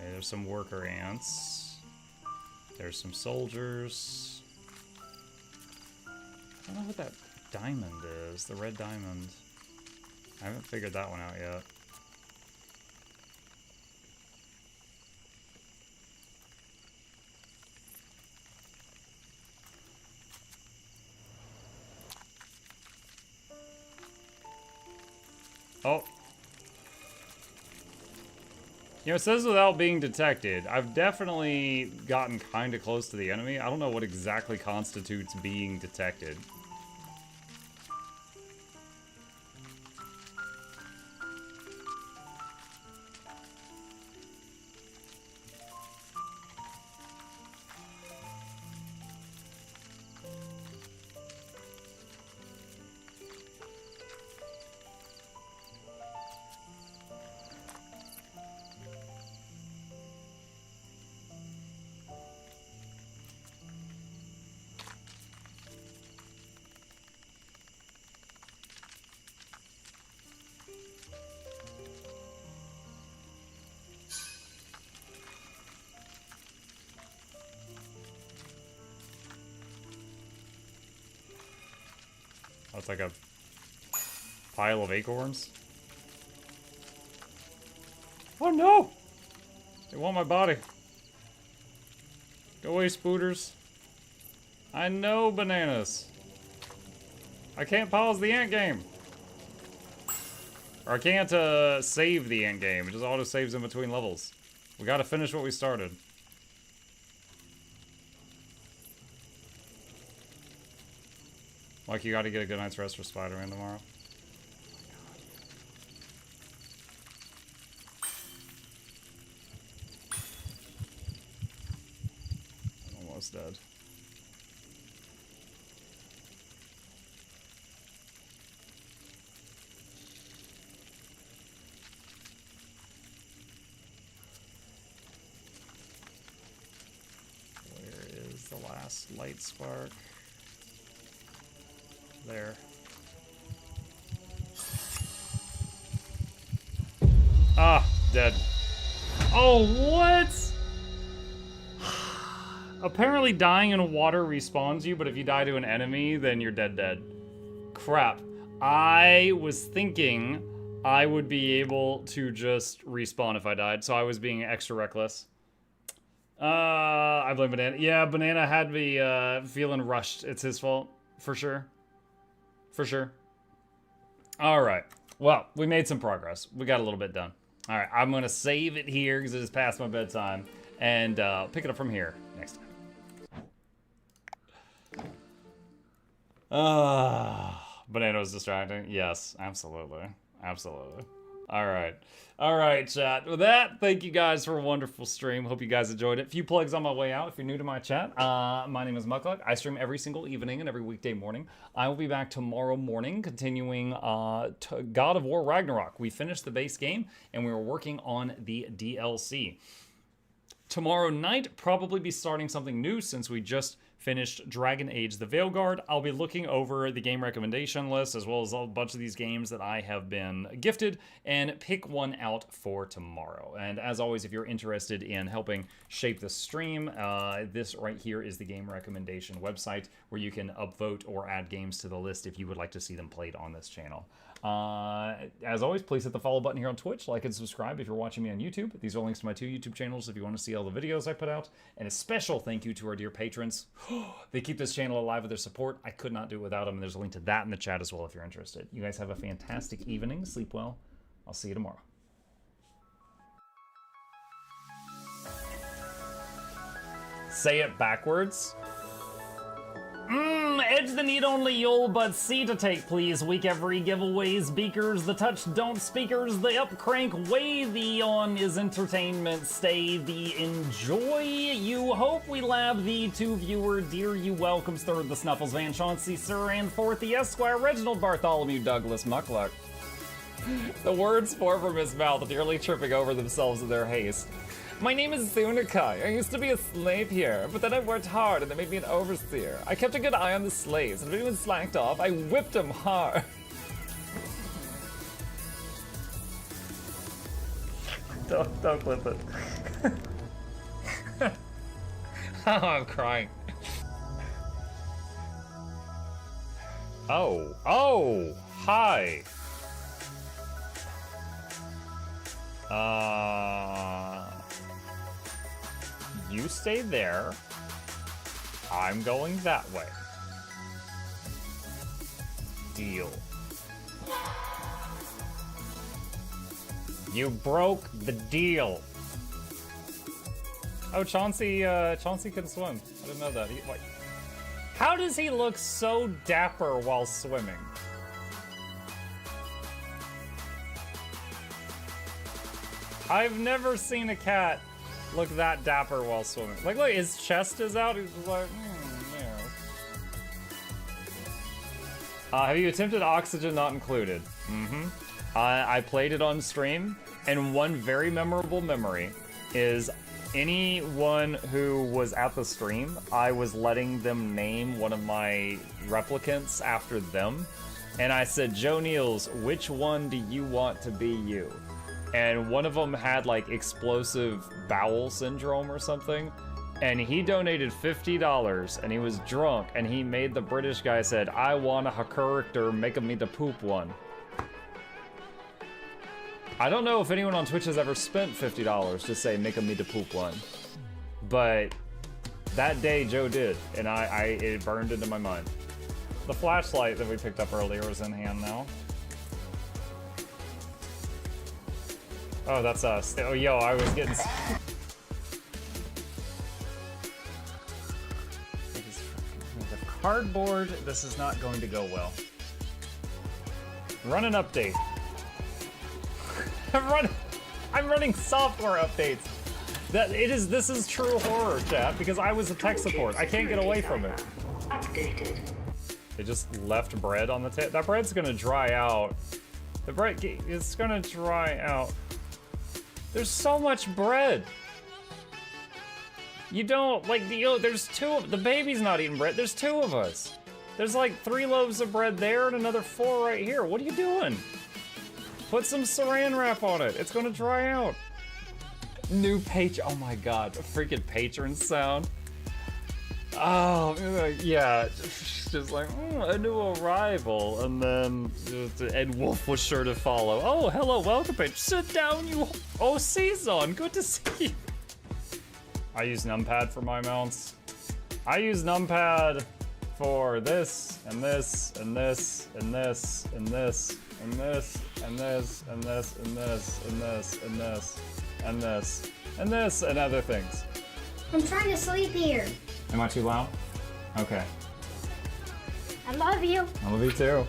There's some worker ants. There's some soldiers. I don't know what that diamond is. The red diamond. I haven't figured that one out yet. Oh. You know, it says without being detected. I've definitely gotten kind of close to the enemy. I don't know what exactly constitutes being detected. Oh, it's like a pile of acorns. Oh no! They want my body. Go away, spooters. I know, bananas. I can't pause the ant game. Or I can't save the ant game. It just auto saves in between levels. We gotta finish what we started. Like, you gotta get a good night's rest for Spider-Man tomorrow. I'm almost dead. last light spark. There. Ah, dead. Oh, what? Apparently dying in water respawns you, but if you die to an enemy, then you're dead. Crap. I was thinking I would be able to just respawn if I died, so I was being extra reckless. I blame Banana. Yeah, Banana had me feeling rushed. It's his fault, for sure. For sure. All right. Well, we made some progress. We got a little bit done. All right, I'm gonna save it here because it is past my bedtime, and pick it up from here next time. Banana was distracting. Yes, absolutely. Absolutely. All right, chat. With that, thank you guys for a wonderful stream. Hope you guys enjoyed it. A few plugs on my way out. If you're new to my chat, my name is Mukluk. I stream every single evening and every weekday morning. I will be back tomorrow morning, continuing God of War Ragnarok. We finished the base game, and we were working on the DLC. Tomorrow night, probably be starting something new since we just finished Dragon Age the Veilguard. I'll be looking over the game recommendation list as well as a bunch of these games that I have been gifted and pick one out for tomorrow. And as always, if you're interested in helping shape the stream, this right here is the game recommendation website where you can upvote or add games to the list if you would like to see them played on this channel. As always, please hit the follow button here on Twitch, like and subscribe if you're watching me on YouTube. These are links to my 2 YouTube channels if you want to see all the videos I put out. And a special thank you to our dear patrons. They keep this channel alive with their support. I could not do it without them. And there's a link to that in the chat as well if you're interested. You guys have a fantastic evening. Sleep well. I'll see you tomorrow. Say it backwards. Edge the need only you'll but C to take, please. Week every giveaways, beakers, the touch don't speakers, the up crank way, the on is entertainment, stay the enjoy. You hope we lab the 2 viewer, dear you welcomes, third the Snuffles, Van Chauncey, Sir, and fourth the Esquire, Reginald Bartholomew, Douglas, Mukluk. The words pour from his mouth, nearly tripping over themselves in their haste. My name is Zunikai. I used to be a slave here, but then I worked hard and they made me an overseer. I kept a good eye on the slaves, and if anyone slacked off, I whipped them hard. Don't clip it. Oh, I'm crying. Oh, hi. You stay there. I'm going that way. Deal. You broke the deal. Oh, Chauncey can swim. I didn't know that. Wait. How does he look so dapper while swimming? I've never seen a cat look that dapper while swimming. Like, look, his chest is out. He's just like, yeah. Have you attempted Oxygen Not Included? I played it on stream, and one very memorable memory is anyone who was at the stream, I was letting them name one of my replicants after them, and I said, Joe Niels, which one do you want to be you? And one of them had like explosive bowel syndrome or something, and he donated $50 and he was drunk and he made the British guy said, I want a character making me the poop one. I don't know if anyone on Twitch has ever spent $50 to say making me the poop one, but that day Joe did, and it burned into my mind. The flashlight that we picked up earlier is in hand now. Oh, that's us. Oh, yo, I was getting... The cardboard, this is not going to go well. Run an update. I'm running software updates. This is true horror, chat, because I was a tech support. I can't get away from it. Updated. They just left bread on the table. That bread's gonna dry out. The bread is gonna dry out. There's so much bread. You don't, like, there's the baby's not eating bread. There's 2 of us. There's like 3 loaves of bread there and another 4 right here. What are you doing? Put some saran wrap on it. It's gonna dry out. New patron, oh my God, a freaking patron sound. Oh, yeah, just like, a new arrival, and then Ed Wolf was sure to follow. Oh, hello, welcome, patron. Sit down, you. Oh, Season, good to see you. I use numpad for my mounts. I use numpad for this, and this, and this, and this, and this, and this, and this, and this, and this, and this, and this, and this, and this, and other things. I'm trying to sleep here. Am I too loud? Okay. I love you. I love you too.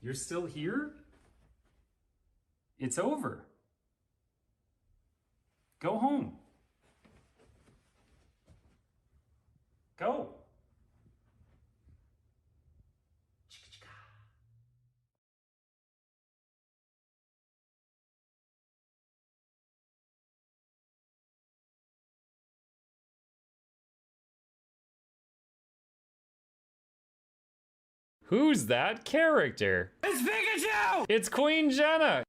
You're still here? It's over. Go home. Go. Who's that character? It's Pikachu! It's Queen Jenna!